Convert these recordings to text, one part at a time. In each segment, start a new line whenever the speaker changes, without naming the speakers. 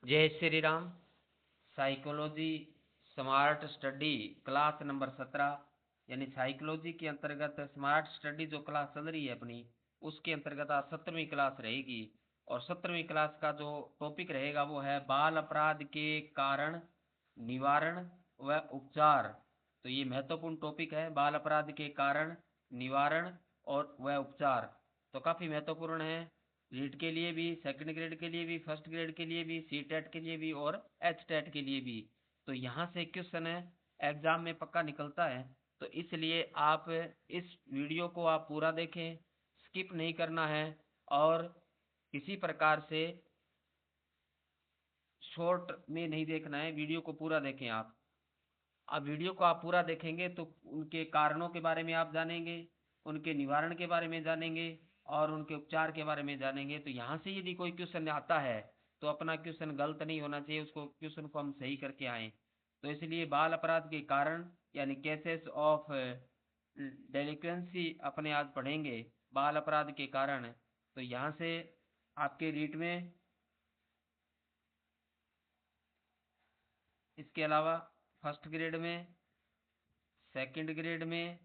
जय Shri Ram. Psychology smart study class number 17 यानी psychology के अंतर्गत स्मार्ट स्टडी जो क्लास चल रही है अपनी, उसके अंतर्गत आज 17वीं क्लास रहेगी। और 17वीं क्लास का जो टॉपिक रहेगा वो है बाल अपराध के कारण, निवारण व उपचार। तो ये महत्वपूर्ण टॉपिक है, बाल अपराध के कारण, निवारण और वह उपचार। तो काफ़ी महत्वपूर्ण है, रीट के लिए भी, सेकंड ग्रेड के लिए भी, फर्स्ट ग्रेड के लिए भी, सी टेट के लिए भी और एच टेट के लिए भी। तो यहाँ से क्वेश्चन है, एग्जाम में पक्का निकलता है। तो इसलिए आप इस वीडियो को आप पूरा देखें, स्किप नहीं करना है और किसी प्रकार से शॉर्ट में नहीं देखना है, वीडियो को पूरा देखें आप। अब वीडियो को आप पूरा देखेंगे तो उनके कारणों के बारे में आप जानेंगे, उनके निवारण के बारे में जानेंगे और उनके उपचार के बारे में जानेंगे। तो यहाँ से यदि कोई क्वेश्चन आता है तो अपना क्वेश्चन गलत नहीं होना चाहिए, उसको क्वेश्चन को हम सही करके आए। तो इसलिए बाल अपराध के कारण यानी केसेस ऑफ डेलिक्वेंसी अपने आज पढ़ेंगे, बाल अपराध के कारण। तो यहाँ से आपके रीट में, इसके अलावा फर्स्ट ग्रेड में, सेकंड ग्रेड में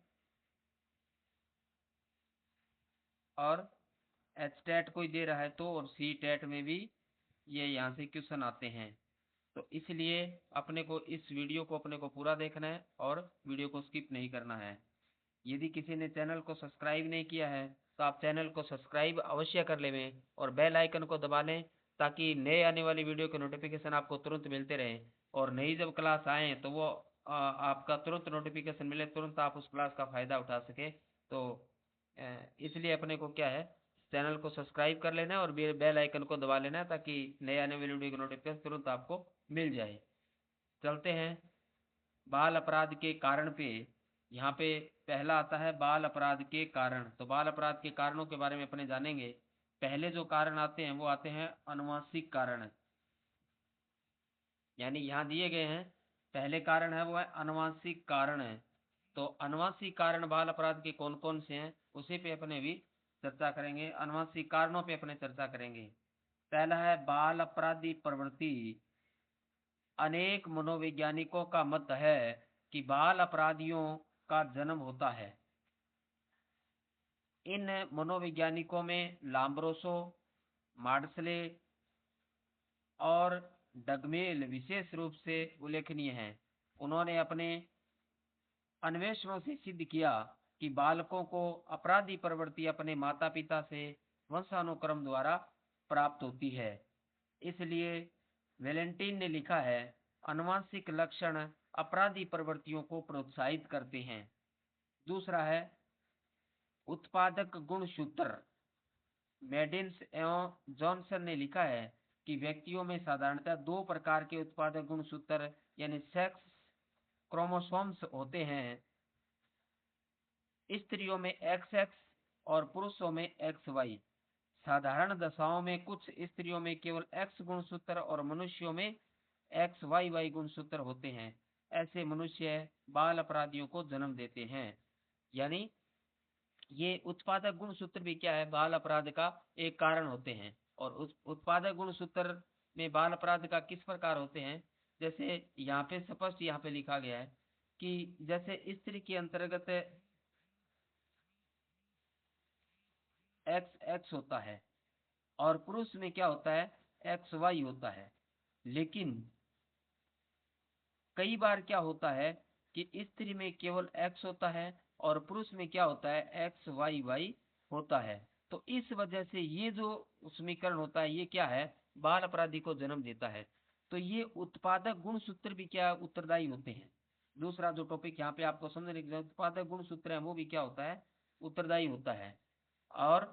और एच टेट कोई दे रहा है तो, और सी टेट में भी ये यहाँ से क्वेश्चन आते हैं। तो इसलिए अपने को इस वीडियो को अपने को पूरा देखना है और वीडियो को स्किप नहीं करना है। यदि किसी ने चैनल को सब्सक्राइब नहीं किया है तो आप चैनल को सब्सक्राइब अवश्य कर लें और बेल आइकन को दबा लें, ताकि नए आने वाली वीडियो के नोटिफिकेशन आपको तुरंत मिलते रहें। और नई जब क्लास आए तो वो आपका तुरंत नोटिफिकेशन मिले, तुरंत आप उस क्लास का फ़ायदा उठा सके। तो इसलिए अपने को क्या है, चैनल को सब्सक्राइब कर लेना है और बेल आइकन को दबा लेना है, ताकि नए आने वाली वीडियो की नोटिफिकेशन तुरंत आपको मिल जाए। चलते हैं बाल अपराध के कारण पे। यहाँ पे पहला आता है बाल अपराध के कारण। तो बाल अपराध के कारणों के बारे में अपने जानेंगे। पहले जो कारण आते हैं वो आते हैं अनुवांशिक कारण, यानी यहाँ दिए गए हैं। पहले कारण है वो है अनुवांशिक कारण है। तो अनुवांशिक कारण बाल अपराध के कौन कौन से हैं उसी पे अपने भी चर्चा करेंगे, अनुवांशिक कारणों पे अपने चर्चा करेंगे। पहला है बाल अपराधी प्रवृत्ति। अनेक मनोवैज्ञानिकों का मत है कि बाल अपराधियों का जन्म होता है। इन मनोवैज्ञानिकों में लाम्ब्रोसो, मार्डसले और डगमेल विशेष रूप से उल्लेखनीय हैं। उन्होंने अपने अन्वेषणों से सिद्ध किया कि बालकों को अपराधी प्रवृत्ति अपने माता पिता से वंशानुक्रम द्वारा प्राप्त होती है। इसलिए वैलेंटाइन ने लिखा है, आनुवंशिक लक्षण अपराधी प्रवृत्तियों को प्रोत्साहित करते हैं। दूसरा है उत्पादक गुणसूत्र। मेडिन्स एवं जॉनसन ने लिखा है कि व्यक्तियों में साधारणतः दो प्रकार के उत्पादक गुणसूत्र यानी सेक्स क्रोमोसोम्स होते हैं। स्त्रियों में XX और पुरुषों में XY। साधारण दशाओं में कुछ स्त्रियों में केवल X गुणसूत्र और मनुष्यों में XYY गुणसूत्र होते हैं। ऐसे मनुष्य बाल अपराधियों को जन्म देते हैं। यानी ये उत्पादक गुणसूत्र भी क्या है, बाल अपराध का एक कारण होते हैं। और उस उत्पादक गुणसूत्र में बाल अपराध का किस प्रकार होते हैं, जैसे यहाँ पे स्पष्ट यहाँ पे लिखा गया है कि जैसे स्त्री के अंतर्गत XX होता है और पुरुष में क्या होता है, XY होता है। लेकिन कई बार क्या होता है कि स्त्री में केवल X होता है और पुरुष में क्या होता है, XYY होता है। तो इस वजह से ये जो समीकरण होता है ये क्या है, बाल अपराधी को जन्म देता है। तो ये उत्पादक गुणसूत्र भी क्या उत्तरदायी होते हैं। दूसरा जो टॉपिक यहाँ पे आपको समझने के लिए, उत्पादक गुणसूत्र है वो भी क्या होता है, उत्तरदायी होता है। और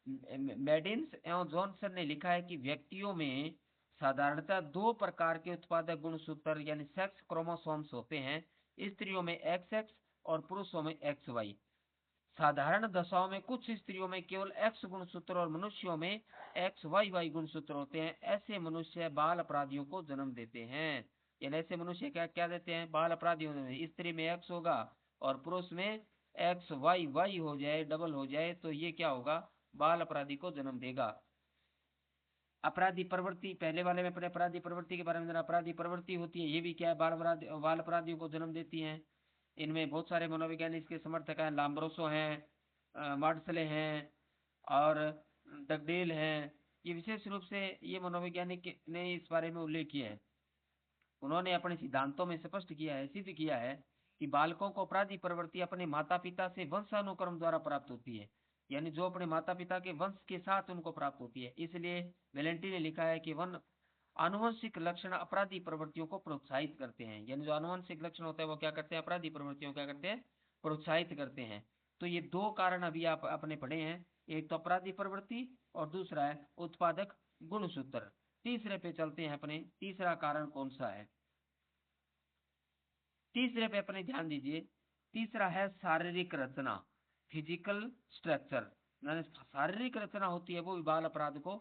मेडिन्स एवं जॉनसन ने लिखा है कि व्यक्तियों में साधारणतः दो प्रकार के उत्पादक गुणसूत्र यानी सेक्स क्रोमोसोम्स होते हैं। स्त्रियों में XX और पुरुषों में XY। साधारण दशाओं में कुछ स्त्रियों में केवल X गुणसूत्र और मनुष्यों में XYY गुणसूत्र होते हैं। ऐसे मनुष्य बाल अपराधियों को जन्म देते हैं। यानी ऐसे मनुष्य क्या क्या देते हैं, बाल अपराधियों में। स्त्री में X होगा और पुरुष में XYY हो जाए, डबल हो जाए, तो ये क्या होगा, बाल अपराधी को जन्म देगा। अपराधी प्रवृत्ति, पहले वाले में अपने अपराधी प्रवृत्ति के बारे में जाना। अपराधी प्रवृत्ति होती है, ये भी क्या है, बाल अपराधियों को जन्म देती हैं। इनमें बहुत सारे मनोवैज्ञानिक इसके समर्थक हैं, लाम्ब्रोसो हैं, मार्डसले हैं और डगडेल हैं। ये विशेष रूप से ये मनोवैज्ञानिक ने इस बारे में उल्लेख किया है। उन्होंने अपने सिद्धांतों में स्पष्ट किया है, सिद्ध किया है कि बालकों को अपराधी प्रवृत्ति अपने माता पिता से वंशानुक्रम द्वारा प्राप्त होती है, यानी जो अपने माता पिता के वंश के साथ उनको प्राप्त होती है। इसलिए वेलेंटी ने लिखा है कि आनुवंशिक लक्षण अपराधी प्रवृत्तियों को प्रोत्साहित करते हैं, यानी जो आनुवंशिक लक्षण होता है वो क्या करते हैं, अपराधी प्रवृत्तियों क्या करते हैं, प्रोत्साहित करते हैं। तो ये दो कारण अभी आप अपने पढ़े हैं, एक तो अपराधी प्रवृत्ति और दूसरा है उत्पादक गुणसूत्र। तीसरे पे चलते हैं अपने, तीसरा कारण कौन सा है, तीसरे पे अपने ध्यान दीजिए। तीसरा है शारीरिक रचना, फिजिकल स्ट्रक्चर। शारीरिक रचना होती है वो बाल अपराध को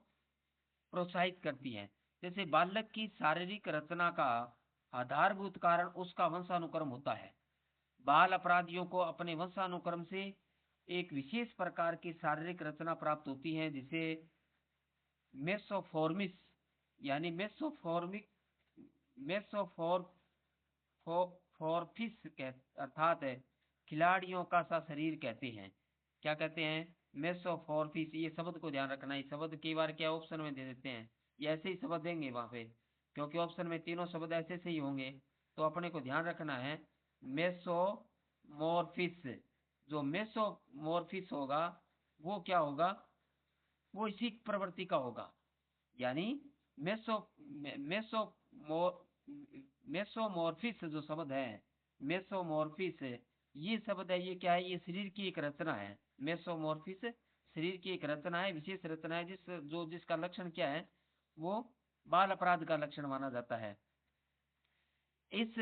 प्रोत्साहित करती है। जैसे बालक की शारीरिक रचना का आधारभूत कारण उसका वंशानुक्रम होता है। बाल अपराधियों को अपने वंशानुक्रम से एक विशेष प्रकार की शारीरिक रचना प्राप्त होती है, जिसे मेसोफॉर्मिस यानी मेसोफॉर्फिस अर्थात खिलाड़ियों का सा शरीर कहते हैं। क्या कहते हैं, मेसोफॉर्फिस। ये शब्द को ध्यान रखना, इस शब्द कई बार क्या ऑप्शन में दे देते हैं, ये ऐसे ही शब्द देंगे वहां पे, क्योंकि ऑप्शन में तीनों शब्द ऐसे से ही होंगे। तो अपने को ध्यान रखना है मेसोमॉर्फिस। जो मेसोमॉर्फिस होगा वो क्या होगा, वो इसी प्रवृत्ति का होगा। यानी मेसो मेसो मेसोमॉर्फिस जो शब्द है, मेसोमॉर्फिस ये शब्द है, ये क्या है, ये शरीर की एक रचना है। मेसोमॉर्फिस शरीर की एक रचना है, विशेष रचना है, जिसका लक्षण क्या है, वो बाल अपराध का लक्षण माना जाता है। इस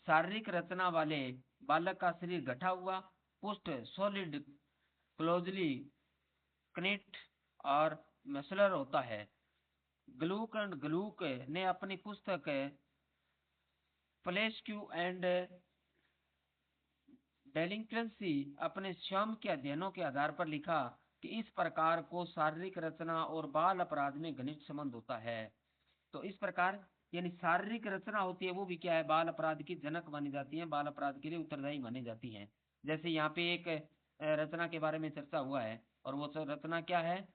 शारीरिक रचना वाले बालक का शरीर गठा हुआ, पुष्ट, सॉलिड, क्लोजली कनेक्ट और मसलर होता है। ग्लूक ने अपनी पुस्तक प्लेस्क्यू एंड डेलिंक्वेंसी अपने स्वयं के अध्ययनों के आधार पर लिखा कि इस प्रकार को शारीरिक रचना और बाल अपराध में घनिष्ठ संबंध होता है। तो इस प्रकार यानी शारीरिक रचना होती है वो भी क्या है, बाल अपराध की जनक मानी जाती है, बाल अपराध के लिए उत्तरदायी मानी जाती है। जैसे यहाँ पे एक रचना के बारे में चर्चा हुआ है, और वो रचना क्या है,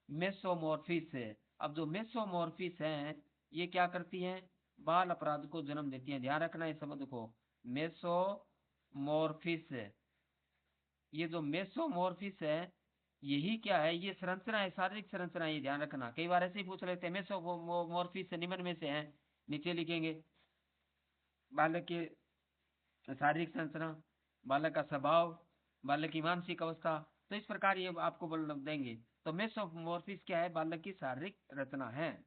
मेसोमॉर्फिस। अब जो मेसोमॉर्फिस है ये क्या करती है, बाल अपराध को जन्म देती है। ध्यान रखना इस शब्द को, मेसोमॉर्फिस। ये जो मेसोमॉर्फिस है यही क्या है, ये संरचना है, शारीरिक संरचना, ये ध्यान रखना। कई बार ऐसे ही पूछ लेते हैं, मेसोमॉर्फिस निम्न में से है, नीचे लिखेंगे बालक के शारीरिक संरचना, बालक का स्वभाव, बालक की मानसिक अवस्था। तो इस प्रकार ये आपको देंगे। तो मेसोमॉर्फिस क्या है, बालक की शारीरिक रचना है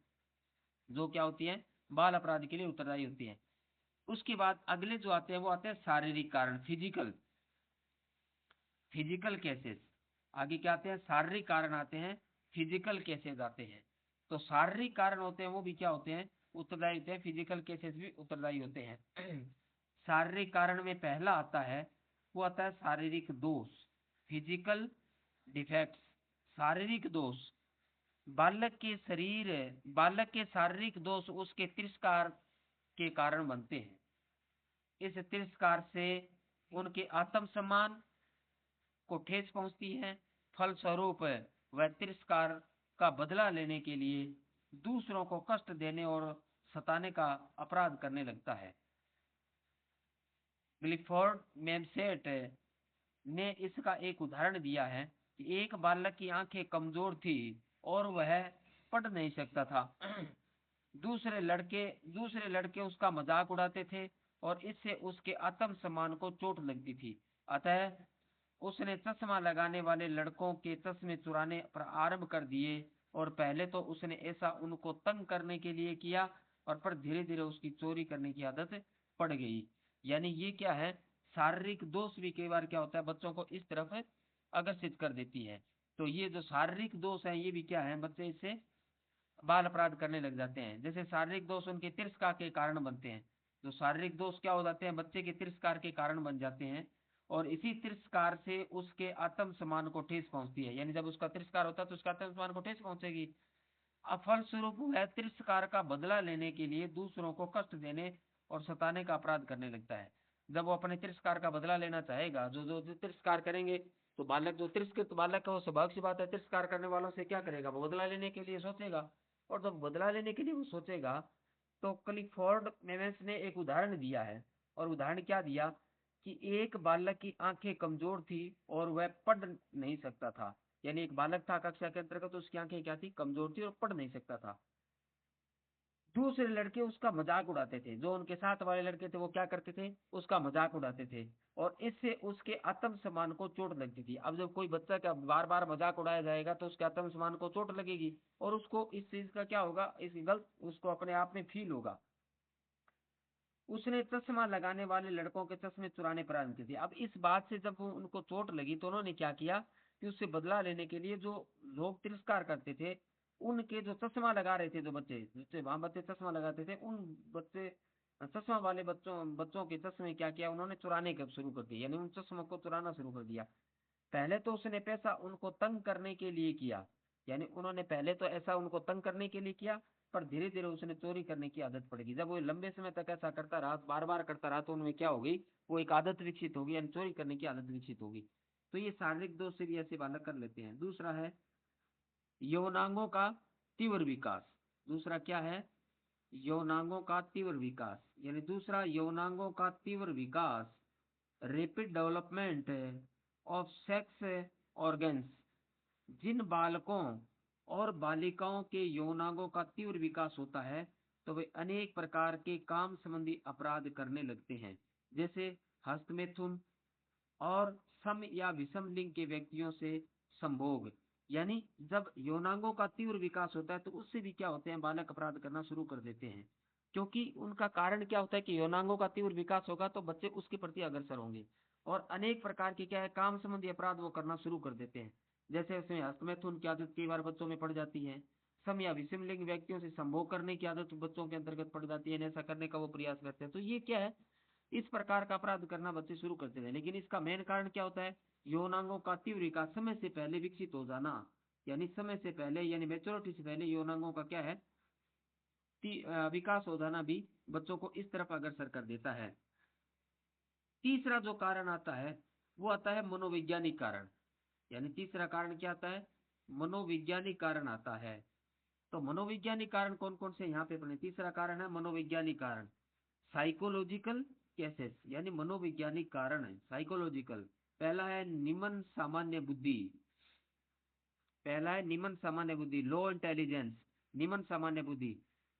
जो क्या होती है, बाल अपराध के लिए उत्तरदायी होती है। उसके बाद अगले जो आते हैं वो आते हैं शारीरिक कारण, फिजिकल केसेस। आगे क्या आते हैं, शारीरिक कारण आते हैं, फिजिकल केसेस आते हैं। तो शारीरिक कारण होते हैं वो भी क्या होते हैं, उत्तरदायी होते हैं, फिजिकल केसेस भी उत्तरदायी होते हैं। शारीरिक कारण में पहला आता है, वो आता है शारीरिक दोष, फिजिकल डिफेक्ट्स। शारीरिक दोष, बालक के शारीरिक दोष उसके तिरस्कार के कारण बनते हैं। इस तिरस्कार से उनके आत्मसम्मान को ठेस पहुंचती है। फलस्वरूप वह तिरस्कार का बदला लेने के लिए दूसरों को कष्ट देने और सताने का अपराध करने लगता है। क्लिफोर्ड मेमसेट ने इसका एक उदाहरण दिया है कि एक बालक की आंखें कमजोर थी और वह पढ़ नहीं सकता था। दूसरे लड़के उसका मजाक उड़ाते थे और इससे उसके आत्मसम्मान को चोट लगती थी। अतः उसने चश्मा लगाने वाले लड़कों के चश्मे चुराने आरंभ कर दिए, और पहले तो उसने ऐसा उनको तंग करने के लिए किया, और पर धीरे धीरे उसकी चोरी करने की आदत पड़ गई। यानी ये क्या है, शारीरिक दोष भी कई बार क्या होता है, बच्चों को इस तरफ आकर्षित कर देती है। तो ये जो शारीरिक दोष है ये भी क्या है, बच्चे इससे बाल अपराध करने लग जाते हैं। जैसे शारीरिक दोष उनके तिरस्कार के कारण बनते हैं, जो शारीरिक दोष क्या हो जाते हैं, बच्चे के तिरस्कार के कारण बन जाते हैं, और इसी तिरस्कार से उसके आत्मसम्मान को ठेस पहुंचती है। यानी जब उसका तिरस्कार होता है तो उसका आत्मसम्मान को ठेस पहुंचेगी। फलस्वरूप वह तिरस्कार का बदला लेने के लिए दूसरों को कष्ट देने और सताने का अपराध करने लगता है। जब वो अपने तिरस्कार का बदला लेना चाहेगा, जो तिरस्कार करेंगे, तो बालक, जो तिरस्कृत बालक है, वो स्वाभाविक सी बात है तिरस्कार करने वालों से क्या करेगा, वो बदला लेने के लिए सोचेगा। और जब बदला लेने के लिए वो सोचेगा, तो क्लिफोर्ड मेमेंस ने एक उदाहरण दिया है। और उदाहरण क्या दिया कि एक बालक की आंखें कमजोर थी और वह पढ़ नहीं सकता था। यानी एक बालक था कक्षा के अंतर्गत, तो उसकी आंखें क्या थी, कमजोर थी और पढ़ नहीं सकता था। दूसरे लड़के उसका मजाक उड़ाते थे, जो उनके साथ वाले लड़के थे वो क्या करते थे, उसका मजाक उड़ाते थे, और इससे उसके आत्मसम्मान को चोट लगती थी। अब जब कोई बच्चा का बार बार मजाक उड़ाया जाएगा तो उसके आत्मसम्मान को चोट लगेगी, और उसको इस चीज का क्या होगा, इस गलत उसको अपने आप में फील होगा। उसने चश्मा लगाने वाले लड़कों के चश्मे चुराने प्रारंभ किए थे। अब इस बात से जब उनको चोट लगी, तो उन्होंने क्या किया कि उससे बदला लेने के लिए जो लोग तिरस्कार करते थे, उनके जो चश्मा लगा रहे थे, जो बच्चे वहां बच्चे चश्मा लगाते थे, उन बच्चे चश्मा वाले बच्चों बच्चों के चश्मे क्या किया, उन्होंने चुराने का शुरू कर दिया, यानी उन चश्मों को चुराना शुरू कर दिया। पहले तो उसने पैसा उनको तंग करने के लिए किया, यानी उन्होंने पहले तो ऐसा उनको तंग करने के लिए किया, पर धीरे धीरे उसने चोरी करने की आदत पड़ गई। जब वो लंबे समय तक ऐसा करता रहा, बार बार करता रहा, तो उनमें क्या हो गई, वो एक आदत विकसित होगी, यानी चोरी करने की आदत विकसित होगी। तो ये शारीरिक दोष से भी ऐसे बालक कर लेते हैं। दूसरा है यौनांगों का तीव्र विकास। दूसरा क्या है, यौनांगों का तीव्र विकास, यानी दूसरा यौनांगों का तीव्र विकास, rapid development of sex organs. जिन बालकों और बालिकाओं के यौनांगों का तीव्र विकास होता है, तो वे अनेक प्रकार के काम संबंधी अपराध करने लगते हैं, जैसे हस्तमैथुन और सम या विषम लिंग के व्यक्तियों से संभोग। यानी जब यौनांगों का तीव्र विकास होता है, तो उससे भी क्या होते हैं, बालक अपराध करना शुरू कर देते हैं। क्योंकि उनका कारण क्या होता है कि यौनांगों का तीव्र विकास होगा, तो बच्चे उसके प्रति अग्रसर होंगे, और अनेक प्रकार के क्या है, काम संबंधी अपराध वो करना शुरू कर देते हैं। जैसे उसमें हस्तमैथुन की आदत कई बार बच्चों में पड़ जाती है, सम या विषम लिंग व्यक्तियों से संभोग करने की आदत बच्चों के अंतर्गत पड़ जाती है, ऐसा करने का वो प्रयास करते हैं। तो ये क्या है, इस प्रकार का अपराध करना बच्चे शुरू करते हैं। लेकिन इसका मेन कारण क्या होता है, यौनांगों का तीव्र विकास, समय से पहले विकसित हो जाना, यानी समय से पहले, यानी मेच्योरिटी से पहले यौनांगों का क्या है, विकास हो जाना भी बच्चों को इस तरफ अग्रसर कर देता है। तीसरा जो कारण आता है, वो आता है मनोवैज्ञानिक कारण। यानी तीसरा कारण क्या आता है, मनोवैज्ञानिक कारण आता है। तो मनोवैज्ञानिक कारण कौन कौन से यहाँ पे पढ़े, तीसरा कारण है मनोवैज्ञानिक कारण, साइकोलॉजिकल केसेस, यानी मनोवैज्ञानिक कारण है साइकोलॉजिकल। पहला है निम्न सामान्य बुद्धि, पहला है निम्न सामान्य बुद्धि, लो इंटेलिजेंस, निम्न सामान्य बुद्धि।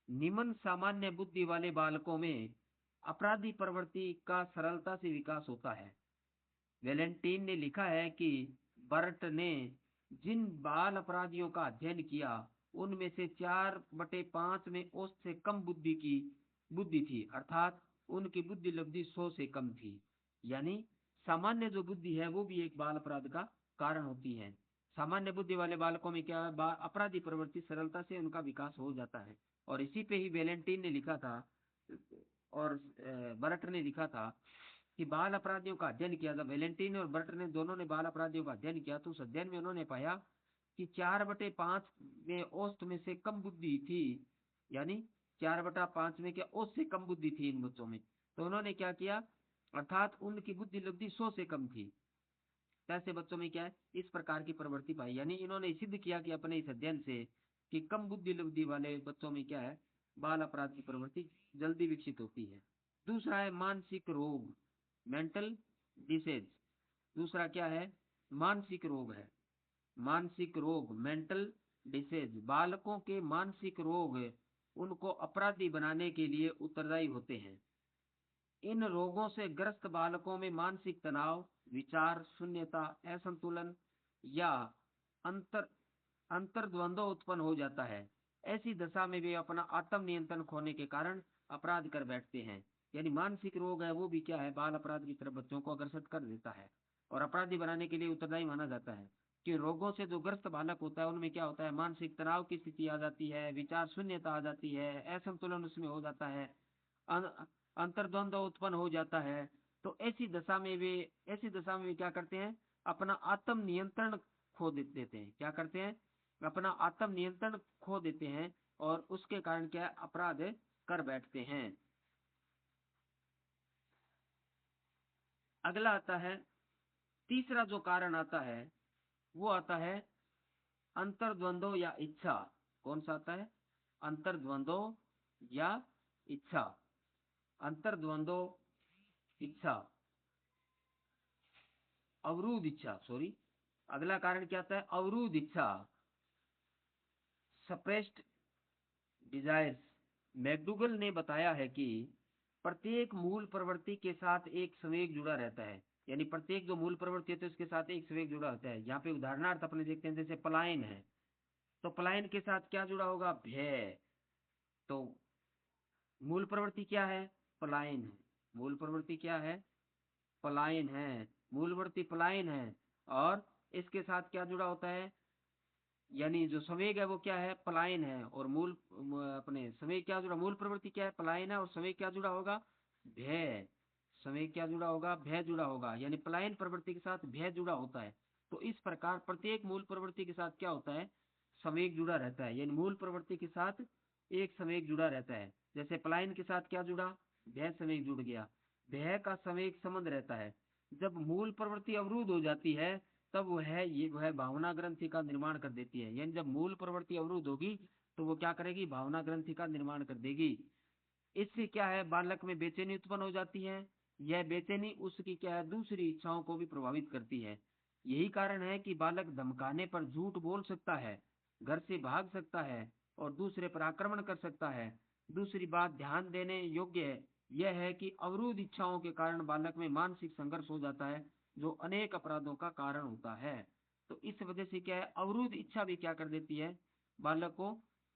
निम्न सामान्य बुद्धि वाले बालकों में अपराधी प्रवृत्ति का सरलता से विकास होता है। वेलेंटीन ने लिखा है कि बर्ट ने जिन बाल अपराधियों का अध्ययन किया, उनमें से 4/5 में औसत से कम बुद्धि थी, अर्थात उनकी बुद्धि लब्धि 100 से कम थी। यानी सामान्य जो बुद्धि है, वो भी एक बाल अपराध का कारण होती है। सामान्य बुद्धि वाले बालकों में क्या है, अपराधी प्रवृत्ति सरलता से उनका विकास हो जाता है। और इसी पे ही वेलेंटीन ने लिखा था, और बर्ट ने लिखा था कि बाल अपराधियों का अध्ययन किया था। वेलेंटीन और बर्ट ने दोनों ने बाल अपराधियों का अध्ययन किया, तो उस अध्ययन में उन्होंने पाया कि 4/5 में औसत में से कम बुद्धि थी, यानी 4/5 में क्या औसत से कम बुद्धि थी इन बच्चों में। तो उन्होंने क्या किया, अर्थात उनकी बुद्धि लब्धि 100 से कम थी। ऐसे बच्चों में क्या है, इस प्रकार की प्रवृत्ति पाई। यानी इन्होंने सिद्ध किया कि अपने इस अध्ययन से कि कम बुद्धि लब्धि वाले बच्चों में क्या है, बाल अपराध की प्रवृत्ति जल्दी विकसित होती है। दूसरा है मानसिक रोग, मेंटल डिसेज। दूसरा क्या है, मानसिक रोग है, मानसिक रोग, मेंटल डिसेज। बालकों के मानसिक रोग उनको अपराधी बनाने के लिए उत्तरदायी होते हैं। इन रोगों से ग्रस्त बालकों में मानसिक तनाव, विचार शून्यता, असंतुलन या अंतर अंतर्द्वंद उत्पन्न हो जाता है। ऐसी दशा में वे अपना आत्म नियंत्रण खोने के कारण अपराध कर बैठते हैं। यानी मानसिक रोग है, वो भी क्या है, बाल अपराध की तरफ बच्चों को अग्रसर कर देता है और अपराधी बनाने के लिए उत्तरदायी माना जाता है। कि रोगों से जो ग्रस्त बालक होता है, उनमें क्या होता है, मानसिक तनाव की स्थिति आ जाती है, विचार शून्यता आ जाती है, असंतुलन उसमें हो जाता है, अंतर्द्वंद उत्पन्न हो जाता है। तो ऐसी दशा में वे क्या करते हैं, अपना आत्म नियंत्रण खो देते हैं। क्या करते हैं, अपना आत्म नियंत्रण खो देते हैं और उसके कारण क्या अपराध कर बैठते हैं। अगला आता है, तीसरा जो कारण आता है वो आता है अंतर्द्वंद्व या इच्छा। कौन सा आता है? अंतर्द्वंद्व या इच्छा। अंतर्द्वंद्व इच्छा, अवरुद्ध इच्छा, सॉरी। अगला कारण क्या आता है? अवरुद्ध इच्छा, सप्रेस्ड डिजायर्स। मैकडूगल ने बताया है कि प्रत्येक मूल प्रवृत्ति के साथ एक संवेग जुड़ा रहता है। यानी प्रत्येक जो मूल प्रवृत्ति है तो उसके साथ एक संवेग जुड़ा होता है। यहाँ पे उदाहरणार्थ अपने देखते हैं, जैसे पलायन है, तो पलायन के साथ क्या जुड़ा होगा? भय। तो मूल प्रवृत्ति क्या है? पलायन है। मूल प्रवृत्ति क्या है? पलायन है। मूल प्रवृत्ति पलायन है और इसके साथ क्या जुड़ा होता है? यानी जो संवेग है वो क्या है? पलायन है। और अपने संवेग क्या जुड़ा? मूल प्रवृत्ति क्या है? पलायन है और संवेग क्या जुड़ा होगा? भय। संवेग क्या जुड़ा होगा? भय जुड़ा होगा। यानी पलायन प्रवृत्ति के साथ भय जुड़ा होता है। तो इस प्रकार प्रत्येक मूल प्रवृत्ति के साथ क्या होता है? संवेग जुड़ा रहता है। यानी मूल प्रवृत्ति के साथ एक संवेग जुड़ा रहता है। जैसे पलायन के साथ क्या जुड़ा? भय संवेग जुड़ गया। भय का संवेग संबंध रहता है। जब मूल प्रवृत्ति अवरुद्ध हो जाती है तब वह भावना ग्रंथि का निर्माण कर देती है। यानी जब मूल प्रवृत्ति अवरुद्ध होगी तो वो क्या करेगी? भावना ग्रंथि का निर्माण कर देगी। इससे क्या है? बालक में बेचैनी उत्पन्न हो जाती है। यह बेचैनी उसकी क्या है? दूसरी इच्छाओं को भी प्रभावित करती है। यही कारण है कि बालक धमकाने पर झूठ बोल सकता है, घर से भाग सकता है और दूसरे पर आक्रमण कर सकता है। दूसरी बात ध्यान देने योग्य यह है कि अवरुद्ध इच्छाओं के कारण बालक में मानसिक संघर्ष हो जाता है, जो अनेक अपराधों का कारण होता है। तो इस वजह से क्या है? अवरुद्ध इच्छा भी क्या कर देती है? बालक को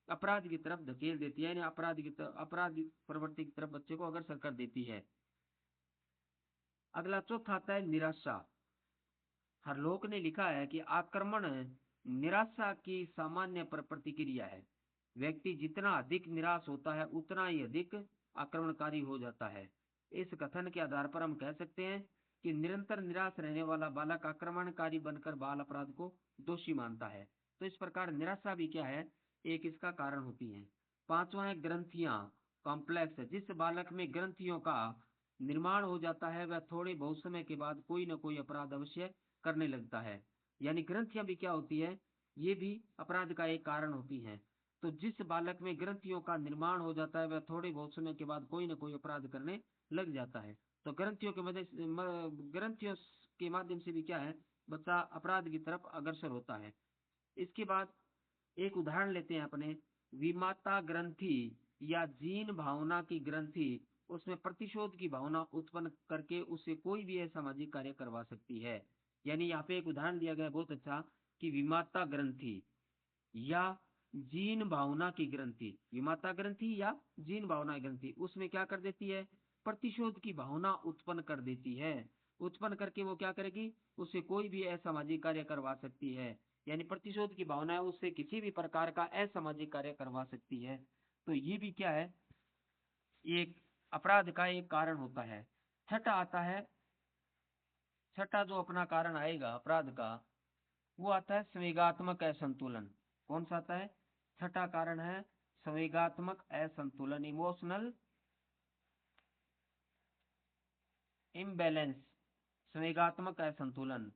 अपराध की तरफ धकेल देती है। यानी अपराध प्रवृत्ति की तरफ बच्चे को अग्रसर कर देती है। अगला चौथा आता है निराशा। हरलोक ने लिखा है कि आक्रमण निराशा की सामान्य प्रतिक्रिया है। व्यक्ति जितना अधिक निराश होता है उतना ही अधिक आक्रमणकारी हो जाता है। इस कथन के आधार पर हम कह सकते हैं कि निरंतर निराश रहने वाला बालक आक्रमणकारी बनकर बाल अपराध को दोषी मानता है। तो इस प्रकार निराशा भी क्या है? एक इसका कारण होती है। पांचवा है ग्रंथियां, कॉम्प्लेक्स। जिस बालक में ग्रंथियों का निर्माण हो जाता है वह थोड़े बहुत समय के बाद कोई न कोई अपराध अवश्य करने लगता है। यानी ग्रंथियां भी क्या होती है? ये भी अपराध का एक कारण होती हैं। तो जिस बालक में ग्रंथियों का निर्माण हो जाता है वह थोड़े बहुत समय के बाद कोई न कोई अपराध करने लग जाता है। तो ग्रंथियों के माध्यम से भी क्या है? बच्चा अपराध की तरफ अग्रसर होता है। इसके बाद एक उदाहरण लेते हैं अपने, विमाता ग्रंथि या जीन भावना की ग्रंथि उसमें प्रतिशोध की भावना उत्पन्न करके उससे कोई भी असामाजिक कार्य करवा सकती है। यानी यहाँ पे एक उदाहरण दिया गया है बहुत अच्छा, कि विमाता ग्रंथि या जीन भावना की ग्रंथि, विमाता ग्रंथि या जीन भावना ग्रंथि उसमें क्या कर देती है? प्रतिशोध की भावना उत्पन्न कर देती है। उत्पन्न करके वो क्या करेगी? उससे कोई भी असामाजिक कार्य करवा सकती है। यानी प्रतिशोध की भावना है, उससे किसी भी प्रकार का असामाजिक कार्य करवा सकती है। तो ये भी क्या है? एक अपराध का एक कारण होता है। छठा आता है, छठा जो अपना कारण आएगा अपराध का वो आता है संवेगात्मक असंतुलन। कौन सा आता है? छठा कारण है संवेगात्मक असंतुलन, इमोशनल इम्बैलेंस, संवेगात्मक असंतुलन।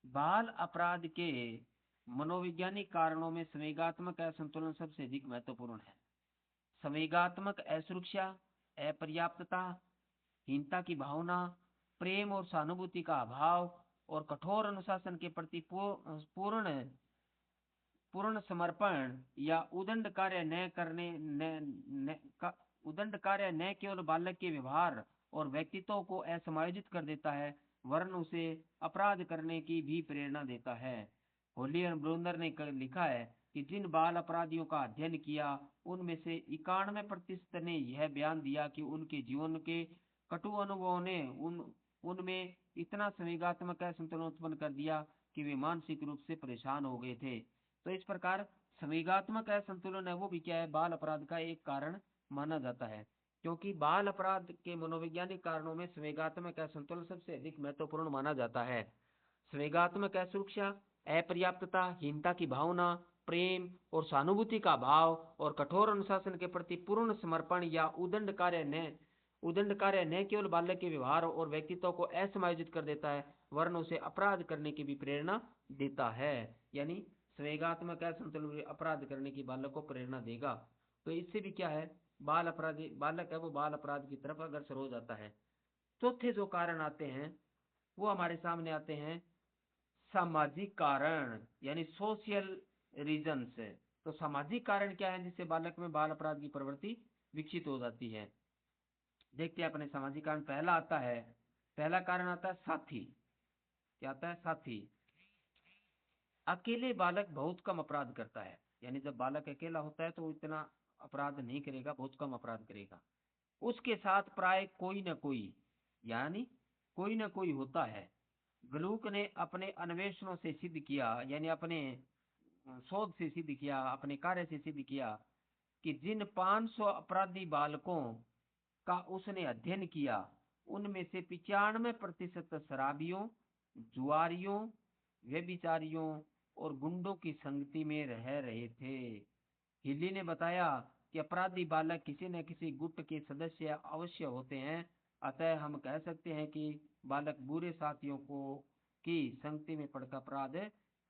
बाल अपराध के मनोवैज्ञानिक कारणों में संवेगात्मक असंतुलन सबसे अधिक महत्वपूर्ण है। संवेगात्मक असुरक्षा, अपर्याप्तता, हीनता की भावना, प्रेम और सहानुभूति का अभाव और कठोर अनुशासन के प्रति पूर्ण पूर्ण समर्पण या उदंड कार्य न करने उदंड कार्य न केवल बालक के व्यवहार और व्यक्तित्व को असमायोजित कर देता है वरन उसे अपराध करने की भी प्रेरणा देता है। होलियर ब्रोनर ने लिखा है कि जिन बाल अपराधियों का अध्ययन किया उनमें से 91% ने यह बयान दिया कि उनके जीवन के कटु अनुभवों ने उनमें इतना संवेगात्मक असंतुलन उत्पन्न कर दिया कि वे मानसिक रूप से परेशान हो गए थे। तो इस प्रकार संवेगात्मक असंतुलन है वो भी क्या है? बाल अपराध का एक कारण माना जाता है। क्योंकि बाल अपराध के मनोवैज्ञानिक कारणों में संवेगात्मक असंतुलन सबसे अधिक महत्वपूर्ण माना जाता है। संवेगात्मक असुरक्षा, अपर्याप्तता, हीनता की भावना, प्रेम और सहानुभूति का भाव और कठोर अनुशासन के प्रति पूर्ण समर्पण या उदंड कार्य न केवल बालक के व्यवहार और व्यक्तित्व को असमायोजित कर देता है वरन उसे अपराध करने की भी प्रेरणा देता है। यानी संवेगात्मक असंतुलन अपराध करने की बालक को प्रेरणा देगा। तो इससे भी क्या है, बालक है वो बाल अपराध की तरफ अग्रसर हो जाता है। चौथे जो कारण आते हैं वो हमारे सामने आते हैं सामाजिक कारण, यानी सोशल रीजंस। तो सामाजिक कारण क्या है जिससे बालक में बाल अपराध की प्रवृत्ति विकसित हो जाती है। देखते हैं अपने सामाजिक कारण। पहला कारण आता है साथी। क्या आता है? साथी। अकेले बालक बहुत कम अपराध करता है, यानी जब बालक अकेला होता है तो वो इतना अपराध नहीं करेगा, बहुत कम अपराध करेगा। उसके साथ प्राय कोई न कोई, यानी कोई न कोई होता है। ग्लूक ने अपने अन्वेषणों से सिद्ध किया, यानी अपने शोध से सिद्ध किया, अपने कार्य से सिद्ध किया कि जिन 500 अपराधी बालकों का उसने अध्ययन किया उनमें से 95% शराबियों, जुआरियों, व्यभिचारियों और गुंडों की संगति में रह रहे थे। हिली ने बताया कि अपराधी बालक किसी न किसी गुट के सदस्य अवश्य होते हैं, अतः हम कह सकते हैं कि बालक बुरे साथियों को की संगति में पड़कर अपराध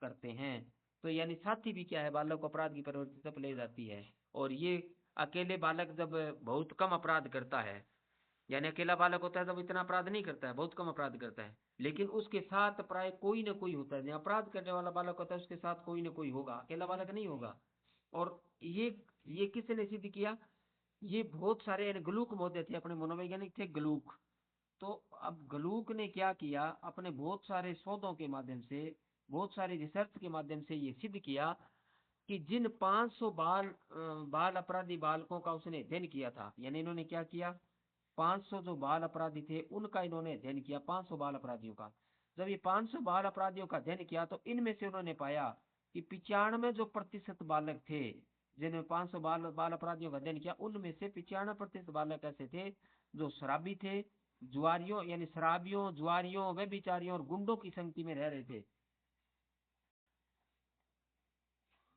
करते हैं। तो यानी साथी भी क्या है, बालक को अपराध की प्रवृत्ति तक ले जाती है। और ये अकेले बालक जब बहुत कम अपराध करता है, यानी अकेला बालक होता है तब इतना अपराध नहीं करता है, बहुत कम अपराध करता है, लेकिन उसके साथ प्राय कोई न कोई होता है। अपराध करने वाला बालक होता है उसके साथ कोई न कोई होगा, अकेला बालक नहीं होगा। और ये किसने सिद्ध किया? ये बहुत सारे ग्लूक महोदय थे, अपने मनोवैज्ञानिक थे ग्लूक। तो अब ग्लूक ने क्या किया, अपने बहुत सारे शोधों के माध्यम से, बहुत सारे रिसर्च के माध्यम से ये सिद्ध किया कि जिन 500 बाल अपराधी बालकों का उसने अध्ययन किया था, यानी इन्होंने क्या किया, 500 जो बाल अपराधी थे उनका इन्होंने अध्ययन किया, 500 बाल अपराधियों का। जब ये 500 बाल अपराधियों का अध्ययन किया तो इनमें से उन्होंने पाया कि 95% बालक थे जिन्हें 500 बाल अपराधियों का अध्ययन किया, उनमें से 95% बालक ऐसे थे जो शराबी थे, जुआरियों यानी शराबियों, जुआरियों, व्यभिचारियों और गुंडों की संगति में रह रहे थे,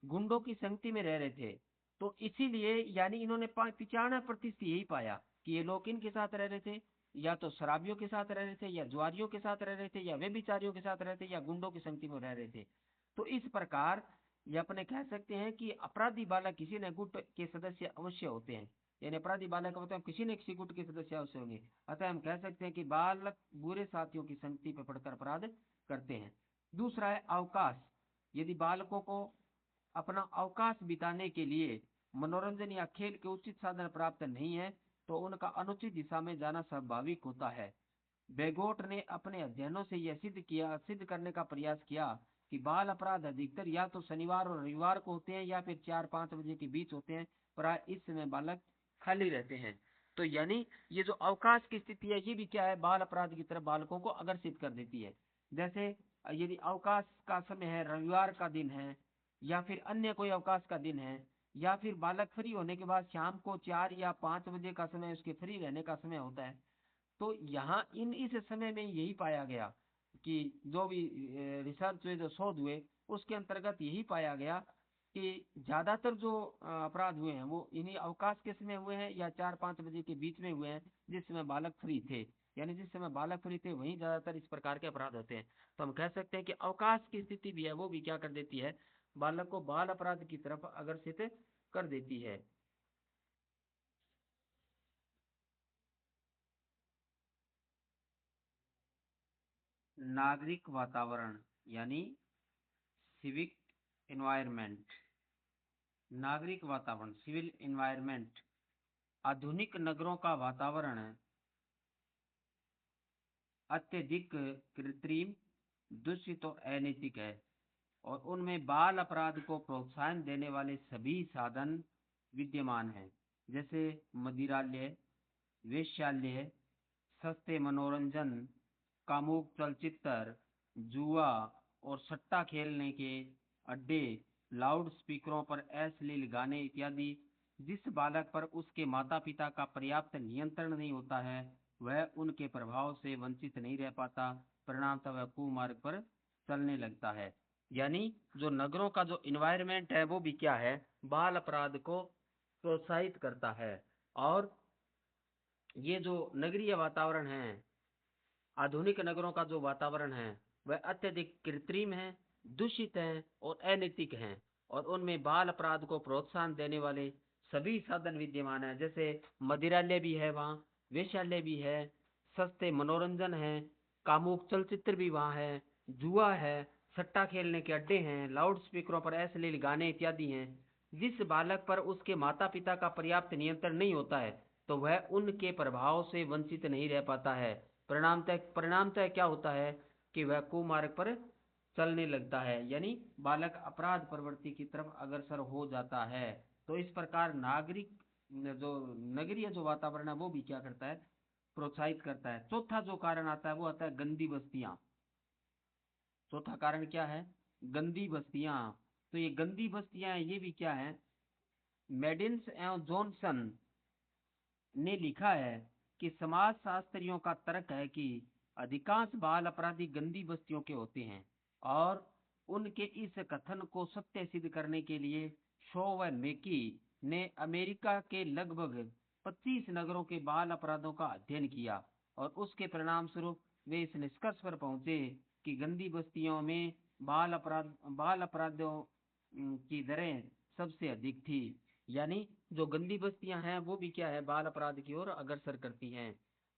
गुंडों की संगति में रह रहे थे। तो इसीलिए यानी इन्होंने 95% यही पाया कि ये लोग इनके साथ रह रहे थे, या तो शराबियों के साथ रह रहे थे, या जुआरियों के साथ रह रहे थे, या व्यभिचारियों के साथ रह रहे थे, या गुंडों की संगति में रह रहे थे। तो इस प्रकार ये अपने कह सकते हैं कि अपराधी बालक किसी न गुट के सदस्य अवश्य होते हैं, यानी अपराधी बालक होते हैं किसी न किसी गुट के सदस्य अवश्य होंगे। अतः हम कह सकते हैं कि बालक बुरे साथियों की संगति पर पड़कर अपराध करते हैं। दूसरा है अवकाश। यदि बालकों को अपना अवकाश बिताने के लिए मनोरंजन या खेल के उचित साधन प्राप्त नहीं है तो उनका अनुचित दिशा में जाना स्वाभाविक होता है। बेगोट ने अपने अध्ययनों से यह सिद्ध करने का प्रयास किया कि बाल अपराध अधिकतर या तो शनिवार और रविवार को होते हैं या फिर 4-5 बजे के बीच होते हैं, प्राय इस समय बालक खाली रहते हैं। तो यानी ये जो अवकाश की स्थिति है ये भी क्या है, बाल अपराध की तरफ बालकों को आकर्षित कर देती है। जैसे यदि अवकाश का समय है, रविवार का दिन है, या फिर अन्य कोई अवकाश का दिन है, या फिर बालक फ्री होने के बाद शाम को 4 या 5 बजे का समय उसके फ्री रहने का समय होता है, तो यहाँ इस समय में यही पाया गया कि जो भी रिसर्च हुए, जो शोध हुए, उसके अंतर्गत यही पाया गया कि ज्यादातर जो अपराध हुए हैं वो इन्हीं अवकाश के समय हुए हैं या 4-5 बजे के बीच में हुए हैं जिस समय बालक फ्री थे। यानी जिस समय बालक फ्री थे वहीं ज्यादातर इस प्रकार के अपराध होते हैं। तो हम कह सकते हैं कि अवकाश की स्थिति भी है वो भी क्या कर देती है, बालक को बाल अपराध की तरफ आकर्षित कर देती है। नागरिक वातावरण यानी सिविक एनवायरनमेंट। नागरिक वातावरण सिविल एनवायरनमेंट। आधुनिक नगरों का वातावरण अत्यधिक कृत्रिम, दूषित और अनैतिक है और उनमें बाल अपराध को प्रोत्साहन देने वाले सभी साधन विद्यमान हैं, जैसे मदिरालय, वेश्यालय, सस्ते मनोरंजन, कामुक चलचित्र, जुआ और सट्टा खेलने के अड्डे, लाउड स्पीकरों पर अश्लील गाने इत्यादि। जिस बालक पर उसके माता पिता का पर्याप्त नियंत्रण नहीं होता है वह उनके प्रभाव से वंचित नहीं रह पाता, परिणामतः वह कुमार्ग पर चलने लगता है। यानी जो नगरों का जो इन्वायरमेंट है वो भी क्या है, बाल अपराध को प्रोत्साहित करता है। और ये जो नगरीय वातावरण है, आधुनिक नगरों का जो वातावरण है वह अत्यधिक कृत्रिम है, दूषित है और अनैतिक है। और उनमें बाल अपराध को प्रोत्साहन देने वाले सभी साधन विद्यमान है, जैसे मदिरालय भी है वहाँ, वेश्यालय भी है, सस्ते मनोरंजन है, कामुक चलचित्र भी वहाँ है, जुआ है, सट्टा खेलने के अड्डे हैं, लाउड स्पीकरों पर अश्लील गाने इत्यादि हैं। जिस बालक पर उसके माता पिता का पर्याप्त नियंत्रण नहीं होता है तो वह उनके प्रभाव से वंचित नहीं रह पाता है। परिणामतः क्या होता है कि वह कुमार्ग पर चलने लगता है, यानी बालक अपराध प्रवृत्ति की तरफ अग्रसर हो जाता है। तो इस प्रकार नागरिक जो नगरीय जो वातावरण है वो भी क्या करता है, प्रोत्साहित करता है। चौथा जो कारण आता है वो आता है गंदी बस्तियां। चौथा कारण क्या है, गंदी बस्तियां। तो ये गंदी बस्तियां ये भी क्या है, मेडिन्स एवं जॉनसन ने लिखा है कि समाज शास्त्रियों का तर्क है कि अधिकांश बाल अपराधी गंदी बस्तियों के होते हैं। और उनके इस कथन को सत्य सिद्ध करने के लिए शो व मेकी ने अमेरिका के लगभग 25 नगरों के बाल अपराधों का अध्ययन किया और उसके परिणाम स्वरूप वे इस निष्कर्ष पर पहुंचे कि गंदी बस्तियों में बाल अपराधों की दरें सबसे अधिक थी। यानी जो गंदी बस्तियां हैं वो भी क्या है, बाल अपराध की ओर अग्रसर करती हैं।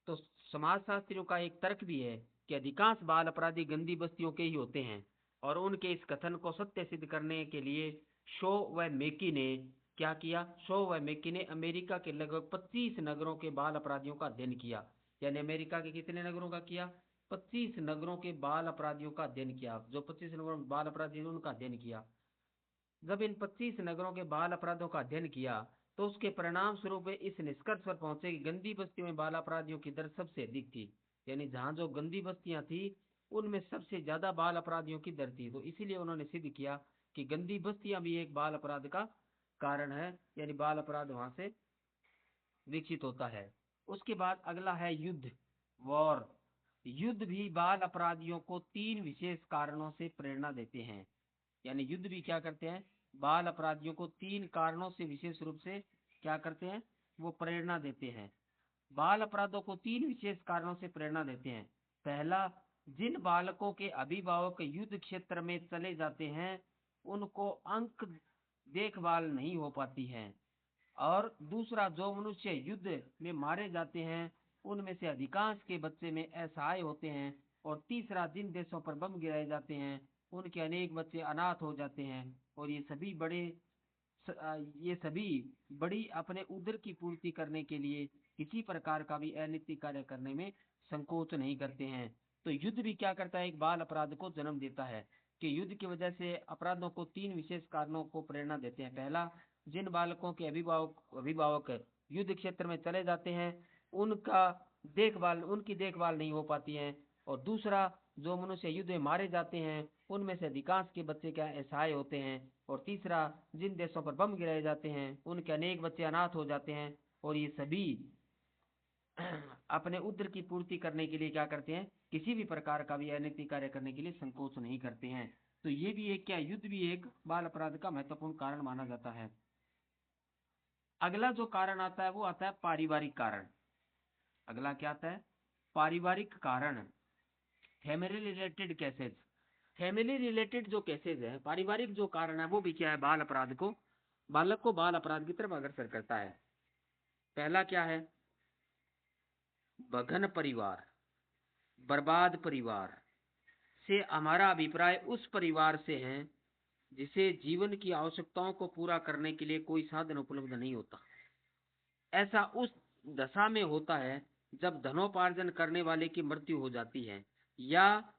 तो समाजशास्त्रियों का एक तर्क भी है कि अधिकांश बाल अपराधी गंदी बस्तियों के ही होते हैं। और उनके इस कथन को सत्य सिद्ध करने के लिए शो व मेकी ने क्या किया, शो व मेकी ने अमेरिका के लगभग 25 नगरों के बाल अपराधियों का अध्ययन किया। यानी अमेरिका के कितने नगरों का किया, 25 नगरों के बाल अपराधियों का अध्ययन किया। जो 25 नगरों में बाल अपराधी उनका अध्ययन किया। जब इन 25 नगरों के बाल अपराधों का अध्ययन किया तो उसके परिणाम स्वरूप वे इस निष्कर्ष पर पहुंचे कि गंदी बस्तियों में बाल अपराधियों की दर सबसे अधिक थी। यानी जहां जो गंदी बस्तियां थी उनमें सबसे ज्यादा बाल अपराधियों की दर थी। तो इसीलिए उन्होंने सिद्ध किया कि गंदी बस्तियां भी एक बाल अपराध का कारण है, यानी बाल अपराध वहां से विकसित होता है। उसके बाद अगला है युद्ध, वॉर। युद्ध भी बाल अपराधियों को 3 विशेष कारणों से प्रेरणा देते हैं। यानी युद्ध भी क्या करते हैं, बाल अपराधियों को 3 कारणों से विशेष रूप से क्या करते हैं, वो प्रेरणा देते हैं। बाल अपराधों को 3 विशेष कारणों से प्रेरणा देते हैं। पहला, जिन बालकों के अभिभावक युद्ध क्षेत्र में चले जाते हैं उनको अंक देखभाल नहीं हो पाती है। और दूसरा, जो मनुष्य युद्ध में मारे जाते हैं उनमें से अधिकांश के बच्चे में असहाय होते हैं। और तीसरा, जिन देशों पर बम गिराए जाते हैं उनके अनेक बच्चे अनाथ हो जाते हैं। और ये सभी बड़ी अपने उदर की पूर्ति करने के लिए किसी प्रकार का भी अनैतिक कार्य करने में संकोच नहीं करते हैं। तो युद्ध भी क्या करता है, एक बाल अपराध को जन्म देता है। कि युद्ध की वजह से अपराधों को 3 विशेष कारणों को प्रेरणा देते हैं। पहला, जिन बालकों के अभिभावक युद्ध क्षेत्र में चले जाते हैं उनकी देखभाल नहीं हो पाती है। और दूसरा, जो मनुष्य युद्ध में मारे जाते हैं उनमें से अधिकांश के बच्चे क्या असहाय होते हैं। और तीसरा, जिन देशों पर बम गिराए जाते हैं उनके अनेक बच्चे अनाथ हो जाते हैं। और ये सभी अपने उद्र की पूर्ति करने के लिए क्या करते हैं, किसी भी प्रकार का भी अनैतिक कार्य करने के लिए संकोच नहीं करते हैं। तो ये भी एक क्या, युद्ध भी एक बाल अपराध का महत्वपूर्ण कारण माना जाता है। अगला जो कारण आता है वो आता है पारिवारिक कारण। अगला क्या आता है, पारिवारिक कारण। Family related cases. Family related जो केसेस है, पारिवारिक जो कारण है वो भी क्या है, बालक को बाल अपराध की तरफ अग्रसर करता है। पहला क्या है, बघन परिवार, बर्बाद परिवार से हमारा अभिप्राय उस परिवार से है जिसे जीवन की आवश्यकताओं को पूरा करने के लिए कोई साधन उपलब्ध नहीं होता। ऐसा उस दशा में होता है जब धनोपार्जन करने वाले की मृत्यु हो जाती है, या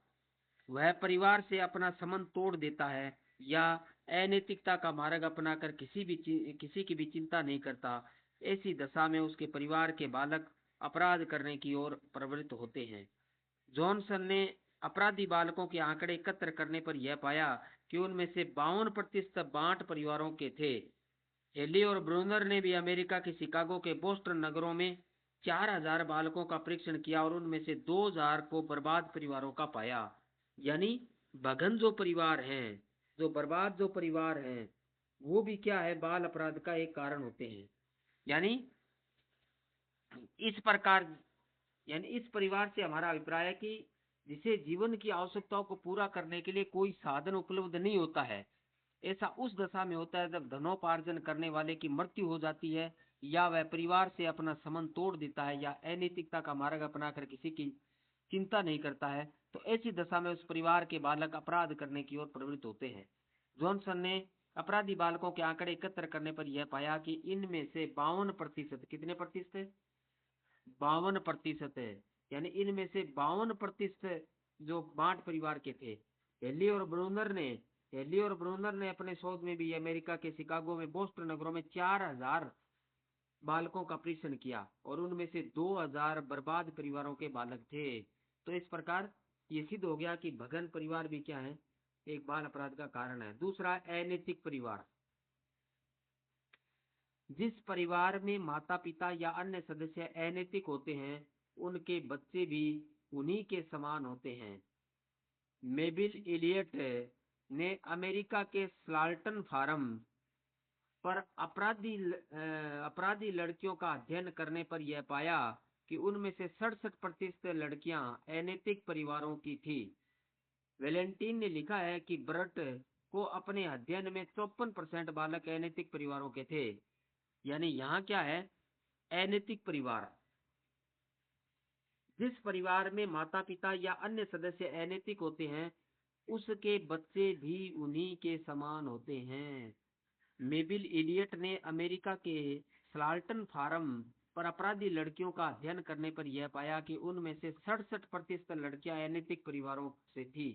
वह परिवार से अपना संबंध तोड़ देता है, या अनैतिकता का मार्ग अपनाकर किसी की भी चिंता नहीं करता। ऐसी दशा में उसके परिवार के बालक अपराध करने की ओर प्रवृत्त होते हैं। जॉनसन ने अपराधी बालकों के आंकड़े एकत्र करने पर यह पाया कि उनमें से 52% बांट परिवारों के थे। हेली और ब्रूनर ने भी अमेरिका के शिकागो के बोस्टन नगरों में 4000 बालकों का परीक्षण किया और उनमें से 2000 को बर्बाद परिवारों का पाया। यानी भगन जो परिवार हैं, जो बर्बाद जो परिवार हैं, वो भी क्या है, बाल अपराध का एक कारण होते हैं। यानी इस प्रकार, यानी इस परिवार से हमारा अभिप्राय है कि जिसे जीवन की आवश्यकताओं को पूरा करने के लिए कोई साधन उपलब्ध नहीं होता है, ऐसा उस दशा में होता है जब धनोपार्जन करने वाले की मृत्यु हो जाती है, या वह परिवार से अपना संबंध तोड़ देता है, या अनैतिकता का मार्ग अपनाकर किसी की चिंता नहीं करता है, तो ऐसी दशा में उस परिवार के बालक अपराध करने की ओर प्रवृत्त होते हैं। जॉनसन ने अपराधी बालकों के आंकड़े एकत्र करने पर यह पाया कि इनमें से 52%, कितने प्रतिशत, 52% है, यानी इनमें से 52% जो बांट परिवार के थे। हेली और ब्रूनर ने अपने शोध में भी अमेरिका के शिकागो में, बोस्टन नगरों में 4000 बालकों का परीक्षण किया और उनमें से 2000 बर्बाद परिवारों के बालक थे। तो इस प्रकार ये सिद्ध हो गया कि भगन परिवार भी क्या है, एक बाल अपराध का कारण है। दूसरा, अनैतिक परिवार। जिस परिवार में माता पिता या अन्य सदस्य अनैतिक होते हैं, उनके बच्चे भी उन्हीं के समान होते हैं। मेबिल इलियट ने अमेरिका के स्लाल्टन फार्म पर अपराधी लड़कियों का अध्ययन करने पर यह पाया कि उनमें से 67% लड़कियां अनैतिक परिवारों की थी। वेलेंटीन ने लिखा है कि ब्रट को अपने अध्ययन में 54% बालक अनैतिक परिवारों के थे। यानी यहाँ क्या है, अनैतिक परिवार। जिस परिवार में माता पिता या अन्य सदस्य अनैतिक होते हैं, उसके बच्चे भी उन्हीं के समान होते हैं। मेबिल इलियट ने अमेरिका के स्लाल्टन फार्म पर अपराधी लड़कियों का अध्ययन करने पर यह पाया कि उनमें से 67% लड़कियां अनैतिक परिवारों से थी।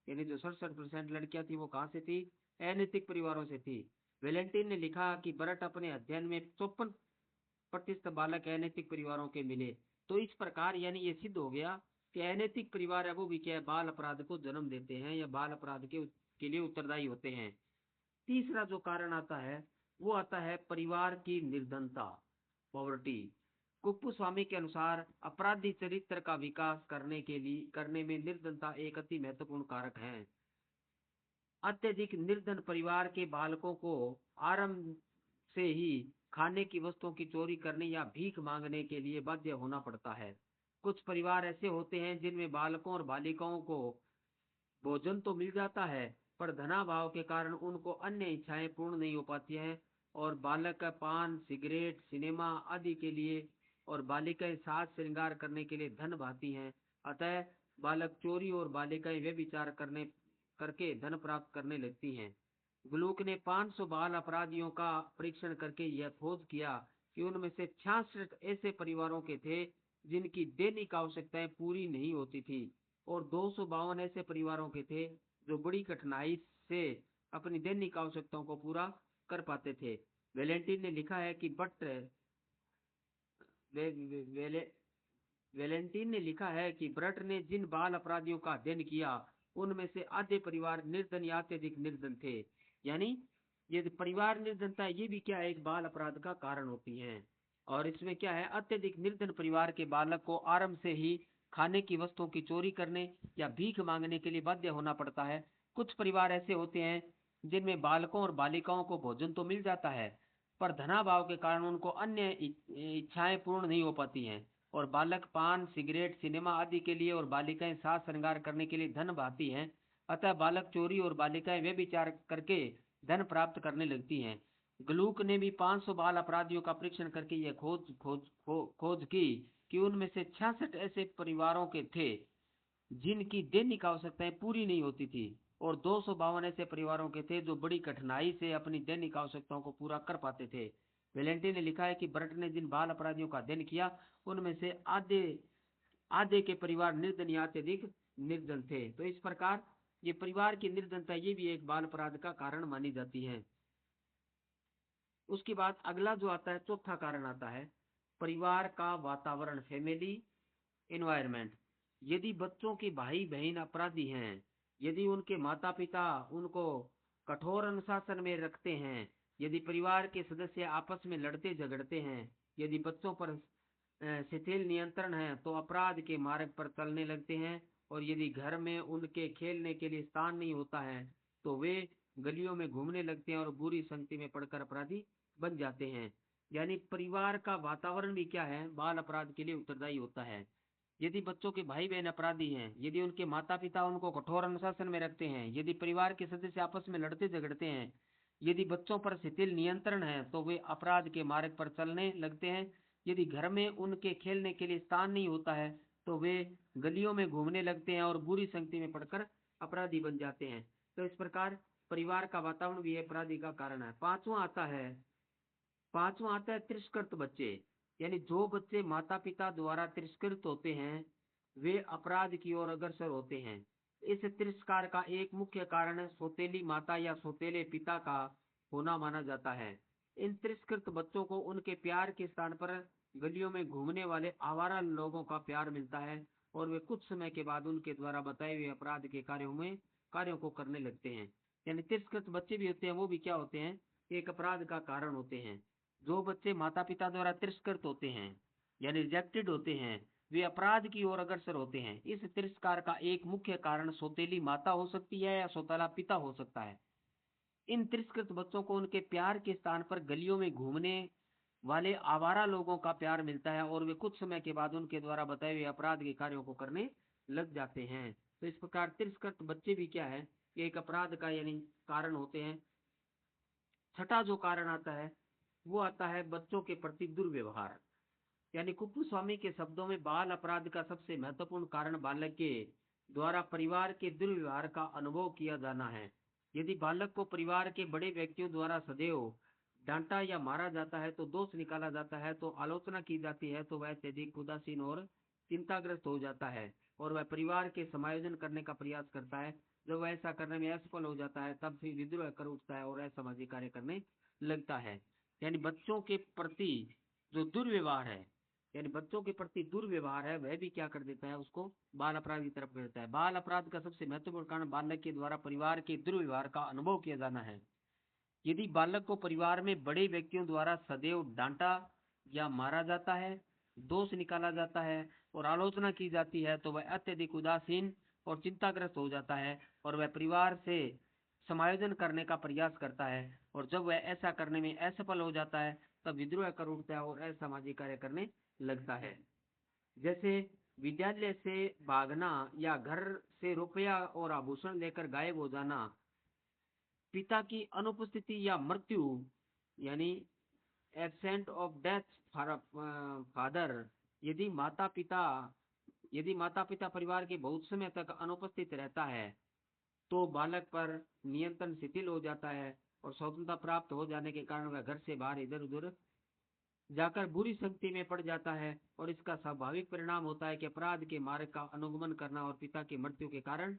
यानी जो 67% लड़कियां थी वो कहाँ से थी, अनैतिक परिवारों से थी। वेलेंटीन ने लिखा कि बरट अपने अध्ययन में 54% बालक अनैतिक परिवारों के मिले। तो इस प्रकार यानी ये सिद्ध हो गया कि अनैतिक परिवार है वो भी क्या है, बाल अपराध को जन्म देते हैं या बाल अपराध के लिए उत्तरदायी होते हैं। तीसरा जो कारण आता है वो आता है परिवार की निर्धनता, पॉवर्टी। कुप्पुस्वामी के अनुसार अपराधी चरित्र का विकास करने में निर्धनता एक अति महत्वपूर्ण कारक है। अत्यधिक निर्धन परिवार के बालकों को आरंभ से ही खाने की वस्तुओं की चोरी करने या भीख मांगने के लिए बाध्य होना पड़ता है। कुछ परिवार ऐसे होते हैं जिनमें बालकों और बालिकाओं को भोजन तो मिल जाता है, पर धनाभाव के कारण उनको अन्य इच्छाएं पूर्ण नहीं हो पाती हैं, और बालक पान, सिगरेट, सिनेमा आदि के लिए और बालिकाएं साज श्रृंगार करने के लिए धन भाती हैं। अतः बालक चोरी और बालिकाएं व्यभिचार करके धन प्राप्त करने लगती हैं। ग्लूक ने 500 बाल अपराधियों का परीक्षण करके यह खोज किया कि उनमें से 66 ऐसे परिवारों के थे जिनकी दैनिक आवश्यकताएं पूरी नहीं होती थी, और 252 ऐसे परिवारों के थे जो बड़ी कठिनाई से अपनी दैनिक आवश्यकताओं को पूरा कर पाते थे। वेलेंटीन ने लिखा है कि वे, वे, वेले, वेलेंटीन ने लिखा है कि ब्रट ने जिन बाल अपराधियों का अध्ययन किया उनमें से आधे परिवार निर्धन या अत्यधिक निर्धन थे। यानी ये परिवार निर्धनता ये भी क्या है, एक बाल अपराध का कारण होती है। और इसमें क्या है, अत्यधिक निर्धन परिवार के बालक को आरंभ से ही खाने की वस्तुओं की चोरी करने या भीख मांगने के लिए बाध्य होना पड़ता है। कुछ परिवार ऐसे होते हैं जिनमें बालकों और बालिकाओं को भोजन तो मिल जाता है, पर धनाभाव के कारण उनको अन्य इच्छाएं पूर्ण नहीं हो पाती हैं, और बालक पान, सिगरेट, सिनेमा आदि के लिए और बालिकाएं साज श्रृंगार करने के लिए धन बहाती हैं। अतः बालक चोरी और बालिकाएं व्यभिचार करके धन प्राप्त करने लगती हैं। ग्लूक ने भी 500 बाल अपराधियों का परीक्षण करके यह खोज की कि उनमें से 66 ऐसे परिवारों के थे जिनकी दैनिक आवश्यकताएं पूरी नहीं होती थी, और 252 ऐसे परिवारों के थे जो बड़ी कठिनाई से अपनी दैनिक आवश्यकताओं को पूरा कर पाते थे। वेलेंटी ने लिखा है कि ब्रट ने जिन बाल अपराधियों का अध्ययन किया उनमें से आधे आधे के परिवार निर्धन या अत्यधिक निर्धन थे। तो इस प्रकार ये परिवार की निर्धनता ये भी एक बाल अपराध का कारण मानी जाती है। उसके बाद अगला जो आता है, चौथा कारण आता है परिवार का वातावरण, फैमिली एनवायरनमेंट। यदि बच्चों के भाई बहन अपराधी हैं, यदि उनके माता पिता उनको कठोर अनुशासन में रखते हैं, यदि परिवार के सदस्य आपस में लड़ते झगड़ते हैं, यदि बच्चों पर शिथिल नियंत्रण है तो अपराध के मार्ग पर चलने लगते हैं, और यदि घर में उनके खेलने के लिए स्थान नहीं होता है तो वे गलियों में घूमने लगते हैं और बुरी संगति में पड़कर अपराधी बन जाते हैं। यानी परिवार का वातावरण भी क्या है, बाल अपराध के लिए उत्तरदायी होता है। यदि बच्चों के भाई बहन अपराधी हैं, यदि उनके माता पिता उनको कठोर अनुशासन में रखते हैं, यदि परिवार के सदस्य आपस में लड़ते झगड़ते हैं, यदि बच्चों पर शिथिल नियंत्रण है तो वे अपराध के मार्ग पर चलने लगते हैं। यदि घर में उनके खेलने के लिए स्थान नहीं होता है तो वे गलियों में घूमने लगते हैं और बुरी संगति में पड़कर अपराधी बन जाते हैं। तो इस प्रकार परिवार का वातावरण भी अपराधी का कारण है। पांचवा आता है तिरस्कृत बच्चे। यानी जो बच्चे माता पिता द्वारा तिरस्कृत होते हैं वे अपराध की ओर अग्रसर होते हैं। इस तिरस्कार का एक मुख्य कारण सौतेली माता या सौतेले पिता का होना माना जाता है। इन तिरस्कृत बच्चों को उनके प्यार के स्थान पर गलियों में घूमने वाले आवारा लोगों का प्यार मिलता है और वे कुछ समय के बाद उनके द्वारा बताए हुए अपराध के कार्यों को करने लगते हैं। यानी तिरस्कृत बच्चे भी होते हैं, वो भी क्या होते हैं, एक अपराध का कारण होते हैं। जो बच्चे माता पिता द्वारा तिरस्कृत होते हैं यानी रिजेक्टेड होते हैं वे अपराध की ओर अग्रसर होते हैं। इस तिरस्कार का एक मुख्य कारण सौतेली माता हो सकती है या सौतेला पिता हो सकता है। इन तिरस्कृत बच्चों को उनके प्यार के स्थान पर गलियों में घूमने वाले आवारा लोगों का प्यार मिलता है और वे कुछ समय के बाद उनके द्वारा बताए हुए अपराध के कार्यों को करने लग जाते हैं। तो इस प्रकार तिरस्कृत बच्चे भी क्या है, एक अपराध का यानी कारण होते हैं। छठा जो कारण आता है वो आता है बच्चों के प्रति दुर्व्यवहार। यानी कुप्पुस्वामी के शब्दों में बाल अपराध का सबसे महत्वपूर्ण कारण बालक के द्वारा परिवार के दुर्व्यवहार का अनुभव किया जाना है। यदि बालक को परिवार के बड़े व्यक्तियों द्वारा सदैव डांटा या मारा जाता है तो दोष निकाला जाता है तो आलोचना की जाती है तो वह अत्यधिक उदासीन और चिंताग्रस्त हो जाता है और वह परिवार के समायोजन करने का प्रयास करता है। जब वह ऐसा करने में असफल हो जाता है तब फिर विद्रोह कर उठता है और असामाजिक कार्य करने लगता है। यानी बच्चों के प्रति जो दुर्व्यवहार है, यानी बच्चों के प्रति दुर्व्यवहार है, वह भी क्या कर देता है, उसको बाल अपराध की तरफ कर देता है। बाल अपराध का सबसे महत्वपूर्ण कारण बालक के द्वारा परिवार के दुर्व्यवहार का अनुभव किया जाना है। यदि बालक को परिवार में बड़े व्यक्तियों द्वारा सदैव डांटा या मारा जाता है, दोष निकाला जाता है और आलोचना की जाती है तो वह अत्यधिक उदासीन और चिंताग्रस्त हो जाता है और वह परिवार से समायोजन करने का प्रयास करता है और जब वह ऐसा करने में असफल हो जाता है तब विद्रोह कर उठता है और असामाजिक कार्य करने लगता है। जैसे विद्यालय से भागना या घर से रुपया और आभूषण लेकर गायब हो जाना, पिता की अनुपस्थिति या मृत्यु यानी एब्सेंट ऑफ डेथ फादर। यदि माता पिता परिवार के बहुत समय तक अनुपस्थित रहता है तो बालक पर नियंत्रण शिथिल हो जाता है और स्वतंत्रता प्राप्त हो जाने के कारण वह घर से बाहर इधर उधर जाकर बुरी संगति में पड़ जाता है और इसका स्वाभाविक परिणाम होता है कि अपराध के मार्ग का अनुगमन करना और पिता की मृत्यु के कारण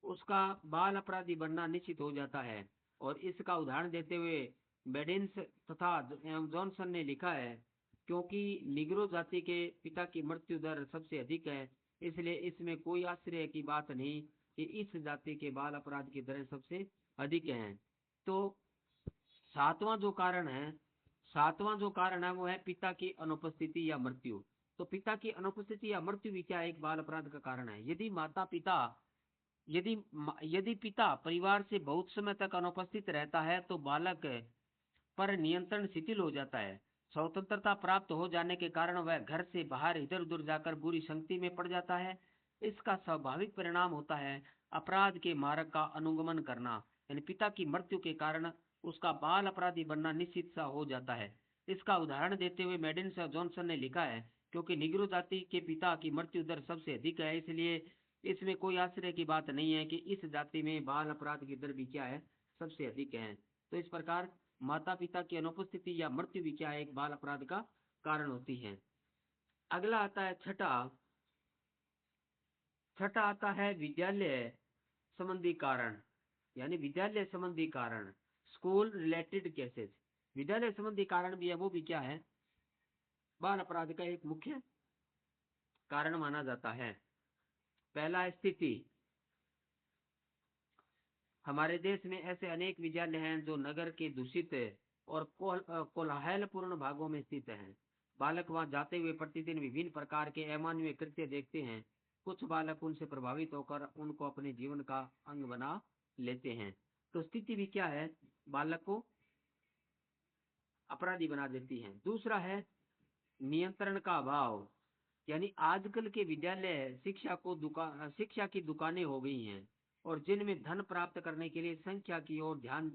उसका बाल अपराधी बनना निश्चित हो जाता है। और इसका उदाहरण देते हुए बेडिंस तथा जॉनसन ने लिखा है, क्योंकि निग्रो जाति के पिता की मृत्यु दर सबसे अधिक है इसलिए इसमें कोई आश्चर्य की बात नहीं कि इस जाति के बाल अपराध की दरें सबसे अधिक हैं। तो सातवां जो कारण है वो है पिता की अनुपस्थिति या मृत्यु। तो पिता की अनुपस्थिति या मृत्यु भी क्या एक बाल अपराध का कारण है। यदि पिता परिवार से बहुत समय तक अनुपस्थित रहता है तो बालक पर नियंत्रण शिथिल हो जाता है। स्वतंत्रता प्राप्त हो जाने के कारण वह घर से बाहर इधर उधर जाकर बुरी संगति में पड़ जाता है। इसका स्वाभाविक परिणाम होता है अपराध के मार्ग का अनुगमन करना, यानी पिता की मृत्यु के कारण उसका बाल अपराधी बनना निश्चित सा हो जाता है। इसका उदाहरण देते हुए मेडिन्स और जॉनसन ने लिखा है, क्योंकि निग्रो जाति के पिता की मृत्यु दर सबसे अधिक है इसलिए इसमें कोई आश्चर्य की बात नहीं है कि इस जाति में बाल अपराध की दर भी क्या है, सबसे अधिक है। तो इस प्रकार माता पिता की अनुपस्थिति या मृत्यु भी क्या है, एक बाल अपराध का कारण होती है। अगला आता है छठा आता है विद्यालय संबंधी कारण, यानी विद्यालय संबंधी कारण, स्कूल रिलेटेड केसेस। विद्यालय संबंधी कारण भी है, वो भी क्या है, बाल अपराध का एक मुख्य कारण माना जाता है। पहला स्थिति, हमारे देश में ऐसे अनेक विद्यालय हैं जो नगर के दूषित और कोलाहलपूर्ण भागों में स्थित हैं। बालक वहां जाते हुए प्रतिदिन विभिन्न प्रकार के अमानवीय कृत्य देखते हैं। कुछ बालक उनसे प्रभावित होकर उनको अपने जीवन का अंग बना लेते हैं। तो स्थिति भी क्या है, बालक को अपराधी बना देती है। दूसरा है नियंत्रण का अभाव, यानी आजकल के विद्यालय शिक्षा की दुकानें हो गई हैं और जिनमें धन प्राप्त करने के लिए संख्या की ओर ध्यान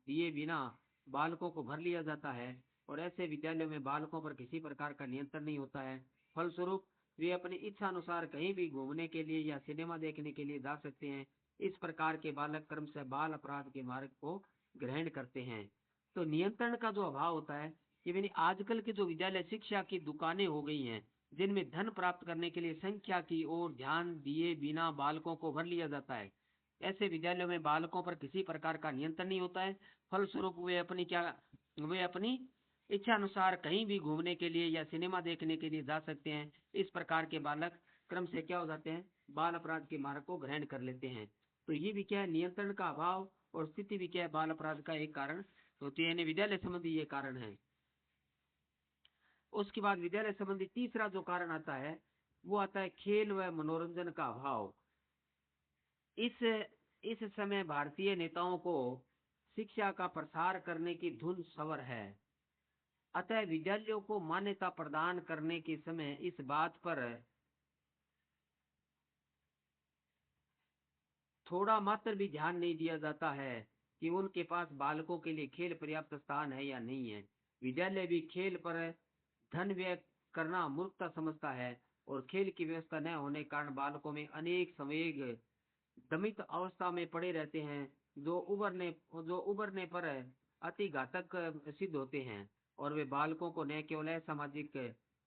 दिए बिना बालकों को भर लिया जाता है और ऐसे विद्यालयों में बालकों पर किसी प्रकार का नियंत्रण नहीं होता है। फलस्वरूप वे अपनी इच्छा अनुसार कहीं भी घूमने के लिए या सिनेमा देखने के लिए जा सकते हैं। इस प्रकार के बालक क्रमशः बाल अपराध के मार्ग को ग्रहण करते हैं। तो नियंत्रण का जो अभाव होता है, ये यानी आजकल के जो विद्यालय शिक्षा की दुकानें हो गई हैं जिनमें धन प्राप्त करने के लिए संख्या की ओर ध्यान दिए बिना बालकों को भर लिया जाता है। ऐसे विद्यालयों में बालकों पर किसी प्रकार का नियंत्रण नहीं होता है। फलस्वरूप वे अपनी इच्छा अनुसार कहीं भी घूमने के लिए या सिनेमा देखने के लिए जा सकते हैं। इस प्रकार के बालक क्रम से क्या हो जाते हैं, बाल अपराध के मार्ग को ग्रहण कर लेते हैं। तो ये भी क्या है, नियंत्रण का अभाव और स्थिति भी क्या है, बाल अपराध का एक कारण होती है। विद्यालय संबंधी ये कारण है। उसके बाद विद्यालय संबंधी तीसरा जो कारण आता है वो आता है खेल व मनोरंजन का अभाव। इस समय भारतीय नेताओं को शिक्षा का प्रसार करने की धुन सवर है, अतः विद्यालयों को मान्यता प्रदान करने के समय इस बात पर थोड़ा मात्र भी ध्यान नहीं दिया जाता है कि उनके पास बालकों के लिए खेल पर्याप्त स्थान है या नहीं है। विद्यालय भी खेल पर धन व्यय करना मूर्खता समझता है और खेल की व्यवस्था न होने के कारण बालकों में अनेक संवेग दमित अवस्था में पड़े रहते हैं जो उबरने पर अति घातक सिद्ध होते हैं और वे बालकों को न केवल असामाजिक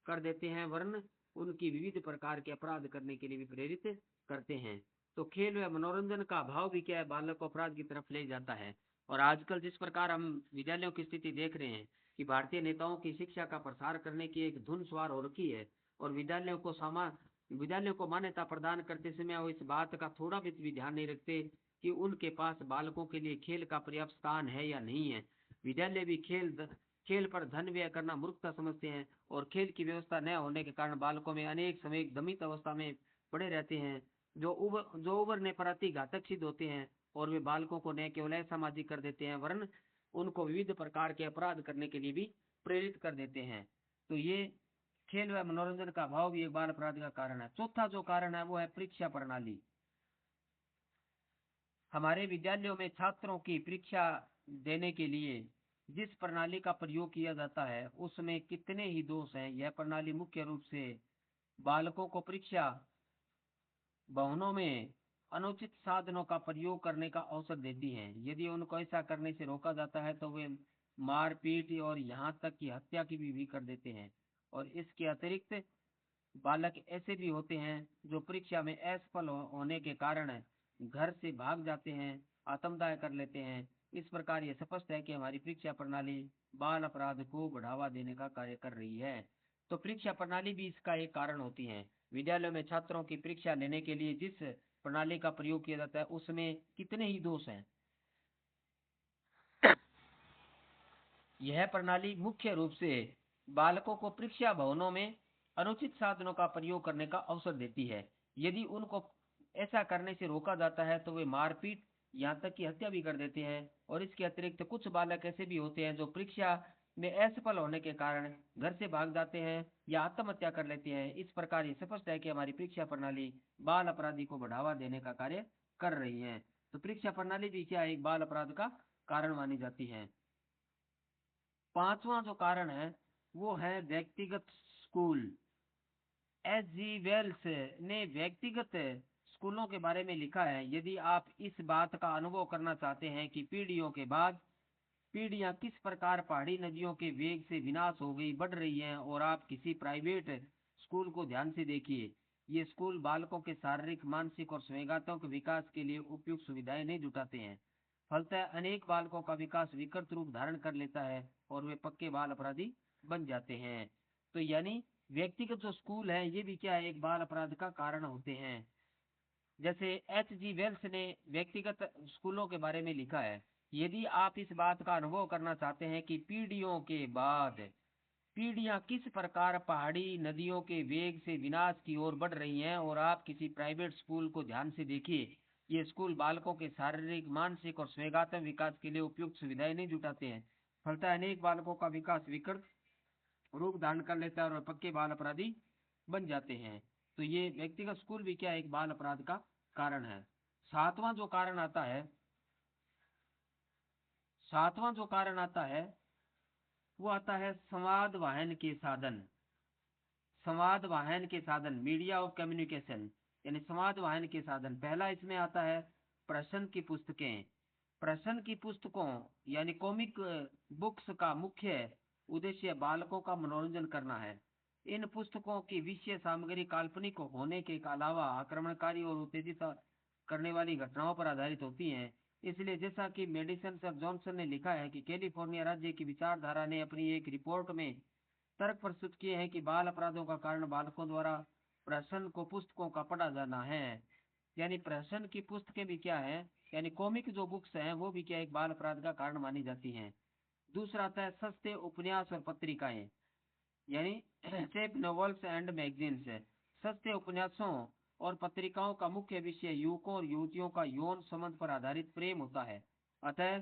कर देते हैं वरन उनकी विविध प्रकार के अपराध करने के लिए भी प्रेरित करते हैं। तो खेल व मनोरंजन का अभाव भी क्या है, बालक को अपराध की तरफ ले जाता है। और आजकल जिस प्रकार हम विद्यालयों की स्थिति देख रहे हैं कि भारतीय नेताओं की शिक्षा का प्रसार करने की एक धुन सवार हो रखी है और विद्यालयों को मान्यता प्रदान करते समय वो इस बात का थोड़ा भी ध्यान नहीं रखते कि उनके पास बालकों के लिए खेल का पर्याप्त स्थान है या नहीं है। विद्यालय भी खेल पर धन व्यय करना मूर्खता समझते हैं और खेल की व्यवस्था न होने के कारण बालकों में अनेक समय दमित अवस्था में पड़े रहते हैं जो उबरने पर अति घातक सिद्ध होते हैं और वे बालकों को न केवल असामाजिक कर देते हैं वरन उनको विविध प्रकार के अपराध करने के लिए भी प्रेरित कर देते हैं। तो ये खेल व मनोरंजन का अभाव भी एक बाल अपराध का कारण है। चौथा जो कारण है वो है परीक्षा प्रणाली। हमारे विद्यालयों में छात्रों की परीक्षा देने के लिए जिस प्रणाली का प्रयोग किया जाता है उसमें कितने ही दोष हैं। यह प्रणाली मुख्य रूप से बालकों को परीक्षा भवनों में अनुचित साधनों का प्रयोग करने का अवसर देती है। यदि उनको ऐसा करने से रोका जाता है तो वे मारपीट और यहाँ तक कि हत्या की भी कर देते हैं। और इसके अतिरिक्त बालक ऐसे भी होते हैं जो परीक्षा में असफल होने के कारण घर से भाग जाते हैं, आत्मदाह कर लेते हैं। इस प्रकार ये स्पष्ट है कि हमारी परीक्षा प्रणाली बाल अपराध को बढ़ावा देने का कार्य कर रही है। तो परीक्षा प्रणाली भी इसका एक कारण होती है। विद्यालयों में छात्रों की परीक्षा लेने के लिए जिस प्रणाली का प्रयोग किया जाता है उसमें कितने ही दोष हैं। यह प्रणाली मुख्य रूप से बालकों को परीक्षा भवनों में अनुचित साधनों का प्रयोग करने का अवसर देती है। यदि उनको ऐसा करने से रोका जाता है तो वे मारपीट यहाँ तक कि हत्या भी कर देते हैं। और इसके अतिरिक्त कुछ बालक ऐसे भी होते हैं जो परीक्षा में असफल होने के कारण घर से भाग जाते हैं या आत्महत्या कर लेते हैं। इस प्रकार ये स्पष्ट है कि हमारी परीक्षा प्रणाली बाल अपराधी को बढ़ावा देने का कार्य कर रही है। तो परीक्षा प्रणाली भी क्या एक बाल अपराध का कारण मानी जाती है। पांचवा जो कारण है वो है व्यक्तिगत स्कूल। एच.जी. वेल्स ने व्यक्तिगत स्कूलों के बारे में लिखा है, यदि आप इस बात का अनुभव करना चाहते हैं कि पीढ़ियों के बाद पीढ़ियां किस प्रकार पहाड़ी नदियों के वेग से विनाश हो गई बढ़ रही हैं, और आप किसी प्राइवेट स्कूल को ध्यान से देखिए। ये स्कूल बालकों के शारीरिक, मानसिक और संवेगात्मक विकास के लिए उपयुक्त सुविधाएं नहीं जुटाते हैं। फलतः अनेक बालकों का विकास विकृत रूप धारण कर लेता है और वे पक्के बाल अपराधी बन जाते हैं। तो यानी व्यक्तिगत जो स्कूल है ये भी क्या है, एक बाल अपराध का कारण होते हैं। जैसे एच.जी. वेल्स ने व्यक्तिगत स्कूलों के बारे में लिखा है, यदि आप इस बात का अनुभव करना चाहते हैं कि पीढ़ियों के बाद पीढ़ियां किस प्रकार पहाड़ी नदियों के वेग से विनाश की ओर बढ़ रही हैं। और आप किसी प्राइवेट स्कूल को ध्यान से देखिए, ये स्कूल बालकों के शारीरिक, मानसिक और स्वैगात्मक विकास के लिए उपयुक्त सुविधाएं नहीं जुटाते हैं। फलतः अनेक बालकों का विकास विकृत रूप धारण कर लेता है और पक्के बाल अपराधी बन जाते हैं। तो ये व्यक्तिगत स्कूल भी क्या एक बाल अपराध का कारण है। सातवां जो कारण आता है, सातवां जो कारण आता है वो आता है संवाद वाहन के साधन। संवाद वाहन के साधन, मीडिया ऑफ कम्युनिकेशन, यानी संवाद वाहन के साधन। पहला इसमें आता है प्रश्न की पुस्तकें। प्रश्न की पुस्तकों यानी कॉमिक बुक्स का मुख्य उद्देश्य बालकों का मनोरंजन करना है। इन पुस्तकों की विषय सामग्री काल्पनिक होने के अलावा आक्रमणकारी और उत्तेजित करने वाली घटनाओं पर आधारित होती हैं। इसलिए जैसा कि मेडिसन सर जॉनसन ने लिखा है कि कैलिफोर्निया राज्य की विचारधारा ने अपनी एक रिपोर्ट में तर्क प्रस्तुत किए हैं कि बाल अपराधों का कारण बालकों द्वारा प्रश्न को पुस्तकों का पढ़ा जाना है। यानी प्रश्न की पुस्तकें भी क्या है, यानी कॉमिक जो बुक्स हैं वो भी क्या एक बाल अपराध का कारण मानी जाती हैं। दूसरा आता है सस्ते उपन्यास और पत्रिकाएं, यानी चेप नॉवेल्स एंड मैगजीन्स है। सस्ते उपन्यासों और पत्रिकाओं का मुख्य विषय युवकों और युवतियों का यौन संबंध पर आधारित प्रेम होता है। अतः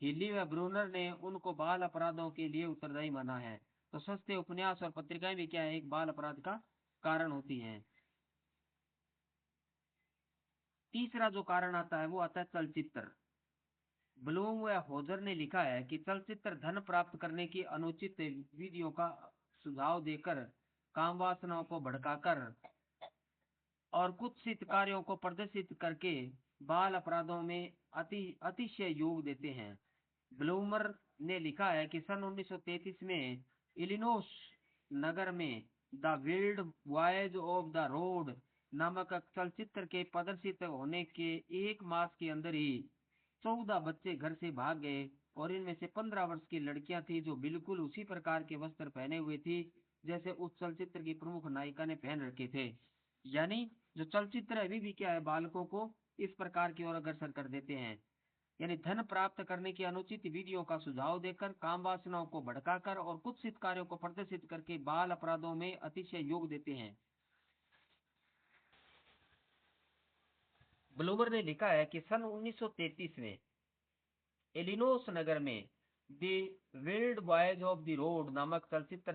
हिली व ब्रूनर ने उनको बाल अपराधों के लिए उत्तरदायी माना है। तो सस्ते उपन्यास और पत्रिकाएं भी क्या है एक बाल अपराध का कारण होती हैं। तीसरा जो कारण आता है वो आता है चलचित्र। ब्लूम व होजर ने लिखा है कि चलचित्र धन प्राप्त करने की अनुचित विधियों का सुझाव देकर, काम वासनाओं को भड़काकर और कुत्सित कार्यों को प्रदर्शित करके बाल अपराधों में अतिशय योग देते हैं। ब्लूमर ने लिखा है कि सन 1933 में इलिनोस नगर में the wild boys of the road नामक चलचित्र के प्रदर्शित होने के एक मास के अंदर ही 14 बच्चे घर से भाग गए और इनमें से 15 वर्ष की लड़कियां थी जो बिल्कुल उसी प्रकार के वस्त्र पहने हुए थी जैसे उस चलचित्र की प्रमुख नायिका ने पहन रखे थे। यानी जो चलचित्र अभी भी क्या है बालकों को इस प्रकार की ओर अग्रसर कर देते हैं। यानी धन प्राप्त करने की अनुचित विधियों का सुझाव देकर, काम वासनाओं को भड़काकर और कुत्सित कार्यों को प्रदर्शित करके बाल अपराधों में अतिशय योग देते हैं। ब्लूमर ने लिखा है कि सन 1933 में इलिनोस नगर में the wild boys of the road नामक चलचित्र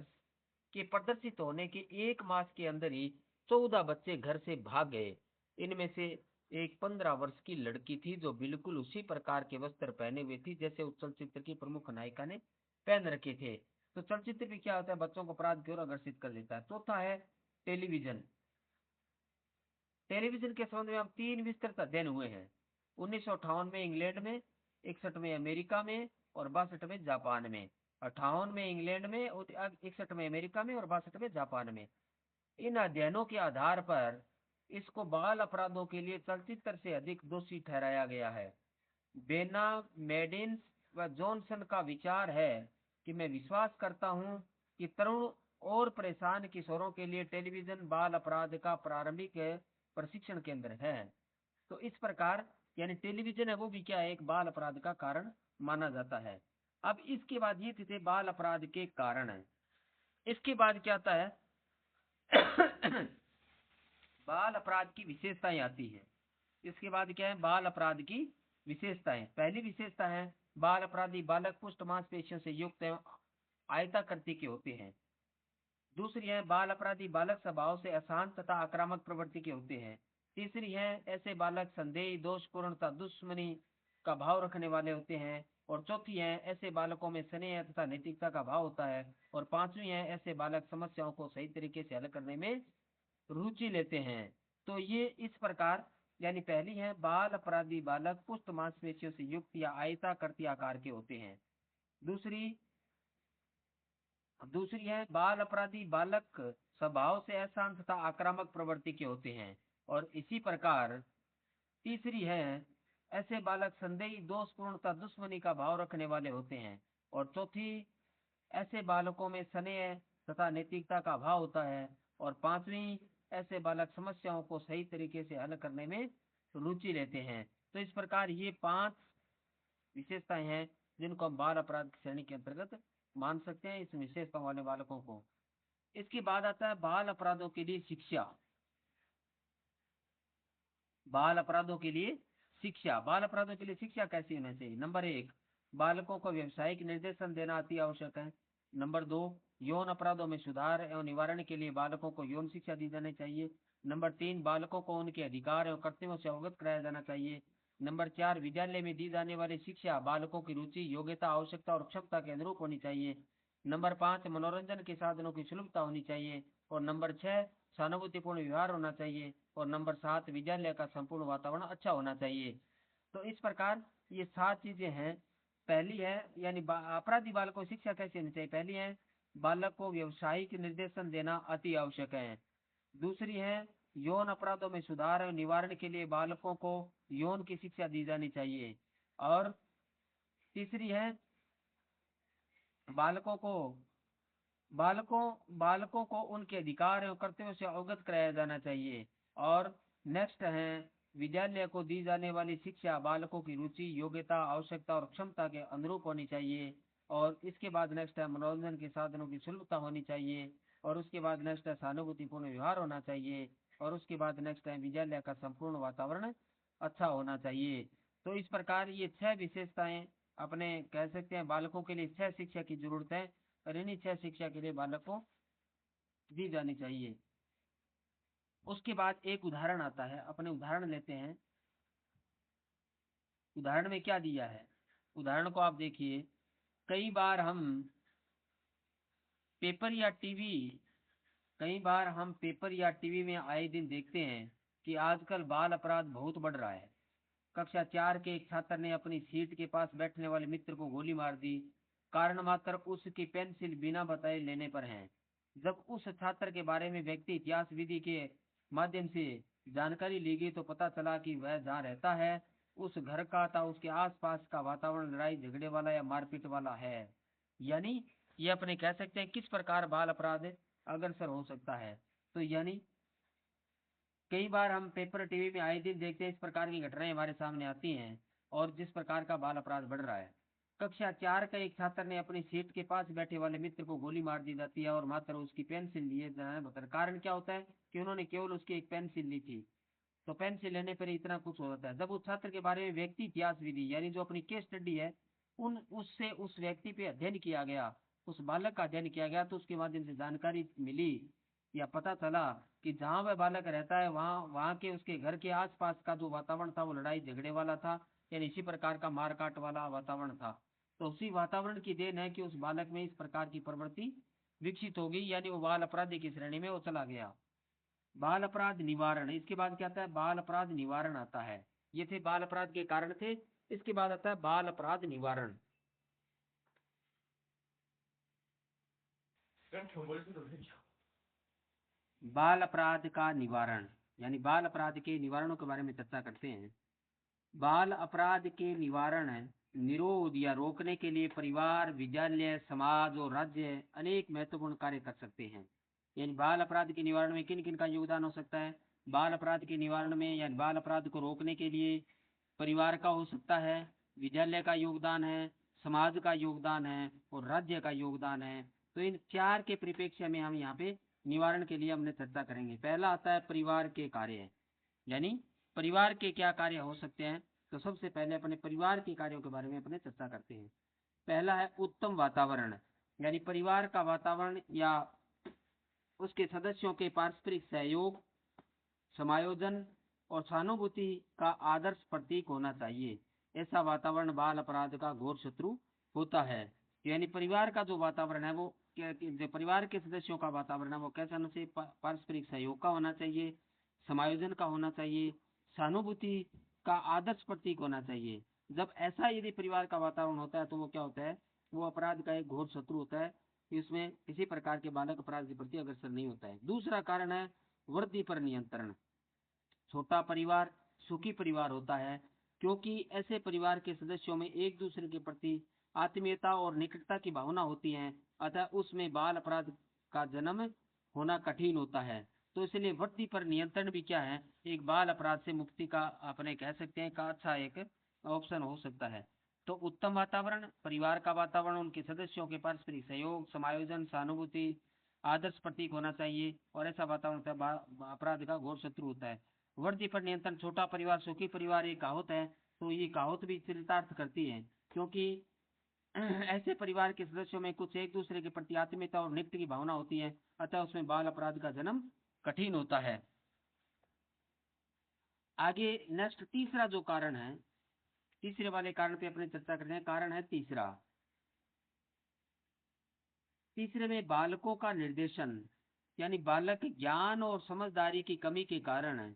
के प्रदर्शित होने के एक मास के अंदर ही 14 बच्चे घर से भाग गए। इनमें से एक 15 वर्ष की लड़की थी जो बिल्कुल उसी प्रकार के वस्त्र पहने हुए थी जैसे उस चलचित्र की प्रमुख नायिका ने पहन रखे थे। तो चलचित्र भी क्या होता है बच्चों को अपराध की ओर आकर्षित कर देता है। चौथा है टेलीविजन। टेलीविजन के संबंध में अब 3 विस्तृत अध्ययन हुए हैं। 1958 में इंग्लैंड में, 61 में अमेरिका में और 62 में जापान में। 58 में इंग्लैंड में और 61 में अमेरिका में और 62 में जापान में। इन अध्ययनों के आधार पर इसको बाल अपराधों के लिए चलचित्र से अधिक दोषी ठहराया गया है। बेना, मेडिन्स व जॉनसन का विचार है कि मैं विश्वास करता हूं कि तरुण और परेशान किशोरों के लिए टेलीविजन बाल अपराध का प्रारंभिक प्रशिक्षण केंद्र है। तो इस प्रकार यानी टेलीविजन है वो भी क्या है एक बाल अपराध का कारण माना जाता है। अब इसके बाद ये थे बाल अपराध के कारण है। इसके बाद क्या आता है बाल अपराध की विशेषताएं आती है। इसके बाद क्या है बाल अपराध की विशेषताएं। पहली विशेषता है बाल अपराधी बालक पुष्ट मांसपेशियों से युक्त एवं आयताकृति के होते हैं। दूसरी है बाल अपराधी बालक स्वभाव से अशांत तथा आक्रामक प्रवृत्ति के होते हैं। तीसरी है ऐसे बालक संदेह, दोषपूर्ण तथा दुश्मनी का भाव रखने वाले होते हैं। और चौथी है ऐसे बालकों में स्नेह तथा नैतिकता का भाव होता है। और पांचवी है ऐसे बालक समस्याओं को सही तरीके से हल करने में रुचि लेते हैं। तो ये इस प्रकार यानी पहली है बाल अपराधी बालक पुष्ट मांसपेशियों से युक्त या आयताकृति आकार के होते हैं। दूसरी दूसरी है बाल अपराधी बालक स्वभाव से अशांत तथा आक्रामक प्रवृत्ति के होते हैं। और इसी प्रकार तीसरी है ऐसे बालक संदेही, दोषपूर्ण तथा दुश्मनी का भाव रखने वाले होते हैं। और चौथी ऐसे बालकों में स्नेह तथा नैतिकता का भाव होता है। और पांचवी ऐसे बालक समस्याओं को सही तरीके से हल करने में रुचि लेते हैं। तो इस प्रकार ये 5 विशेषताएं हैं जिनको हम बाल अपराध की श्रेणी के अंतर्गत मान सकते हैं इस विशेषता वाले बालकों को। इसके बाद आता है बाल अपराधों के लिए शिक्षा। बाल अपराधों के लिए शिक्षा। बाल अपराधों के लिए शिक्षा कैसी होनी चाहिए? नंबर 1, बालकों को व्यवसायिक निर्देशन देना अति आवश्यक है। नंबर 2, यौन अपराधों में सुधार एवं निवारण के लिए बालकों को यौन शिक्षा दी जानी चाहिए। नंबर 3, बालकों को उनके अधिकार एवं कर्तव्यों से अवगत कराया जाना चाहिए। नंबर 4, विद्यालय में दी जाने वाली शिक्षा बालकों की रुचि, योग्यता, आवश्यकता और क्षमता के अनुरूप होनी चाहिए। नंबर 5, मनोरंजन के साधनों की सुलभता होनी चाहिए। और नंबर 6, सहानुभूतिपूर्ण व्यवहार होना चाहिए। और नंबर 7, विद्यालय का संपूर्ण वातावरण अच्छा होना चाहिए। तो इस प्रकार ये 7 चीजें हैं। पहली है यानी अपराधी बालकों को शिक्षा कैसे होनी चाहिए? पहली है बालक को व्यवसायिक निर्देशन देना अति आवश्यक है। दूसरी है यौन अपराधों में सुधार और निवारण के लिए बालकों को यौन की शिक्षा दी जानी चाहिए। और तीसरी है बालकों को बालकों बालकों को उनके अधिकार एवं कर्तव्यों से अवगत कराया जाना चाहिए। और नेक्स्ट है विद्यालय को दी जाने वाली शिक्षा बालकों की रुचि, योग्यता, आवश्यकता और क्षमता के अनुरूप होनी चाहिए। और इसके बाद नेक्स्ट है मनोरंजन के साधनों की सुलभता होनी चाहिए। और उसके बाद नेक्स्ट है सहानुभूतिपूर्ण व्यवहार होना चाहिए। और उसके बाद नेक्स्ट है विद्यालय का संपूर्ण वातावरण अच्छा होना चाहिए। तो इस प्रकार ये 6 विशेषताएं अपने कह सकते हैं बालकों के लिए 6 शिक्षा की जरूरत है। और इन्हीं 6 शिक्षा के लिए बालक को दी जानी चाहिए। उसके बाद एक उदाहरण आता है, अपने उदाहरण लेते हैं। उदाहरण में क्या दिया है? उदाहरण को आप देखिए। कई बार हम पेपर या टीवी कई बार हम पेपर या टीवी में आए दिन देखते हैं कि आजकल बाल अपराध बहुत बढ़ रहा है। कक्षा 4 के एक छात्र ने अपनी सीट के पास बैठने वाले मित्र को गोली मार दी, कारण मात्र उसकी पेंसिल बिना बताए लेने पर है। जब उस छात्र के बारे में व्यक्ति इतिहास विधि के माध्यम से जानकारी ली गई तो पता चला कि वह जहाँ रहता है उस घर का था उसके आसपास का वातावरण लड़ाई झगड़े वाला या मारपीट वाला है। यानी ये अपने कह सकते हैं किस प्रकार बाल अपराध अग्रसर हो सकता है। तो यानी कई बार हम पेपर टीवी में आए दिन देखते हैं इस प्रकार की घटनाएं हमारे सामने आती हैं। और जिस प्रकार का बाल अपराध बढ़ रहा है। कक्षा 4 का एक छात्र ने अपनी सीट के पास बैठे वाले मित्र को गोली मार दी जाती है और मात्र उसकी पेंसिल लिए बता। कारण क्या होता है कि उन्होंने केवल उसकी एक पेंसिल ली थी। तो पेंसिल लेने पर इतना कुछ हो जाता है। जब उस छात्र के बारे में व्यक्ति इतिहास विधि यानी जो अपनी केस स्टडी है उन उससे उस व्यक्ति पे अध्ययन किया गया, उस बालक का अध्ययन किया गया, तो उसके माध्यम से जानकारी मिली या पता चला कि जहाँ वह बालक रहता है वहाँ वहाँ के उसके घर के आसपास का जो वातावरण था वो लड़ाई झगड़े वाला था, यानी इसी प्रकार का मारकाट वाला वातावरण था। तो उसी वातावरण की देन है कि उस बालक में इस प्रकार की प्रवृत्ति विकसित हो गई, यानी वो बाल अपराधी की श्रेणी में वो चला गया। बाल अपराध निवारण, इसके बाद क्या आता है? बाल अपराध निवारण आता है। ये थे बाल अपराध के कारण थे। इसके बाद आता है बाल अपराध निवारण। बाल अपराध का निवारण यानी बाल अपराध के निवारणों के बारे में चर्चा करते हैं। बाल अपराध के निवारण निरोध या रोकने के लिए परिवार, विद्यालय, समाज और राज्य अनेक महत्वपूर्ण कार्य कर सकते हैं। यानी बाल अपराध के निवारण में किन किन का योगदान हो सकता है? बाल अपराध के निवारण में यानी बाल अपराध को रोकने के लिए परिवार का हो सकता है, विद्यालय का योगदान है, समाज का योगदान है और राज्य का योगदान है। तो इन 4 के परिप्रेक्ष्य में हम यहाँ पे निवारण के लिए हमने चर्चा करेंगे। पहला आता है परिवार के कार्य, यानी परिवार के क्या कार्य हो सकते हैं। तो सबसे पहले अपने परिवार के कार्यों के बारे में अपने चर्चा करते हैं। पहला है उत्तम वातावरण, यानी परिवार का वातावरण या उसके सदस्यों के पारस्परिक सहयोग, समायोजन और सहानुभूति का आदर्श प्रतीक होना चाहिए। ऐसा वातावरण बाल अपराध का घोर शत्रु होता है। यानी परिवार का जो वातावरण है वो जो परिवार के सदस्यों का वातावरण है वो कैसा होना चाहिए? पारस्परिक सहयोग का होना चाहिए, समायोजन का होना चाहिए, सहानुभूति का आदर्श प्रतीक होना चाहिए। जब ऐसा यदि परिवार का वातावरण होता है तो वो क्या होता है? वो अपराध का एक घोर शत्रु होता है। इसमें किसी प्रकार के बालक अपराध के प्रति अग्रसर नहीं होता है। दूसरा कारण है वृद्धि पर नियंत्रण। छोटा परिवार सुखी परिवार होता है क्योंकि ऐसे परिवार के सदस्यों में एक दूसरे के प्रति आत्मीयता और निकटता की भावना होती है, अतः उसमें बाल अपराध का जन्म होना कठिन होता है। तो इसलिए वृद्धि पर नियंत्रण भी क्या है? एक बाल अपराध से मुक्ति का अपने कह सकते हैं का अच्छा एक ऑप्शन हो सकता है। तो उत्तम वातावरण, परिवार का वातावरण, उनके सदस्यों के पारस्परिक सहयोग, समायोजन, सहानुभूति, आदर्श प्रतीक होना चाहिए। और ऐसा वातावरण अपराध का घोर शत्रु होता है। वर्दी पर नियंत्रण, छोटा परिवार सुखी परिवार, ये कहावत है। तो ये कहावत भी चरितार्थ करती है, क्योंकि ऐसे परिवार के सदस्यों में कुछ एक दूसरे के प्रति आत्मीयता और निकट की भावना होती है, अतः उसमें बाल अपराध का जन्म कठिन होता है। आगे नेक्स्ट तीसरा जो कारण है, तीसरे वाले कारण पे अपने चर्चा करते हैं। कारण है तीसरा, तीसरे में बालकों का निर्देशन, यानी बालक ज्ञान और समझदारी की कमी के कारण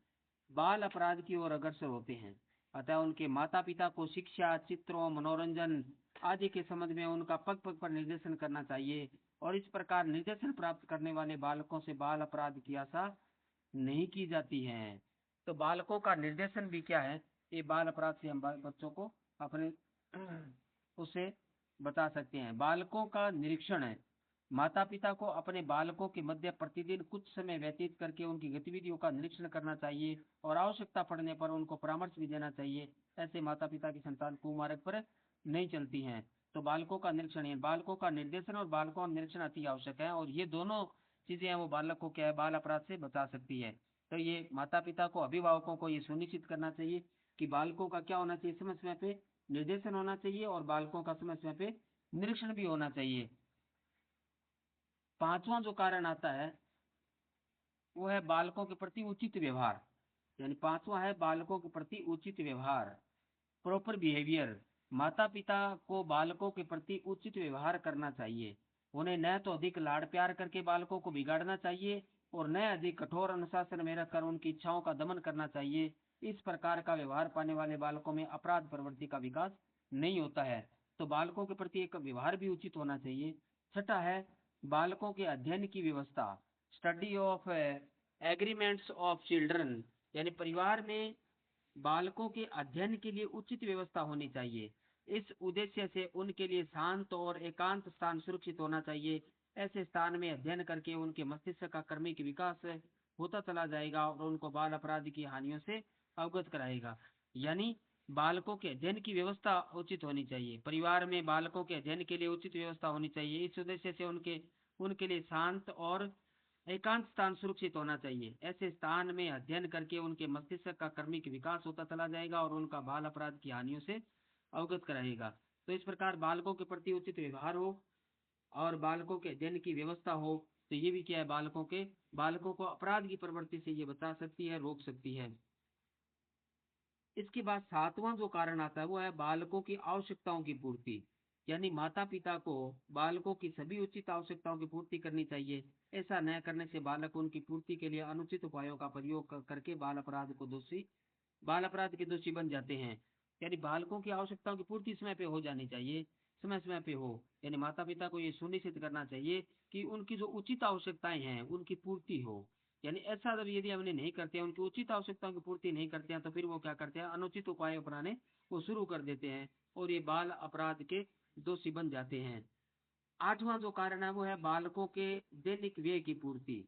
बाल अपराध की ओर अग्रसर होते हैं। अतः उनके माता पिता को शिक्षा, चित्रों, मनोरंजन आदि के संबंध में उनका पग पग पर निर्देशन करना चाहिए, और इस प्रकार निर्देशन प्राप्त करने वाले बालकों से बाल अपराध की आशा नहीं की जाती है। तो बालकों का निर्देशन भी क्या है, ये बाल अपराध से हम बच्चों को अपने उसे बता सकते हैं। बालकों का निरीक्षण है, माता पिता को अपने बालकों के मध्य प्रतिदिन कुछ समय व्यतीत करके उनकी गतिविधियों का निरीक्षण करना चाहिए, और आवश्यकता पड़ने पर उनको परामर्श भी देना चाहिए। ऐसे माता पिता की संतान कुमार्ग पर नहीं चलती हैं। तो बालकों का निरीक्षण है, बालकों का निर्देशन और बालकों का निरीक्षण अति आवश्यक है, और ये दोनों चीजें हैं वो बालक को क्या है, बाल अपराध से बचा सकती है। तो ये माता पिता को, अभिभावकों को ये सुनिश्चित करना चाहिए कि बालकों का क्या होना चाहिए, समय समय पे निर्देशन होना चाहिए, और बालकों का समय समय पे निरीक्षण भी होना चाहिए। पांचवा जो कारण आता है वो है बालकों के प्रति उचित व्यवहार, यानी पांचवा है बालकों के प्रति उचित व्यवहार, प्रॉपर बिहेवियर। माता पिता को बालकों के प्रति उचित व्यवहार करना चाहिए। उन्हें न तो अधिक लाड़ प्यार करके बालकों को बिगाड़ना चाहिए, और न अधिक कठोर अनुशासन में रखकर उनकी इच्छाओं का दमन करना चाहिए। इस प्रकार का व्यवहार पाने वाले बालकों में अपराध प्रवृत्ति का विकास नहीं होता है। तो बालकों के प्रति एक व्यवहार भी उचित होना चाहिए। छठा है बालकों के अध्ययन की व्यवस्था, study of agreements of children, यानी परिवार में बालकों के अध्ययन के लिए उचित व्यवस्था होनी चाहिए। इस उद्देश्य से उनके लिए शांत और एकांत स्थान सुरक्षित होना चाहिए। ऐसे स्थान में अध्ययन करके उनके मस्तिष्क का क्रमिक विकास होता चला जाएगा, और उनको बाल अपराध की हानियों से अवगत कराएगा। यानी बालकों के अध्ययन की व्यवस्था उचित होनी चाहिए, परिवार में बालकों के अध्ययन के लिए उचित व्यवस्था होनी चाहिए। इस उद्देश्य से उनके उनके लिए शांत और एकांत स्थान सुरक्षित होना चाहिए। ऐसे स्थान में अध्ययन करके उनके मस्तिष्क का क्रमिक विकास होता चला जाएगा, और उनका बाल अपराध की हानियों से अवगत कराएगा। तो इस प्रकार बालकों के प्रति उचित व्यवहार हो और बालकों के अध्ययन की व्यवस्था हो, तो ये भी क्या है, बालकों को अपराध की प्रवृत्ति से ये बचा सकती है, रोक सकती है। इसके बाद सातवां जो कारण आता है वो है बालकों की आवश्यकताओं की पूर्ति, यानी माता पिता को बालकों की सभी उचित आवश्यकताओं की पूर्ति करनी चाहिए। ऐसा न करने से बालक उनकी पूर्ति के लिए अनुचित उपायों का प्रयोग करके बाल अपराध के दोषी बन जाते हैं। यानी बालकों की आवश्यकताओं की पूर्ति समय पे हो जानी चाहिए, समय समय पे हो। यानी माता पिता को ये सुनिश्चित करना चाहिए कि उनकी जो उचित आवश्यकताएं हैं उनकी पूर्ति हो। यानी ऐसा जब यदि हमने नहीं करते हैं, उनकी उचित आवश्यकताओं की पूर्ति नहीं करते हैं, तो फिर वो क्या करते हैं, अनुचित उपाय अपनाने वो शुरू कर देते हैं, और ये बाल अपराध के दोषी बन जाते हैं। आठवां जो कारण है वो है बालकों के दैनिक व्यय की पूर्ति,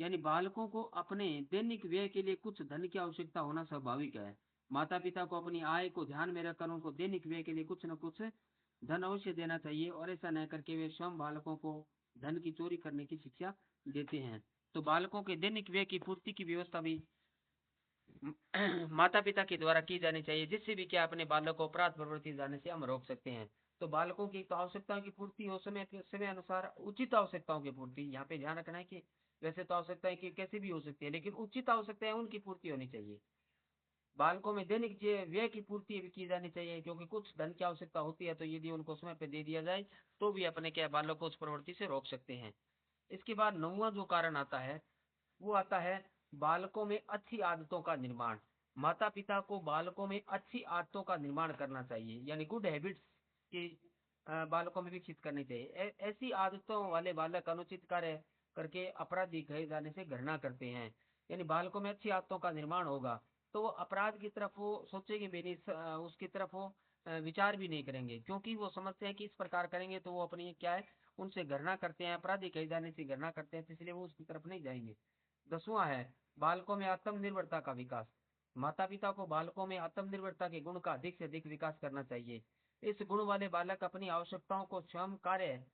यानी बालकों को अपने दैनिक व्यय के लिए कुछ धन की आवश्यकता होना स्वाभाविक है। माता पिता को अपनी आय को ध्यान में रखकर उनको दैनिक व्यय के लिए कुछ न कुछ धन अवश्य देना चाहिए, और ऐसा न करके वे स्वयं बालकों को धन की चोरी करने की शिक्षा देते हैं। तो बालकों के दैनिक व्यय की पूर्ति की व्यवस्था भी माता पिता के द्वारा की जानी चाहिए, जिससे भी क्या अपने बालकों को अपराध प्रवृत्ति जाने से हम रोक सकते हैं। तो बालकों की तो आवश्यकताओं की पूर्ति हो, समय अनुसार उचित आवश्यकताओं की पूर्ति। यहाँ पे ध्यान रखना है कि वैसे तो आवश्यकताएं कि कैसे भी हो सकती है, लेकिन उचित आवश्यकताएं उनकी पूर्ति होनी चाहिए। बालकों में दैनिक व्यय की पूर्ति भी की जानी चाहिए, क्योंकि कुछ धन की आवश्यकता होती है, तो यदि उनको समय पे दे दिया जाए तो भी अपने क्या बालकों को उस प्रवृत्ति से रोक सकते हैं। इसके बाद नौवां जो कारण आता है वो आता है बालकों में अच्छी आदतों का निर्माण। माता पिता को बालकों में अच्छी आदतों का निर्माण करना चाहिए, यानी गुड हैबिट्स की बालकों में विकसित करनी चाहिए। ऐसी आदतों वाले बालक अनुचित कार्य करके अपराधी कहे जाने से घृणा करते हैं। यानी बालकों में अच्छी आदतों का निर्माण होगा तो वो अपराध की तरफ वो सोचेंगे भी नहीं, उसकी तरफ वो विचार भी नहीं करेंगे, क्योंकि वो समझते हैं कि इस प्रकार करेंगे तो वो अपनी क्या है, उनसे घृणा करते हैं, अपराधी कहे जाने से घृणा करते हैं, तो इसलिए वो उसकी तरफ नहीं जाएंगे। 10वां है बालकों में आत्मनिर्भरता का विकास। माता पिता को बालकों में आत्मनिर्भरता के गुण का अधिक से अधिक विकास करना चाहिए। इस गुण वाले बालक अपनी आवश्यकताओं को स्वयं कार्य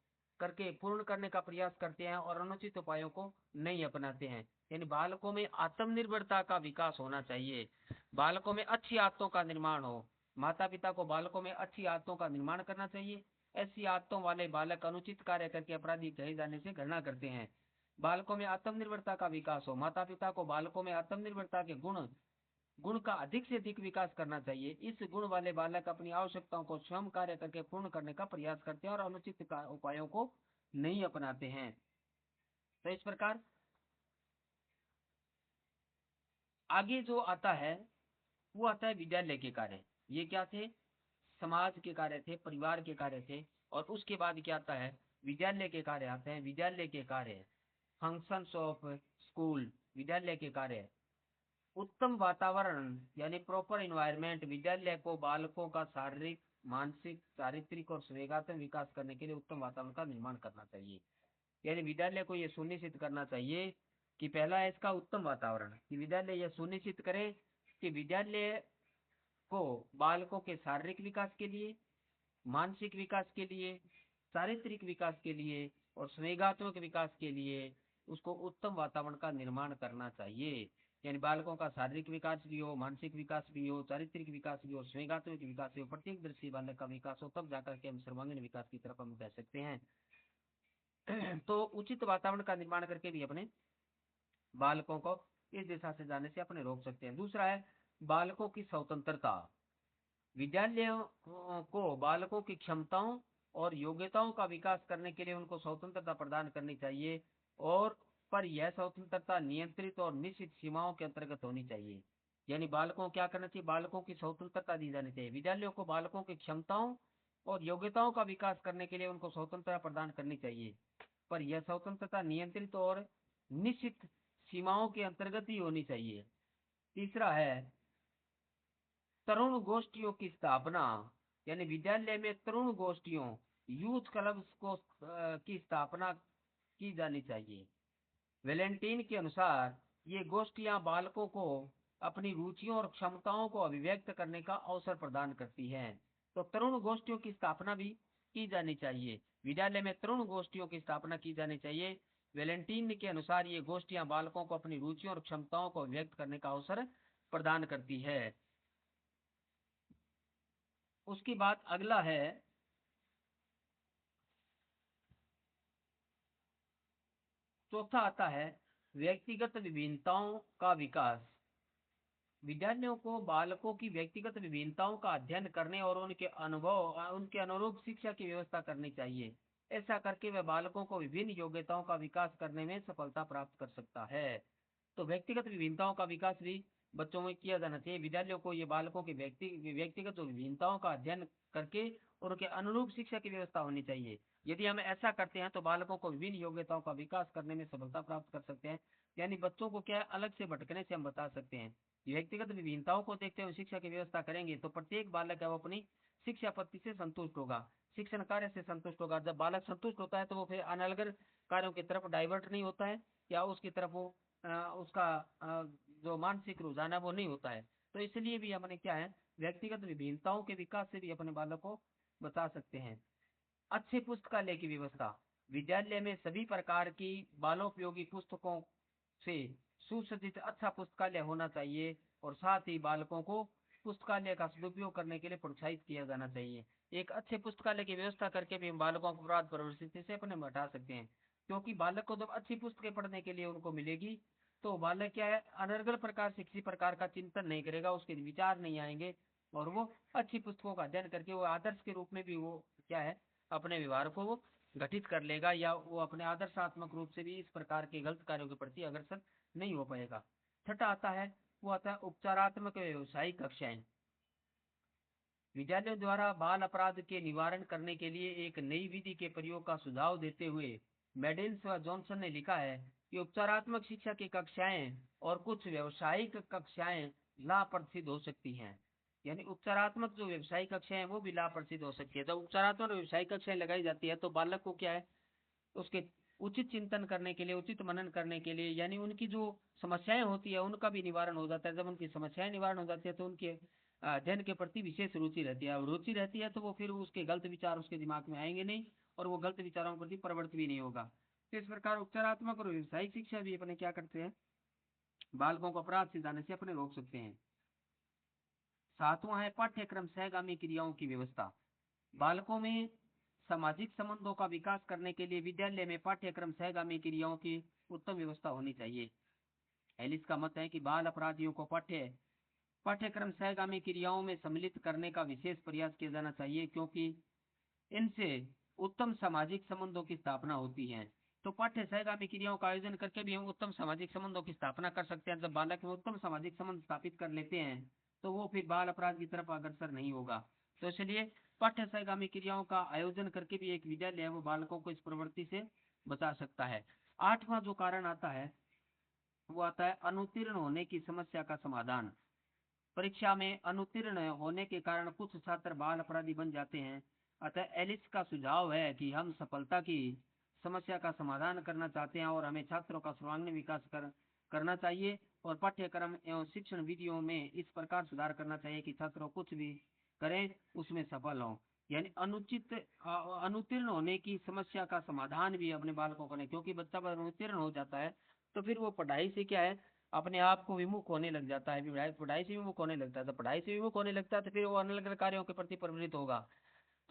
करके पूर्ण करने का प्रयास करते हैं और अनुचित उपायों को नहीं अपनाते हैं। यानी बालकों में आत्मनिर्भरता का विकास होना चाहिए, बालकों में अच्छी आदतों का निर्माण हो। माता पिता को बालकों में अच्छी आदतों का निर्माण करना चाहिए। ऐसी आदतों वाले बालक अनुचित कार्य करके अपराधी कहे जाने से घृणा करते हैं। बालकों में आत्मनिर्भरता का विकास हो, माता पिता को बालकों में आत्मनिर्भरता के गुण का अधिक से अधिक विकास करना चाहिए। इस गुण वाले बालक अपनी आवश्यकताओं को स्वयं कार्य करके पूर्ण करने का प्रयास करते हैं और अनुचित उपायों को नहीं अपनाते हैं। तो इस प्रकार आगे जो आता है वो आता है विद्यालय के कार्य। ये क्या थे? समाज के कार्य थे, परिवार के कार्य थे। और उसके बाद क्या आता है? विद्यालय के कार्य आते हैं। विद्यालय के कार्य, फंक्शंस ऑफ स्कूल, विद्यालय के कार्य। उत्तम वातावरण यानी प्रॉपर इन्वायरमेंट, विद्यालय को बालकों का शारीरिक, मानसिक, चारित्रिक और संवेगात्मक विकास करने के लिए उत्तम वातावरण का निर्माण करना चाहिए। यानी विद्यालय को यह सुनिश्चित करना चाहिए कि पहला है इसका उत्तम वातावरण, कि विद्यालय यह सुनिश्चित करे कि विद्यालय को बालकों के शारीरिक विकास के लिए, मानसिक विकास के लिए, चारित्रिक विकास के लिए और संवेगात्मक विकास के लिए उसको उत्तम वातावरण का निर्माण करना चाहिए। यानी बालकों का शारीरिक विकास भी हो, मानसिक विकास भी हो, चारित्रिक विकास भी हो, संवेगात्मक विकास भी हो, प्रत्येक दृष्टि बालक का विकास हो, तब जाकर के हम सर्वांगीण विकास की तरफ हम कह सकते हैं। तो उचित वातावरण का निर्माण करके भी अपने बालकों को इस दिशा से जाने से अपने रोक सकते हैं। दूसरा है बालकों की स्वतंत्रता। विद्यालयों को बालकों की क्षमताओं और योग्यताओं का विकास करने के लिए उनको स्वतंत्रता प्रदान करनी चाहिए, और पर यह स्वतंत्रता नियंत्रित और निश्चित सीमाओं के अंतर्गत होनी चाहिए। यानी बालकों को क्या करना चाहिए? बालकों की स्वतंत्रता दी जानी चाहिए। विद्यालयों को बालकों की क्षमताओं और योग्यताओं का विकास करने के लिए उनको स्वतंत्रता प्रदान करनी चाहिए, पर यह स्वतंत्रता नियंत्रित और निश्चित सीमाओं के अंतर्गत ही होनी चाहिए। तीसरा है तरुण गोष्ठियों की स्थापना। यानी विद्यालय में तरुण गोष्ठियों, यूथ क्लब्स को की स्थापना की जानी चाहिए। वैलेंटाइन के अनुसार ये गोष्ठियां बालकों को अपनी रुचियों और क्षमताओं को अभिव्यक्त करने का अवसर प्रदान करती हैं। तो तरुण गोष्ठियों की स्थापना भी की जानी चाहिए। विद्यालय में तरुण गोष्ठियों की स्थापना की जानी चाहिए। वैलेंटाइन के अनुसार ये गोष्ठियां बालकों को अपनी रुचियों और क्षमताओं को अभिव्यक्त करने का अवसर प्रदान करती है। उसके बाद अगला है चौथा आता है व्यक्तिगत विभिन्नताओं का विकास। विद्यालयों को बालकों की व्यक्तिगत विभिन्नताओं का अध्ययन करने और उनके अनुरूप शिक्षा की व्यवस्था करनी चाहिए। ऐसा करके वह बालकों को विभिन्न योग्यताओं का विकास करने में सफलता प्राप्त कर सकता है। तो व्यक्तिगत विभिन्नताओं का विकास भी बच्चों में किया जाना चाहिए। विद्यालयों को ये बालकों की व्यक्तिगत विभिन्नताओं का अध्ययन करके और उनके अनुरूप शिक्षा की व्यवस्था होनी चाहिए। यदि हम ऐसा करते हैं तो बालकों को विभिन्न योग्यताओं का विकास करने में सफलता प्राप्त कर सकते हैं। यानी बच्चों को क्या है, अलग से भटकने से हम बता सकते हैं। व्यक्तिगत विभिन्नताओं को देखते हुए शिक्षा की व्यवस्था करेंगे तो प्रत्येक बालक है वो अपनी शिक्षा पद्धति से संतुष्ट होगा, शिक्षण कार्य से संतुष्ट होगा। जब बालक संतुष्ट होता है तो वो फिर अनर्गल कार्यों की तरफ डाइवर्ट नहीं होता है, या उसकी तरफ वो उसका जो मानसिक रुझान है वो नहीं होता है। तो इसलिए भी हमने क्या है, व्यक्तिगत विभिन्नताओं के विकास से भी अपने बालक को बता सकते हैं। अच्छे पुस्तकालय की व्यवस्था। विद्यालय में सभी प्रकार की बालोपयोगी पुस्तकों से सुसज्जित अच्छा पुस्तकालय होना चाहिए, और साथ ही बालकों को पुस्तकालय का सदुपयोग करने के लिए प्रोत्साहित किया जाना चाहिए। एक अच्छे पुस्तकालय की व्यवस्था करके भी हम बालकों को अपराध प्रवृत्ति से अपने हटा सकते हैं, क्योंकि बालक को जब अच्छी पुस्तकें पढ़ने के लिए उनको मिलेगी तो बालक क्या है, अनर्गल प्रकार से किसी प्रकार का चिंतन नहीं करेगा, उसके विचार नहीं आएंगे, और वो अच्छी पुस्तकों का अध्ययन करके वो आदर्श के रूप में भी वो क्या है, अपने व्यवहार को वो गठित कर लेगा, या वो अपने आदर्शात्मक रूप से भी इस प्रकार के गलत कार्यों के प्रति अग्रसर नहीं हो पाएगा। छठा आता है वो आता है उपचारात्मक व्यवसायिक कक्षाएं। विद्यालयों द्वारा बाल अपराध के निवारण करने के लिए एक नई विधि के प्रयोग का सुझाव देते हुए मेडिल्स व जॉनसन ने लिखा है कि उपचारात्मक शिक्षा की कक्षाएं और कुछ व्यवसायिक कक्षाएं लाभप्रद सिद्ध हो सकती हैं। यानी उपचारात्मक जो व्यवसायिक कक्षाएं हैं वो भी लाभप्रद सिद्ध हो सकती है। जब उपचारात्मक व्यवसायिक कक्षाएं लगाई जाती है तो बालक को क्या है, उसके उचित चिंतन करने के लिए, उचित मनन करने के लिए, यानी उनकी जो समस्याएं होती है उनका भी निवारण हो जाता है। जब उनकी समस्याएं निवारण हो जाती है तो उनके अध्ययन के प्रति विशेष रुचि रहती है। और रुचि रहती है तो वो फिर उसके गलत विचार उसके दिमाग में आएंगे नहीं और वो गलत विचारों के प्रति प्रवृत्त भी नहीं होगा। तो इस प्रकार उपचारात्मक और व्यवसायिक शिक्षा भी अपने क्या करते हैं, बालकों को अपराध से जाने से अपने रोक सकते हैं। सातवां है पाठ्यक्रम सहगामी क्रियाओं की व्यवस्था। बालकों में सामाजिक संबंधों का विकास करने के लिए विद्यालय में पाठ्यक्रम सहगामी क्रियाओं की उत्तम व्यवस्था होनी चाहिए। एलिस का मत है कि बाल अपराधियों को पाठ्यक्रम सहगामी क्रियाओं में सम्मिलित करने का विशेष प्रयास किया जाना चाहिए, क्योंकि इनसे उत्तम सामाजिक संबंधों की स्थापना होती है। तो पाठ्य सहगामी क्रियाओं का आयोजन करके भी हम उत्तम सामाजिक संबंधों की स्थापना कर सकते हैं। जब बालक में उत्तम सामाजिक संबंध स्थापित कर लेते हैं तो वो फिर बाल अपराध की तरफ अग्रसर नहीं होगा। तो इसलिए पाठ्य सहगामी क्रियाओं का आयोजन करके भी एक विद्यालय है वो बालकों को इस प्रवृत्ति से बचा सकता है। आठवां जो कारण आता है वो आता है अनुत्तीर्ण होने की समस्या का समाधान। परीक्षा में अनुत्तीर्ण होने के कारण कुछ छात्र बाल अपराधी बन जाते हैं। अतः एलिस का सुझाव है कि हम सफलता की समस्या का समाधान करना चाहते हैं और हमें छात्रों का सर्वांगीण विकास करना चाहिए और पाठ्यक्रम एवं शिक्षण विधियों में इस प्रकार सुधार करना चाहिए कि छात्रों कुछ भी करें उसमें सफल हों। यानी अनुत्तीर्ण होने की समस्या का समाधान भी अपने बालकों को नहीं, क्योंकि बच्चा अनुत्तीर्ण हो जाता है तो फिर वो पढ़ाई से क्या है अपने आप को विमुख होने लग जाता है, पढ़ाई से विमुख होने लगता है। तो पढ़ाई से विमुख होने लगता है तो फिर वो अन्य अलग कार्यों के प्रति प्रवृत्त होगा।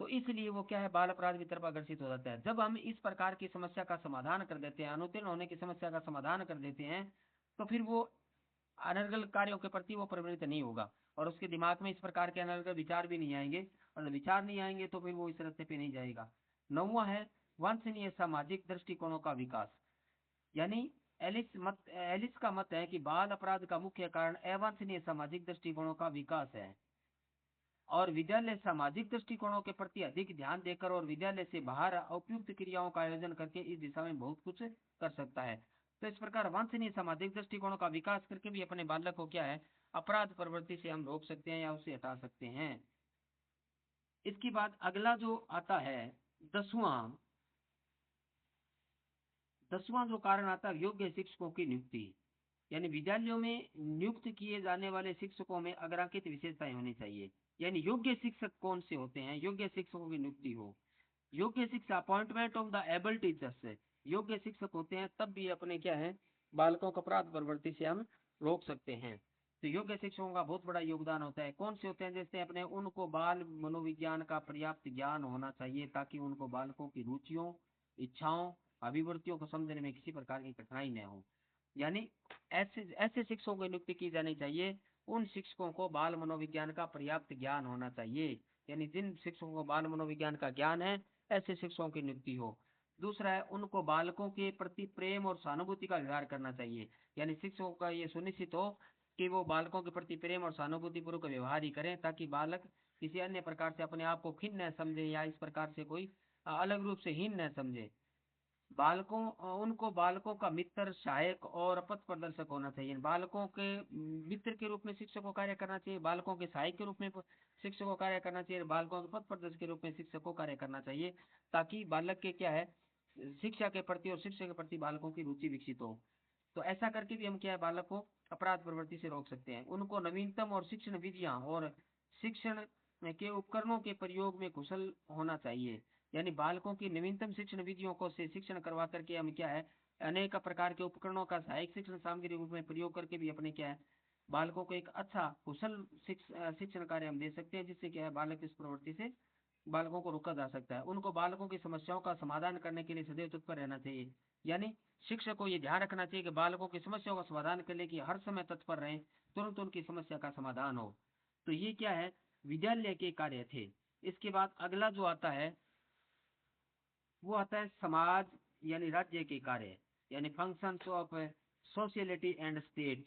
तो इसलिए वो क्या है बाल अपराध की तरफ आकर्षित हो जाता है। जब हम इस प्रकार की समस्या का समाधान कर देते हैं, अनुत्तीर्ण होने की समस्या का समाधान कर देते हैं, तो फिर वो अनर्गल कार्यों के प्रति वो प्रवृत्त नहीं होगा और उसके दिमाग में इस प्रकार के अनर्गल विचार भी नहीं आएंगे। और विचार नहीं आएंगे तो फिर वो इस रास्ते पे नहीं जाएगा। नौवां है वांछनीय सामाजिक दृष्टिकोणों का विकास। यानी एलिस का मत है कि बाल अपराध का मुख्य कारण अवांछनीय सामाजिक दृष्टिकोणों का विकास है और विद्यालय सामाजिक दृष्टिकोणों के प्रति अधिक ध्यान देकर और विद्यालय से बाहर उपयुक्त क्रियाओं का आयोजन करके इस दिशा में बहुत कुछ कर सकता है। तो इस प्रकार वांछनीय सामाजिक दृष्टिकोणों का विकास करके भी अपने बालक को क्या है अपराध प्रवृत्ति से हम रोक सकते हैं या उसे हटा सकते हैं। इसके बाद अगला जो आता है दसवां जो कारण आता है योग्य शिक्षकों की नियुक्ति। यानी विद्यालयों में नियुक्त किए जाने वाले शिक्षकों में अग्रांकित विशेषताएं होनी चाहिए। यानी योग्य शिक्षक कौन से होते हैं, योग्य शिक्षकों की नियुक्ति हो। योग्य शिक्षा appointment of the able teachers, योग्य शिक्षक होते हैं तब भी अपने क्या है बालकों को अपराध प्रवृत्ति से हम रोक सकते हैं। तो योग्य शिक्षकों का बहुत बड़ा योगदान होता है। कौन से होते हैं, जैसे अपने उनको बाल मनोविज्ञान का पर्याप्त ज्ञान होना चाहिए ताकि उनको बालकों की रुचियों इच्छाओं अभिवृत्तियों को समझने में किसी प्रकार की कठिनाई न हो। यानी ऐसे ऐसे शिक्षकों की नियुक्ति की जानी चाहिए। उन शिक्षकों को बाल मनोविज्ञान का पर्याप्त ज्ञान होना चाहिए। यानी जिन शिक्षकों को बाल मनोविज्ञान का ज्ञान है ऐसे शिक्षकों की नियुक्ति हो। दूसरा है उनको बालकों के प्रति प्रेम और सहानुभूति का व्यवहार करना चाहिए। यानी शिक्षकों का ये सुनिश्चित हो कि वो बालकों के प्रति प्रेम और सहानुभूति पूर्वक व्यवहार ही करें ताकि बालक किसी अन्य प्रकार से अपने आप को खिन्न न समझे या इस प्रकार से कोई अलग रूप से हीन न समझे। उनको बालकों का मित्र सहायक और पथ प्रदर्शक होना चाहिए। बालकों के मित्र के रूप में शिक्षक को कार्य करना चाहिए, बालकों के सहायक के रूप में शिक्षक को कार्य करना चाहिए, बालकों के पथ प्रदर्शक के रूप में शिक्षक को कार्य करना चाहिए ताकि बालक के क्या है शिक्षा के प्रति और शिक्षा के प्रति बालकों की रुचि विकसित हो। तो ऐसा करके भी हम क्या है बालक को अपराध प्रवृत्ति से रोक सकते हैं। उनको नवीनतम और शिक्षण विधियां और शिक्षण के उपकरणों के प्रयोग में कुशल होना चाहिए। यानी बालकों की नवीनतम शिक्षण विधियों को से शिक्षण करवा करके हम क्या है अनेक प्रकार के उपकरणों का सहायक शिक्षण सामग्री रूप में प्रयोग करके भी अपने क्या है बालकों को एक अच्छा कुशल शिक्षण कार्य हम दे सकते हैं, जिससे क्या है बालक इस प्रवृत्ति से बालकों को रोका जा सकता है। उनको बालकों की समस्याओं का समाधान करने के लिए सदैव तत्पर रहना चाहिए। यानी शिक्षक को ये ध्यान रखना चाहिए कि बालकों की समस्याओं का समाधान करने की हर समय तत्पर रहें, तुरंत उनकी समस्या का समाधान हो। तो ये क्या है विद्यालय के कार्य थे। इसके बाद अगला जो आता है वो आता है समाज यानी राज्य के कार्य, यानी फंक्शंस ऑफ सोशियलिटी एंड स्टेट।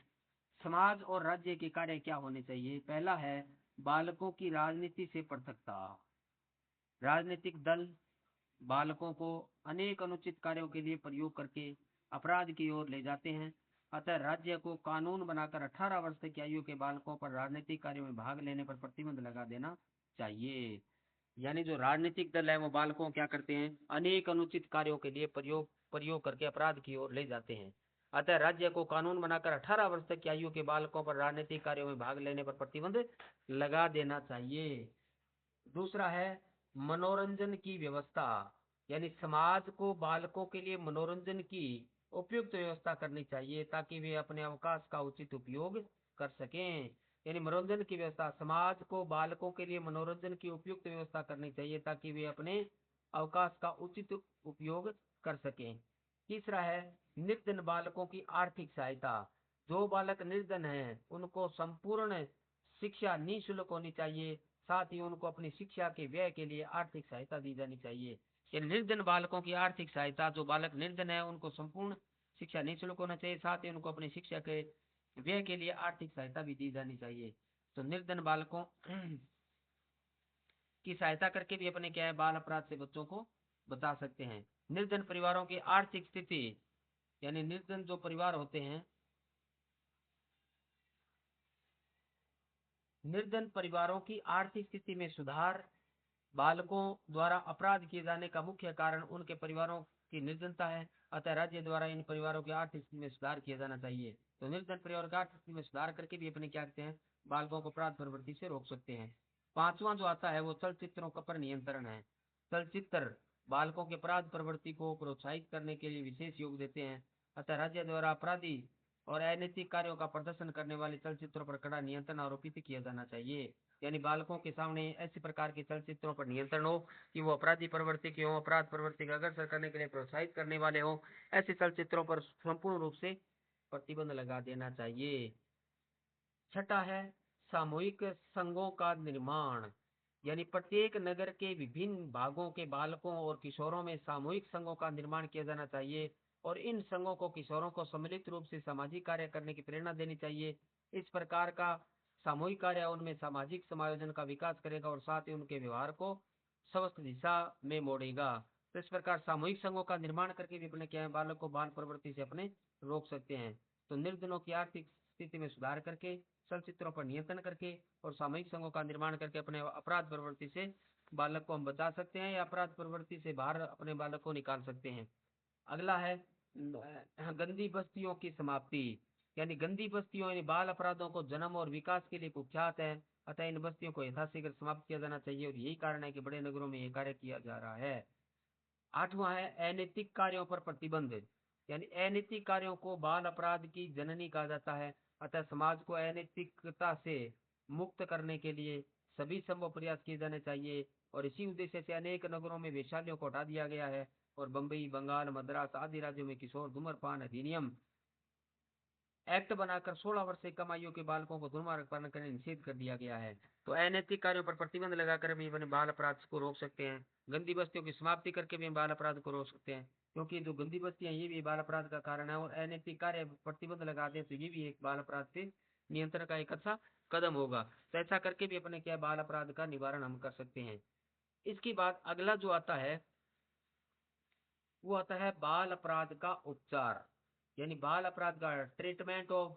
समाज और राज्य के कार्य क्या होने चाहिए। पहला है बालकों की राजनीति से पृथकता। राजनीतिक दल बालकों को अनेक अनुचित कार्यों के लिए प्रयोग करके अपराध की ओर ले जाते हैं। अतः राज्य को कानून बनाकर 18 वर्ष की आयु के बालकों पर राजनीतिक कार्यों में भाग लेने पर प्रतिबंध लगा देना चाहिए। यानी जो राजनीतिक दल है वो बालकों क्या करते हैं अनेक अनुचित कार्यों के लिए प्रयोग करके अपराध की ओर ले जाते हैं। अतः राज्य को कानून बनाकर 18 वर्ष तक की आयु के बालकों पर राजनीतिक कार्यों में भाग लेने पर प्रतिबंध लगा देना चाहिए। दूसरा है मनोरंजन की व्यवस्था, यानी समाज को बालकों के लिए मनोरंजन की उपयुक्त व्यवस्था करनी चाहिए ताकि वे अपने अवकाश का उचित उपयोग कर सकें। यानी मनोरंजन की व्यवस्था, समाज को बालकों के लिए मनोरंजन की उपयुक्त व्यवस्था करनी चाहिए ताकि वे अपने अवकाश का उचित उपयोग कर सकें। तीसरा है निर्धन बालकों की आर्थिक सहायता। जो बालक निर्धन हैं उनको संपूर्ण शिक्षा निःशुल्क होनी चाहिए, साथ ही उनको अपनी शिक्षा के व्यय के लिए आर्थिक सहायता दी जानी चाहिए। निर्धन बालकों की आर्थिक सहायता, जो बालक निर्धन है उनको संपूर्ण शिक्षा निःशुल्क होना चाहिए, साथ ही उनको अपनी शिक्षा के व्यय के लिए आर्थिक सहायता भी दी जानी चाहिए। तो निर्धन बालकों की सहायता करके भी अपने क्या है बाल अपराध से बच्चों को बचा सकते हैं। निर्धन परिवारों की आर्थिक स्थिति, यानी निर्धन जो परिवार होते हैं, निर्धन परिवारों की आर्थिक स्थिति में सुधार। बालकों द्वारा अपराध किए जाने का मुख्य कारण उनके परिवारों की निर्धनता है, अतः राज्य द्वारा इन परिवारों की आर्थिक स्थिति में सुधार किया जाना चाहिए। तो निर्धन परिवार की आर्थिक स्थिति में सुधार करके भी अपने क्या करते हैं बालकों को अपराध प्रवृत्ति से रोक सकते हैं। पांचवा जो आता है वो चलचित्रों का पर नियंत्रण है। चलचित्र बालकों के अपराध प्रवृत्ति को प्रोत्साहित करने के लिए विशेष योग देते हैं, अतः राज्य द्वारा अपराधी और अनैतिक कार्यों का प्रदर्शन करने वाले चलचित्रों पर कड़ा नियंत्रण आरोपित किया जाना चाहिए। यानी बालकों के सामने ऐसे प्रकार के चलचित्रों पर नियंत्रण हो कि वो अपराधी प्रवृत्ति के हों, अपराध प्रवृत्ति का अग्रसर करने के लिए प्रोत्साहित करने वाले हों, ऐसे चलचित्रों पर संपूर्ण रूप से प्रतिबंध लगा देना चाहिए। छठा है सामूहिक संघों का निर्माण, यानी प्रत्येक नगर के विभिन्न भागों के बालकों और किशोरों में सामूहिक संघों का निर्माण किया जाना चाहिए और इन संघों को किशोरों को सम्मिलित रूप से सामाजिक कार्य करने की प्रेरणा देनी चाहिए। इस प्रकार का सामूहिक कार्य उनमें सामाजिक समायोजन का विकास करेगा और साथ ही उनके व्यवहार को स्वस्थ दिशा में मोड़ेगा। तो इस प्रकार सामूहिक संघों का निर्माण करके भी अपने क्या है बालक को बाल प्रवृत्ति से अपने रोक सकते हैं। तो निर्धनों की आर्थिक स्थिति में सुधार करके, चलचित्रों पर नियंत्रण करके और सामूहिक संघों का निर्माण करके अपने अपराध प्रवृत्ति से बालक को हम बचा सकते हैं या अपराध प्रवृत्ति से बाहर अपने बालक को निकाल सकते हैं। अगला है गंदी बस्तियों की समाप्ति, यानी गंदी बस्तियों यानी बाल अपराधों को जन्म और विकास के लिए कुख्यात है, अतः इन बस्तियों को यथाशीघ्र समाप्त किया जाना चाहिए और यही कारण है कि बड़े नगरों में यह कार्य किया जा रहा है। आठवां है अनैतिक कार्यों पर प्रतिबंध, यानी अनैतिक कार्यों को बाल अपराध की जननी कहा जाता है, अतः समाज को अनैतिकता से मुक्त करने के लिए सभी संभव प्रयास किए जाने चाहिए और इसी उद्देश्य से अनेक नगरों में वेश्यालयों को हटा दिया गया है और बम्बई, बंगाल, मद्रास आदि राज्यों में किशोर धूम्रपान अधिनियम एक्ट बनाकर 16 वर्ष से कम आयु के बालकों को धूम्रपान करने निषेध कर दिया गया है। तो अनैतिक कार्यों पर प्रतिबंध लगाकर भी अपने बाल अपराध को रोक सकते हैं। गंदी बस्तियों की समाप्ति करके भी हम बाल अपराध को रोक सकते हैं, क्योंकि जो गंदी बस्तियां ये भी बाल अपराध का कारण है और अनैतिक कार्य प्रतिबंध लगाते हैं तो ये भी एक बाल अपराध से नियंत्रण का एक अच्छा कदम होगा। तो ऐसा करके भी अपने क्या बाल अपराध का निवारण हम कर सकते हैं। इसके बाद अगला जो आता है वो आता है बाल अपराध का उपचार, यानी बाल अपराध का ट्रीटमेंट ऑफ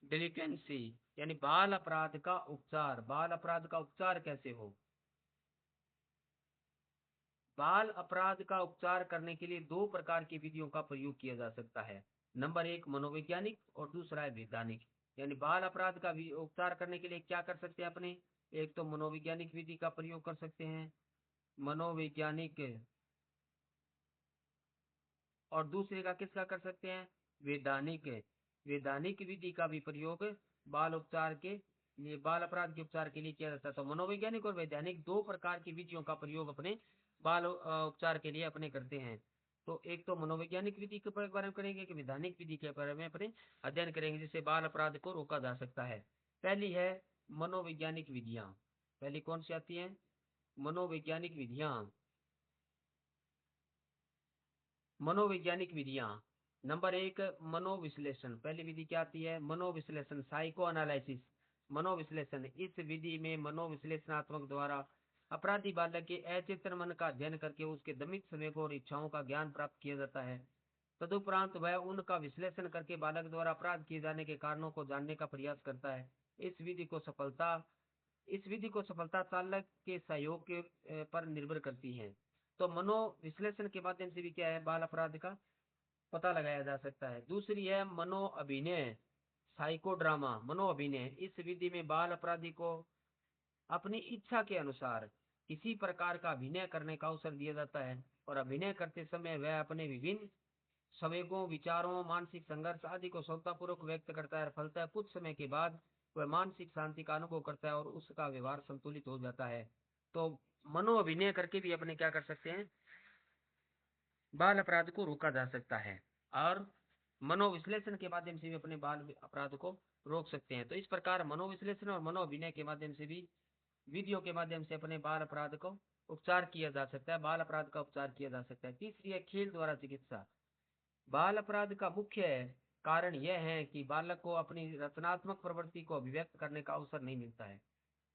डिलिक्वेंसी, यानी बाल अपराध का उपचार। बाल अपराध का उपचार कैसे हो? बाल अपराध का उपचार करने के लिए दो प्रकार की विधियों का प्रयोग किया जा सकता है। नंबर एक मनोवैज्ञानिक और दूसरा है वैधानिक। यानी बाल अपराध का उपचार करने के लिए क्या कर सकते हैं अपने, एक तो मनोवैज्ञानिक विधि का प्रयोग कर सकते हैं, मनोवैज्ञानिक, और दूसरे का किसका कर सकते हैं वैधानिक। वैधानिक विधि का भी प्रयोग बाल उपचार के लिए, बाल अपराध के उपचार के लिए किया जाता है। तो मनोवैज्ञानिक और वैधानिक दो प्रकार की विधियों का प्रयोग अपने बाल उपचार के लिए अपने करते हैं। तो एक तो मनोवैज्ञानिक विधि के बारे में करेंगे कि वैधानिक विधि के बारे में अपने अध्ययन करेंगे जिससे बाल अपराध को रोका जा सकता है। पहली है मनोवैज्ञानिक विधियां। पहली कौन सी आती है? मनोवैज्ञानिक विधियां। मनोवैज्ञानिक विधियां, नंबर एक मनोविश्लेषण। पहली विधि क्या आती है? मनोविश्लेषण, साइको एनालिसिस, मनोविश्लेषण। इस विधि में मनोविश्लेषणात्मक द्वारा अपराधी बालक के अचेतन मन का अध्ययन करके उसके दमित समय को और इच्छाओं का ज्ञान प्राप्त किया जाता है। तदुपरांत वह उनका विश्लेषण करके बालक द्वारा अपराध किए जाने के कारणों को जानने का प्रयास करता है। इस विधि को सफलता चालक के सहयोग के पर निर्भर करती है। तो मनोविश्लेषण के माध्यम से भी क्या है बाल अपराध का पता लगाया जा सकता है। दूसरी है मनो अभिनय, साइकोड्रामा, मनो अभिनय। इस विधि में बाल अपराधी को अपनी इच्छा के अनुसार किसी प्रकार का अभिनय करने का अवसर दिया जाता है, और अभिनय करते समय वह अपने विभिन्न संवेगों, विचारों, मानसिक संघर्ष आदि को श्रद्धापूर्वक व्यक्त करता है। फलतः कुछ समय के बाद वह मानसिक शांति का अनुभव करता है और उसका व्यवहार संतुलित हो जाता है। तो मनो अभिनय करके भी अपने क्या कर सकते हैं, बाल अपराध को रोका जा सकता है, और मनोविश्लेषण के माध्यम से भी अपने बाल अपराध को रोक सकते हैं। तो इस प्रकार मनोविश्लेषण और मनो अभिनय के माध्यम से भी, विधियों के माध्यम से अपने बाल अपराध को उपचार किया जा सकता है, बाल अपराध का उपचार किया जा सकता है। तीसरी है खेल द्वारा चिकित्सा। बाल अपराध का मुख्य कारण यह है कि बालक को अपनी रचनात्मक प्रवृत्ति को अभिव्यक्त करने का अवसर नहीं मिलता है।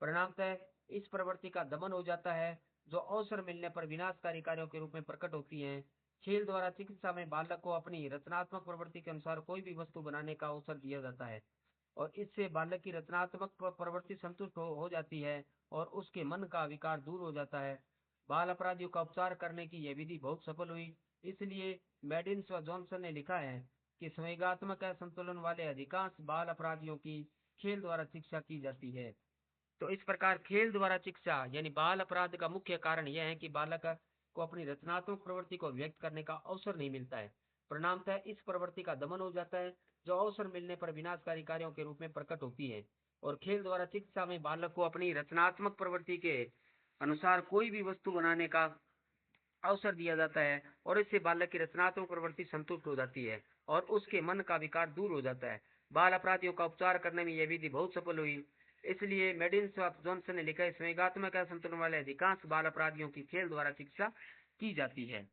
परिणामतः इस प्रवृत्ति का दमन हो जाता है, जो अवसर मिलने पर विनाशकारी कार्यों के रूप में प्रकट होती है। खेल द्वारा चिकित्सा में बालक को अपनी रचनात्मक प्रवृत्ति के अनुसार कोई भी वस्तु बनाने का अवसर दिया जाता है, और इससे बालक की रचनात्मक प्रवृत्ति संतुष्ट हो जाती है और उसके मन का विकार दूर हो जाता है। बाल अपराधियों का उपचार करने की यह विधि बहुत सफल हुई। इसलिए मेडिन्स व जॉनसन ने लिखा है कि संवेगात्मक असंतुलन वाले अधिकांश बाल अपराधियों की खेल द्वारा शिक्षा की जाती है। तो इस प्रकार खेल द्वारा शिक्षा यानी बाल अपराध का मुख्य कारण यह है कि बालक को अपनी रचनात्मक प्रवृत्ति को व्यक्त करने का अवसर नहीं मिलता है। परिणामतः इस प्रवृत्ति का दमन हो जाता है, जो अवसर मिलने पर विनाशकारी कार्यों के रूप में प्रकट होती है। और खेल द्वारा शिक्षा में बालक को अपनी रचनात्मक प्रवृत्ति के अनुसार कोई भी वस्तु बनाने का अवसर दिया जाता है, और इससे बालक की रचनात्मक प्रवृत्ति संतुष्ट हो जाती है और उसके मन का विकार दूर हो जाता है। बाल अपराधियों का उपचार करने में यह विधि बहुत सफल हुई। इसलिए मेडिन्स ऑफ जॉनसन ने लिखा है, संवेगात्मक असंतुलन वाले अधिकांश बाल अपराधियों की खेल द्वारा शिक्षा की जाती है।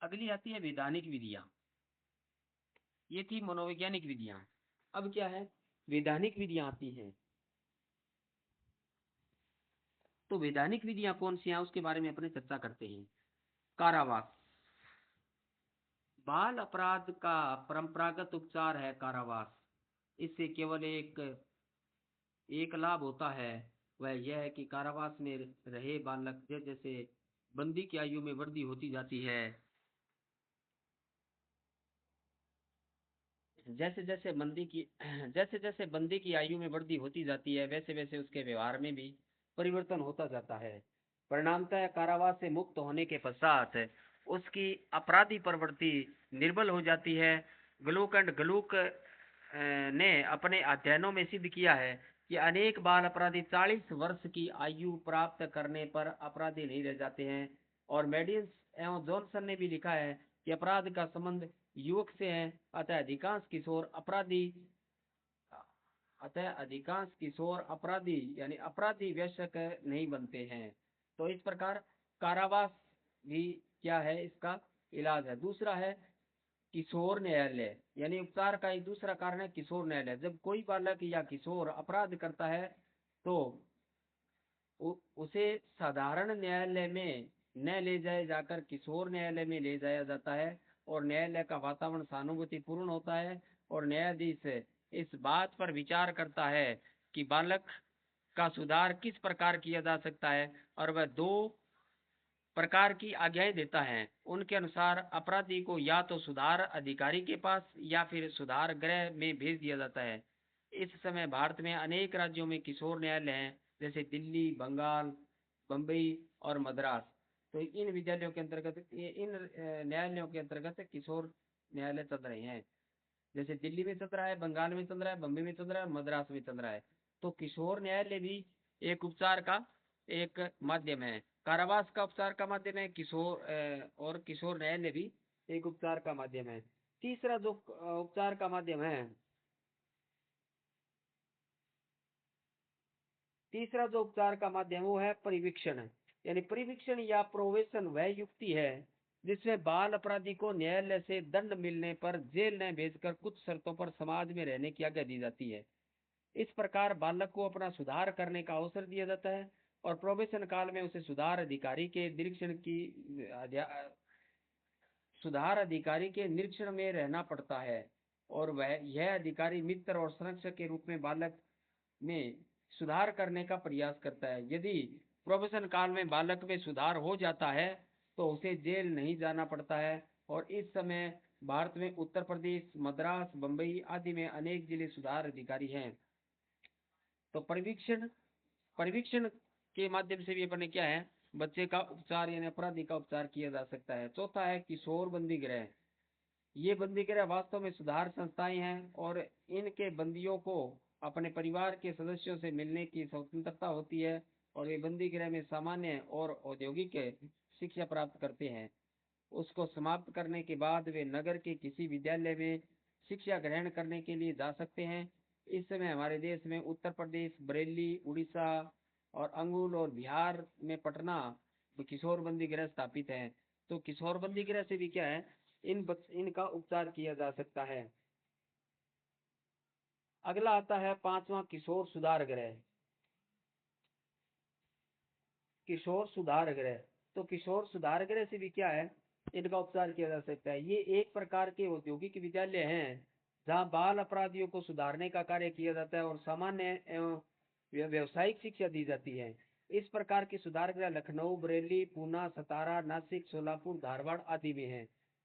अगली आती है वैधानिक विधियां। ये थी मनोवैज्ञानिक विधियां। अब क्या है, वैधानिक विधियां आती हैं। तो वैधानिक विधियां कौन सी हैं उसके बारे में अपने चर्चा करते हैं। कारावास, बाल अपराध का परंपरागत उपचार है कारावास। इससे केवल एक एक लाभ होता है, वह यह है कि कारावास में रहे बालक जैसे जैसे बंदी की आयु में वृद्धि होती जाती है, जैसे जैसे बंदी की जैसे जैसे बंदी की आयु में वृद्धि होती जाती है, वैसे वैसे उसके व्यवहार में भी परिवर्तन होता जाता है। परिणामतः कारावास से मुक्त होने के पश्चात उसकी अपराधी प्रवृत्ति निर्बल हो जाती है। ग्लूक एंड ग्लूक ने अपने अध्ययनों में सिद्ध किया है कि अनेक बाल अपराधी 40 वर्ष की आयु प्राप्त करने पर अपराधी नहीं रह जाते हैं। और मेडियंस एवं जॉनसन ने भी लिखा है कि अपराध का संबंध युवक से है, अतः अधिकांश किशोर अपराधी यानी अपराधी व्यसक नहीं बनते हैं। तो इस प्रकार कारावास भी क्या है, इसका इलाज है। दूसरा है किशोर न्यायालय, यानी उपचार का एक दूसरा कारण है किशोर न्यायालय। जब कोई बालक या किशोर अपराध करता है तो उसे साधारण न्यायालय में न ले जाए जाकर किशोर न्यायालय में ले जाया जाता है, और न्यायालय का वातावरण सहानुभूतिपूर्ण होता है, और न्यायाधीश इस बात पर विचार करता है कि बालक का सुधार किस प्रकार किया जा सकता है, और वह दो प्रकार की आज्ञाएं देता है। उनके अनुसार अपराधी को या तो सुधार अधिकारी के पास या फिर सुधार गृह में भेज दिया जाता है। इस समय भारत में अनेक राज्यों में किशोर न्यायालय हैं, जैसे दिल्ली, बंगाल, बम्बई और मद्रास। तो इन विद्यालयों के अंतर्गत, इन न्यायालयों के अंतर्गत किशोर न्यायालय चल रहे हैं। जैसे दिल्ली में चल रहा है, बंगाल में चल रहा है, बम्बई में चल रहा है, मद्रास में चल रहा है। तो किशोर न्यायालय भी एक उपचार का एक माध्यम है। कारावास का उपचार का माध्यम है किशोर, और किशोर न्यायालय भी एक उपचार का माध्यम है। तीसरा जो उपचार का माध्यम है, तीसरा जो उपचार का माध्यम वो है परिवीक्षण। यानी परिवीक्षण या प्रोवेशन वह युक्ति है जिसमें बाल अपराधी को न्यायालय से दंड मिलने पर जेल न भेजकर कुछ शर्तों पर समाज में रहने की आज्ञा दी जाती है। इस प्रकार बालक को अपना सुधार करने का अवसर दिया जाता है, और प्रोबेशन काल में उसे सुधार अधिकारी के निरीक्षण में रहना पड़ता है, और वह यह अधिकारी मित्र और संरक्षक के रूप में बालक में सुधार करने का प्रयास करता है। यदि प्रोबेशन काल में बालक में सुधार हो जाता है तो उसे जेल नहीं जाना पड़ता है। और इस समय भारत में उत्तर प्रदेश, मद्रास, बम्बई आदि में अनेक जिले सुधार अधिकारी हैं। तो परिवीक्षण के माध्यम से भी अपने क्या है, बच्चे का उपचार यानी अपराधी का उपचार किया जा सकता है। चौथा है किशोर बंदी गृह। ये बंदी गृह वास्तव में सुधार संस्थाएं हैं और इनके बंदियों को अपने परिवार के सदस्यों से मिलने की स्वतंत्रता होती है और वे बंदी गृह में सामान्य और औद्योगिक शिक्षा प्राप्त करते हैं। उसको समाप्त करने के बाद वे नगर के किसी विद्यालय में शिक्षा ग्रहण करने के लिए जा सकते हैं। इस समय हमारे देश में उत्तर प्रदेश, बरेली, उड़ीसा और अंगुल और बिहार में पटना किशोर बंदी गृह स्थापित है। तो किशोर बंदी गृह से भी क्या है, इनका उपचार किया जा सकता है। अगला आता है पांचवा किशोर सुधार गृह। किशोर सुधार गृह, तो किशोर सुधार गृह से भी क्या है, इनका उपचार किया जा सकता है। ये एक प्रकार के औद्योगिक विद्यालय हैं जहां बाल अपराधियों को सुधारने का कार्य किया जाता है और सामान्य एवं व्यावसायिक शिक्षा दी जाती है। इस प्रकार के सुधार गृह लखनऊ, बरेली, पूना, सतारा, नासिक, सोलापुर, धारवाड़ आदि में है।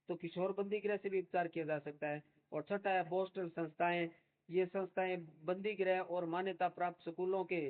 तो किशोर बंदी गृह से भी उपचार किया जा सकता है। और छठा है पोस्टल संस्थाएं। ये संस्थाएं बंदी गृह और मान्यता प्राप्त स्कूलों के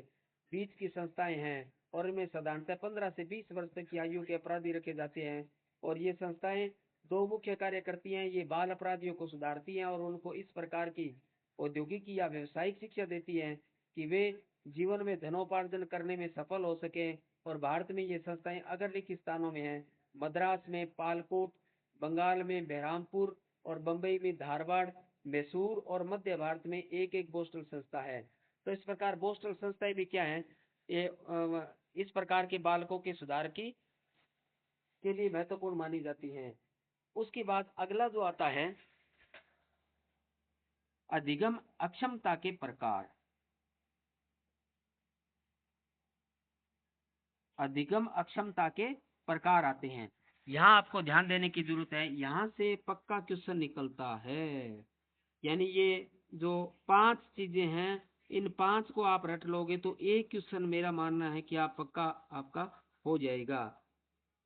बीच की संस्थाएं हैं और इनमें साधारणतः 15 से 20 वर्ष तक की आयु के अपराधी रखे जाते हैं। और ये संस्थाएं दो मुख्य कार्य करती हैं। ये बाल अपराधियों को सुधारती हैं और उनको इस प्रकार की औद्योगिक या व्यावसायिक शिक्षा देती हैं कि वे जीवन में धनोपार्जन करने में सफल हो सके। और भारत में ये संस्थाएं अग्रलिखित स्थानों में हैं। मद्रास में पालकोट, बंगाल में बहरामपुर और बम्बई में धारवाड़, मैसूर और मध्य भारत में एक एक पोस्टल संस्था है। तो इस प्रकार पोस्टल संस्थाएं भी क्या है, ये इस प्रकार के बालकों के सुधार की के लिए महत्वपूर्ण मानी जाती हैं। उसके बाद अगला जो आता है अधिगम अक्षमता के प्रकार। अधिगम अक्षमता के प्रकार आते हैं। यहाँ आपको ध्यान देने की जरूरत है, यहाँ से पक्का क्वेश्चन निकलता है। यानी ये जो 5 चीजें हैं, इन 5 को आप रट लोगे तो एक क्वेश्चन मेरा मानना है कि आप पक्का आपका हो जाएगा।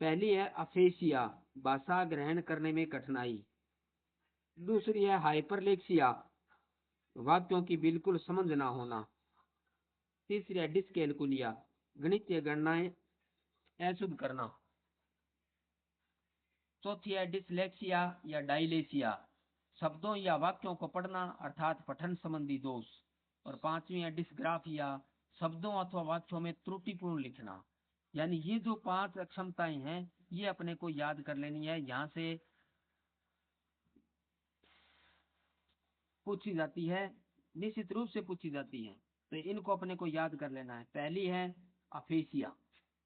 पहली है अफेसिया, भाषा ग्रहण करने में कठिनाई। दूसरी है हाइपरलेक्सिया, वाक्यों की बिल्कुल समझ ना होना। तीसरी है डिस्कैलकुलिया, गणितीय गणनाएं अशुद्ध करना। चौथी है डिसलेक्सिया या डायलेसिया, शब्दों या वाक्यों को पढ़ना अर्थात पठन संबंधी दोष। और पांचवी है डिस्ग्राफिया, शब्दों अथवा वाक्यों में त्रुटिपूर्ण लिखना। यानी ये जो 5 अक्षमताएं हैं ये अपने को याद कर लेनी है, यहाँ से पूछी जाती है, निश्चित रूप से पूछी जाती है। तो इनको अपने को याद कर लेना है। पहली है अफेसिया,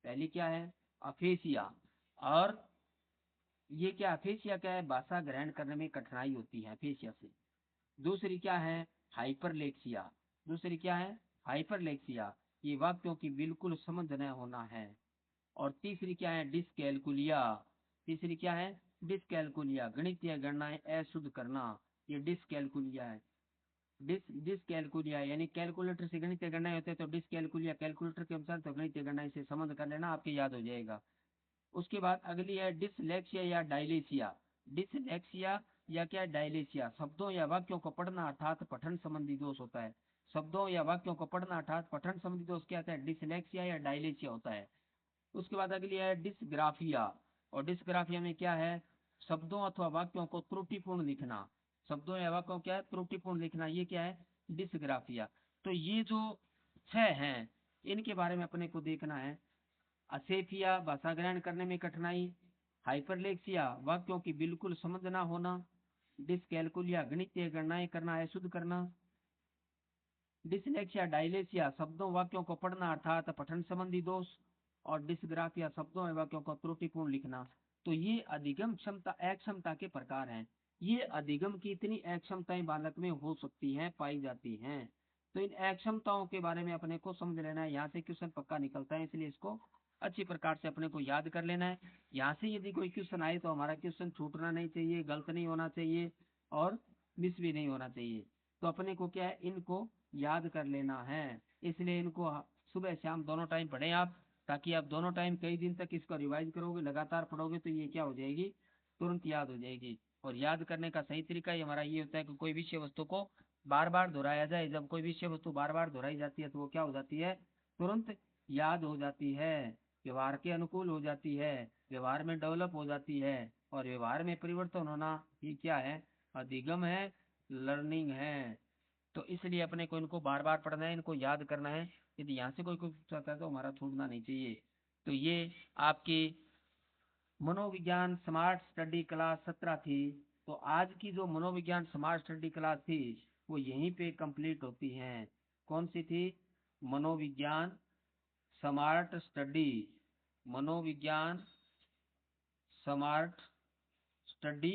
पहली क्या है अफेसिया। और ये क्या अफेसिया क्या है, भाषा ग्रहण करने में कठिनाई होती है अफेसिया से। दूसरी क्या है हाइपरलेक्सिया, दूसरी क्या है हाइपरलेक्सिया, ये वाक्यों की बिल्कुल समझ न होना है। और तीसरी क्या है डिसकैलकुलिया, तीसरी क्या है डिसकैलकुलिया, गणितीय गणनाएं अशुद्ध करना, ये डिसकैलकुलिया है। डिसकैलकुलिया यानी कैलकुलेटर से गणितीय गणनाएं होते हैं, तो डिसकैलकुलिया कैलकुलेटर के अनुसार, तो गणितीय गणनाएं से समझ कर लेना, आपके याद हो जाएगा। उसके बाद अगली है डिसलेक्सिया या डायलेसिया। डिसलेक्सिया या क्या डायलेसिया, शब्दों या वाक्यों को पढ़ना अर्थात पठन संबंधी दोष होता है। शब्दों या वाक्यों को पढ़ना अर्थात पठन संबंधी दोष क्या होता है, डिसलेक्सिया या डायलेसिया होता है। उसके बाद अगली है डिसग्राफिया। और डिसग्राफिया में क्या है, शब्दों अथवा वाक्यों को त्रुटिपूर्ण लिखना। शब्दों या वाक्यों क्या है त्रुटिपूर्ण लिखना, ये क्या है डिसग्राफिया। तो ये जो 6 हैं इनके बारे में अपने को देखना है। असेफिया, भाषा ग्रहण करने में कठिनाई। हाइपरलेक्सिया, वाक्यों की बिल्कुल समझ ना होना। डिसकैलकुलिया, गणितीय गणनाएं करना अशुद्ध करना। डिसलेक्सिया डायलेसिया, शब्दों वाक्यों को पढ़ना अर्थात पठन संबंधी दोष। और डिसग्राफिया, शब्दों एवं वाक्यों को त्रुटिपूर्ण लिखना। तो ये अधिगम क्षमता अक्षमता के प्रकार हैं। ये अधिगम की इतनी अक्षमताएं बालक में हो सकती हैं, पाई जाती हैं। तो इन अक्षमताओं के बारे में अपने को समझ लेना है, यहाँ से क्वेश्चन पक्का निकलता है, इसलिए इसको अच्छी प्रकार से अपने को याद कर लेना है। यहाँ से यदि कोई क्वेश्चन आए तो हमारा क्वेश्चन छूटना नहीं चाहिए, गलत नहीं होना चाहिए और मिस भी नहीं होना चाहिए। तो अपने को क्या है इनको याद कर लेना है। इसलिए इनको सुबह शाम दोनों टाइम पढ़ें आप, ताकि आप दोनों टाइम कई दिन तक इसको रिवाइज करोगे, लगातार पढ़ोगे तो ये क्या हो जाएगी, तुरंत याद हो जाएगी। और याद करने का सही तरीका ही हमारा ये होता है कि कोई विषय वस्तु को बार बार दोहराया जाए। जब कोई विषय वस्तु बार बार दोहराई जाती है तो वो क्या हो जाती है, तुरंत याद हो जाती है, व्यवहार के अनुकूल हो जाती है, व्यवहार में डेवलप हो जाती है। और व्यवहार में परिवर्तन होना ये क्या है, अधिगम है, लर्निंग है। तो इसलिए अपने को इनको बार बार पढ़ना है, इनको याद करना है। यदि यहाँ से कोई कुछ पूछता है तो हमारा छूटना नहीं चाहिए। तो ये आपकी मनोविज्ञान स्मार्ट स्टडी क्लास 17 थी। तो आज की जो मनोविज्ञान स्मार्ट स्टडी क्लास थी वो यहीं पे कंप्लीट होती है। कौन सी थी, मनोविज्ञान स्मार्ट स्टडी, मनोविज्ञान स्मार्ट स्टडी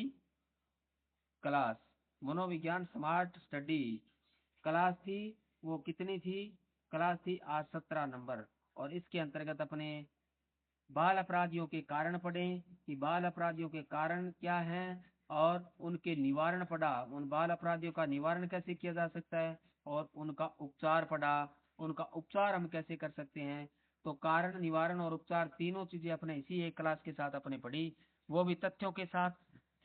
क्लास, मनोविज्ञान स्मार्ट स्टडी क्लास थी। वो कितनी थी, क्लास थी आज 17 नंबर। और इसके अंतर्गत अपने बाल अपराधियों के कारण पढ़े कि बाल अपराधियों के कारण क्या हैं, और उनके निवारण पढ़ा, उन बाल अपराधियों का निवारण कैसे किया जा सकता है, और उनका उपचार पढ़ा, उनका उपचार हम कैसे कर सकते हैं। तो कारण, निवारण और उपचार तीनों चीजें अपने इसी एक क्लास के साथ अपने पढ़ी, वो भी तथ्यों के साथ,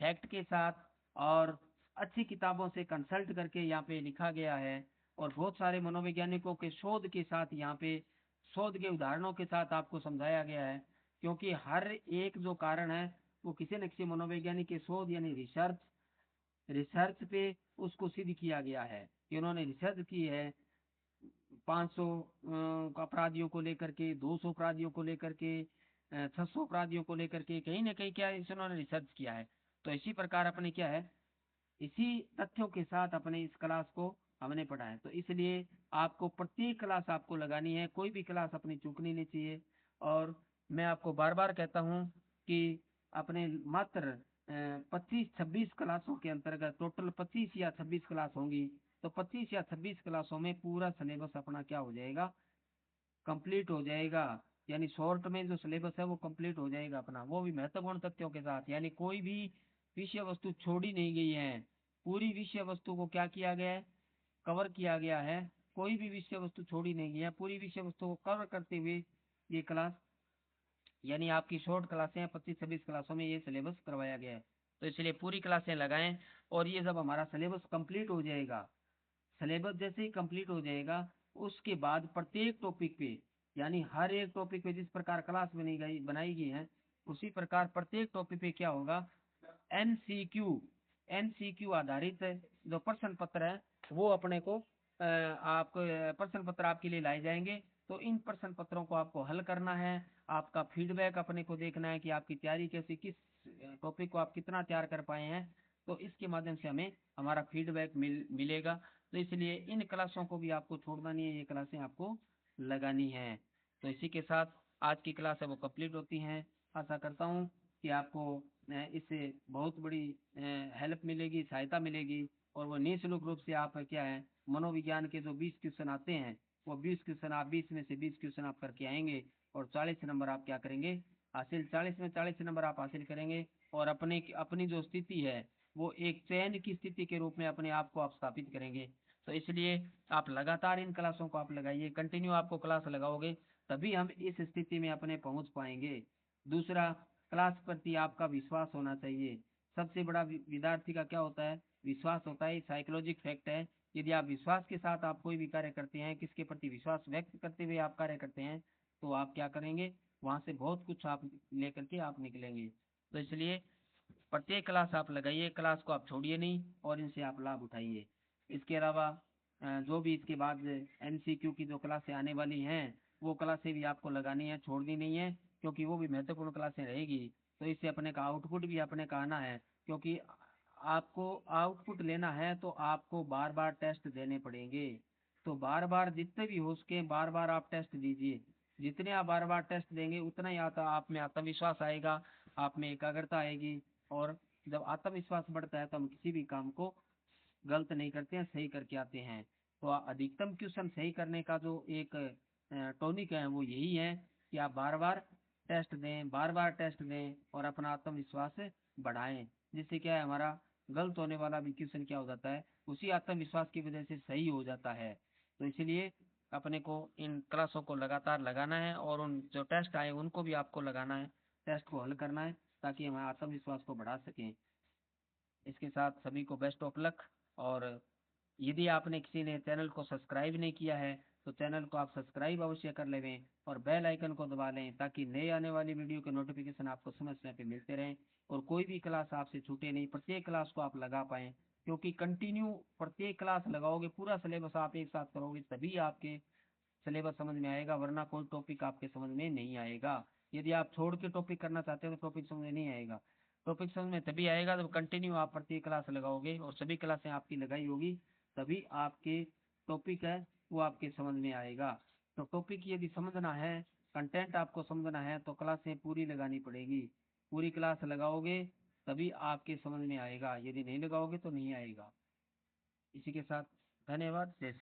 फैक्ट के साथ, और अच्छी किताबों से कंसल्ट करके यहाँ पे लिखा गया है। और बहुत सारे मनोवैज्ञानिकों के शोध के साथ यहाँ पे, शोध के उदाहरणों के साथ आपको समझाया गया है। क्योंकि हर एक जो कारण है वो किसी न किसी मनोवैज्ञानिक के शोध यानी रिसर्च, रिसर्च पे उसको सिद्ध किया गया है कि उन्होंने रिसर्च की है। 500 अपराधियों को लेकर के, 200 अपराधियों को लेकर के, 600 अपराधियों को लेकर के, कहीं ना कहीं क्या है, इस उन्होंने रिसर्च किया है। तो इसी प्रकार अपने क्या है, इसी तथ्यों के साथ अपने इस क्लास को हमने पढ़ा है। तो इसलिए आपको प्रत्येक क्लास आपको लगानी है, कोई भी क्लास अपनी चूकनी नहीं चाहिए। और मैं आपको बार बार कहता हूँ कि अपने मात्र 25-26 क्लासों के अंतर्गत, टोटल 25 या 26 क्लास होंगी, तो 25 या 26 क्लासों में पूरा सिलेबस अपना क्या हो जाएगा, कंप्लीट हो जाएगा। यानी शॉर्ट में जो सिलेबस है वो कंप्लीट हो जाएगा अपना, वो भी महत्वपूर्ण तथ्यों के साथ। यानी कोई भी विषय वस्तु छोड़ी नहीं गई है, पूरी विषय वस्तु को क्या किया गया है, कवर किया गया है। कोई भी विषय वस्तु छोड़ी नहीं गई है, पूरी विषय वस्तु को कवर करते हुए ये क्लास, यानी आपकी शॉर्ट क्लासें 25-26 क्लासों में ये सिलेबस करवाया गया है। तो इसलिए पूरी क्लासें लगाएं। और ये जब हमारा सिलेबस कंप्लीट हो जाएगा, सिलेबस जैसे ही कंप्लीट हो जाएगा, उसके बाद प्रत्येक टॉपिक पे, यानी हर एक टॉपिक पे जिस प्रकार क्लास बनाई गई है, उसी प्रकार प्रत्येक टॉपिक पे क्या होगा, एमसीक्यू, एमसीक्यू आधारित जो प्रश्न पत्र है वो अपने को आपको प्रश्न पत्र आपके लिए लाए जाएंगे। तो इन प्रश्न पत्रों को आपको हल करना है, आपका फीडबैक अपने को देखना है कि आपकी तैयारी कैसी, किस टॉपिक को आप कितना तैयार कर पाए हैं। तो इसके माध्यम से हमें हमारा फीडबैक मिलेगा। तो इसलिए इन क्लासों को भी आपको छोड़ना नहीं है, ये क्लासें आपको लगानी है। तो इसी के साथ आज की क्लास है वो कंप्लीट होती हैं। आशा करता हूँ कि आपको इससे बहुत बड़ी हेल्प मिलेगी, सहायता मिलेगी। और वो निःशुल्क रूप से आप क्या है, मनोविज्ञान के जो 20 क्वेश्चन आते हैं, वो 20 क्वेश्चन आप 20 में से 20 क्वेश्चन आप करके आएंगे, और 40 नंबर आप क्या करेंगे, हासिल, 40 में 40 नंबर आप हासिल करेंगे। और अपने अपनी जो स्थिति है वो एक चयन की स्थिति के रूप में अपने आप को आप स्थापित करेंगे। तो इसलिए आप लगातार इन क्लासों को आप लगाइए, कंटिन्यू आपको क्लास लगाओगे तभी हम इस स्थिति में अपने पहुंच पाएंगे। दूसरा, क्लास प्रति आपका विश्वास होना चाहिए। सबसे बड़ा विद्यार्थी का क्या होता है, विश्वास होता है, साइकोलॉजिक फैक्ट है। यदि आप विश्वास के साथ आप कोई भी कार्य करते हैं, किसके प्रति विश्वास व्यक्त करते हुए आप कार्य करते हैं, तो आप क्या करेंगे, वहां से बहुत कुछ आप लेकर के आप निकलेंगे। तो इसलिए प्रत्येक क्लास आप लगाइए, क्लास को आप छोड़िए नहीं, और इनसे आप लाभ उठाइए। इसके अलावा जो भी इसके बाद एमसीक्यू की जो क्लासें आने वाली हैं, वो क्लासें भी आपको लगानी है, छोड़नी नहीं है, क्योंकि वो भी महत्वपूर्ण क्लासें रहेगी। तो इससे अपने का आउटपुट भी अपने का आना है, क्योंकि आपको आउटपुट लेना है तो आपको बार बार टेस्ट देने पड़ेंगे। तो बार बार जितने भी हो सके बार बार आप टेस्ट दीजिए। जितने आप बार बार टेस्ट देंगे उतना ही आप में आत्मविश्वास आएगा, आप में एकाग्रता आएगी। और जब आत्मविश्वास बढ़ता है तो हम किसी भी काम को गलत नहीं करते हैं, सही करके आते हैं। तो अधिकतम क्वेश्चन सही करने का जो एक टॉनिक है वो यही है कि आप बार बार टेस्ट दें, बार बार टेस्ट दें, और अपना आत्मविश्वास बढ़ाएं। जिससे क्या है, हमारा गलत होने वाला भी क्वेश्चन क्या हो जाता है, उसी आत्मविश्वास की वजह से सही हो जाता है। तो इसलिए अपने को इन क्लासों को लगातार लगाना है और उन जो टेस्ट आए उनको भी आपको लगाना है, टेस्ट को हल करना है, ताकि हमारे आत्मविश्वास को बढ़ा सकें। इसके साथ सभी को बेस्ट ऑफ लक। और यदि आपने किसी ने चैनल को सब्सक्राइब नहीं किया है तो चैनल को आप सब्सक्राइब अवश्य कर लें और बेल आइकन को दबा लें, ताकि नए आने वाली वीडियो के नोटिफिकेशन आपको समय समय पे मिलते रहें और कोई भी क्लास आपसे छूटे नहीं, प्रत्येक क्लास को आप लगा पाएं। क्योंकि कंटिन्यू प्रत्येक क्लास लगाओगे, पूरा सिलेबस आप एक साथ करोगे, तभी आपके सिलेबस समझ में आएगा, वरना कोई टॉपिक आपके समझ में नहीं आएगा। यदि आप छोड़ के टॉपिक करना चाहते हो तो टॉपिक समझ में नहीं आएगा। टॉपिक समझ में तभी आएगा जब कंटिन्यू आप प्रत्येक क्लास लगाओगे और सभी क्लासें आपकी लगाई होगी, तभी आपके टॉपिक है वो आपके समझ में आएगा। तो टॉपिक यदि समझना है, कंटेंट आपको समझना है तो क्लासें पूरी लगानी पड़ेगी। पूरी क्लास लगाओगे तभी आपके समझ में आएगा, यदि नहीं लगाओगे तो नहीं आएगा। इसी के साथ धन्यवाद। जय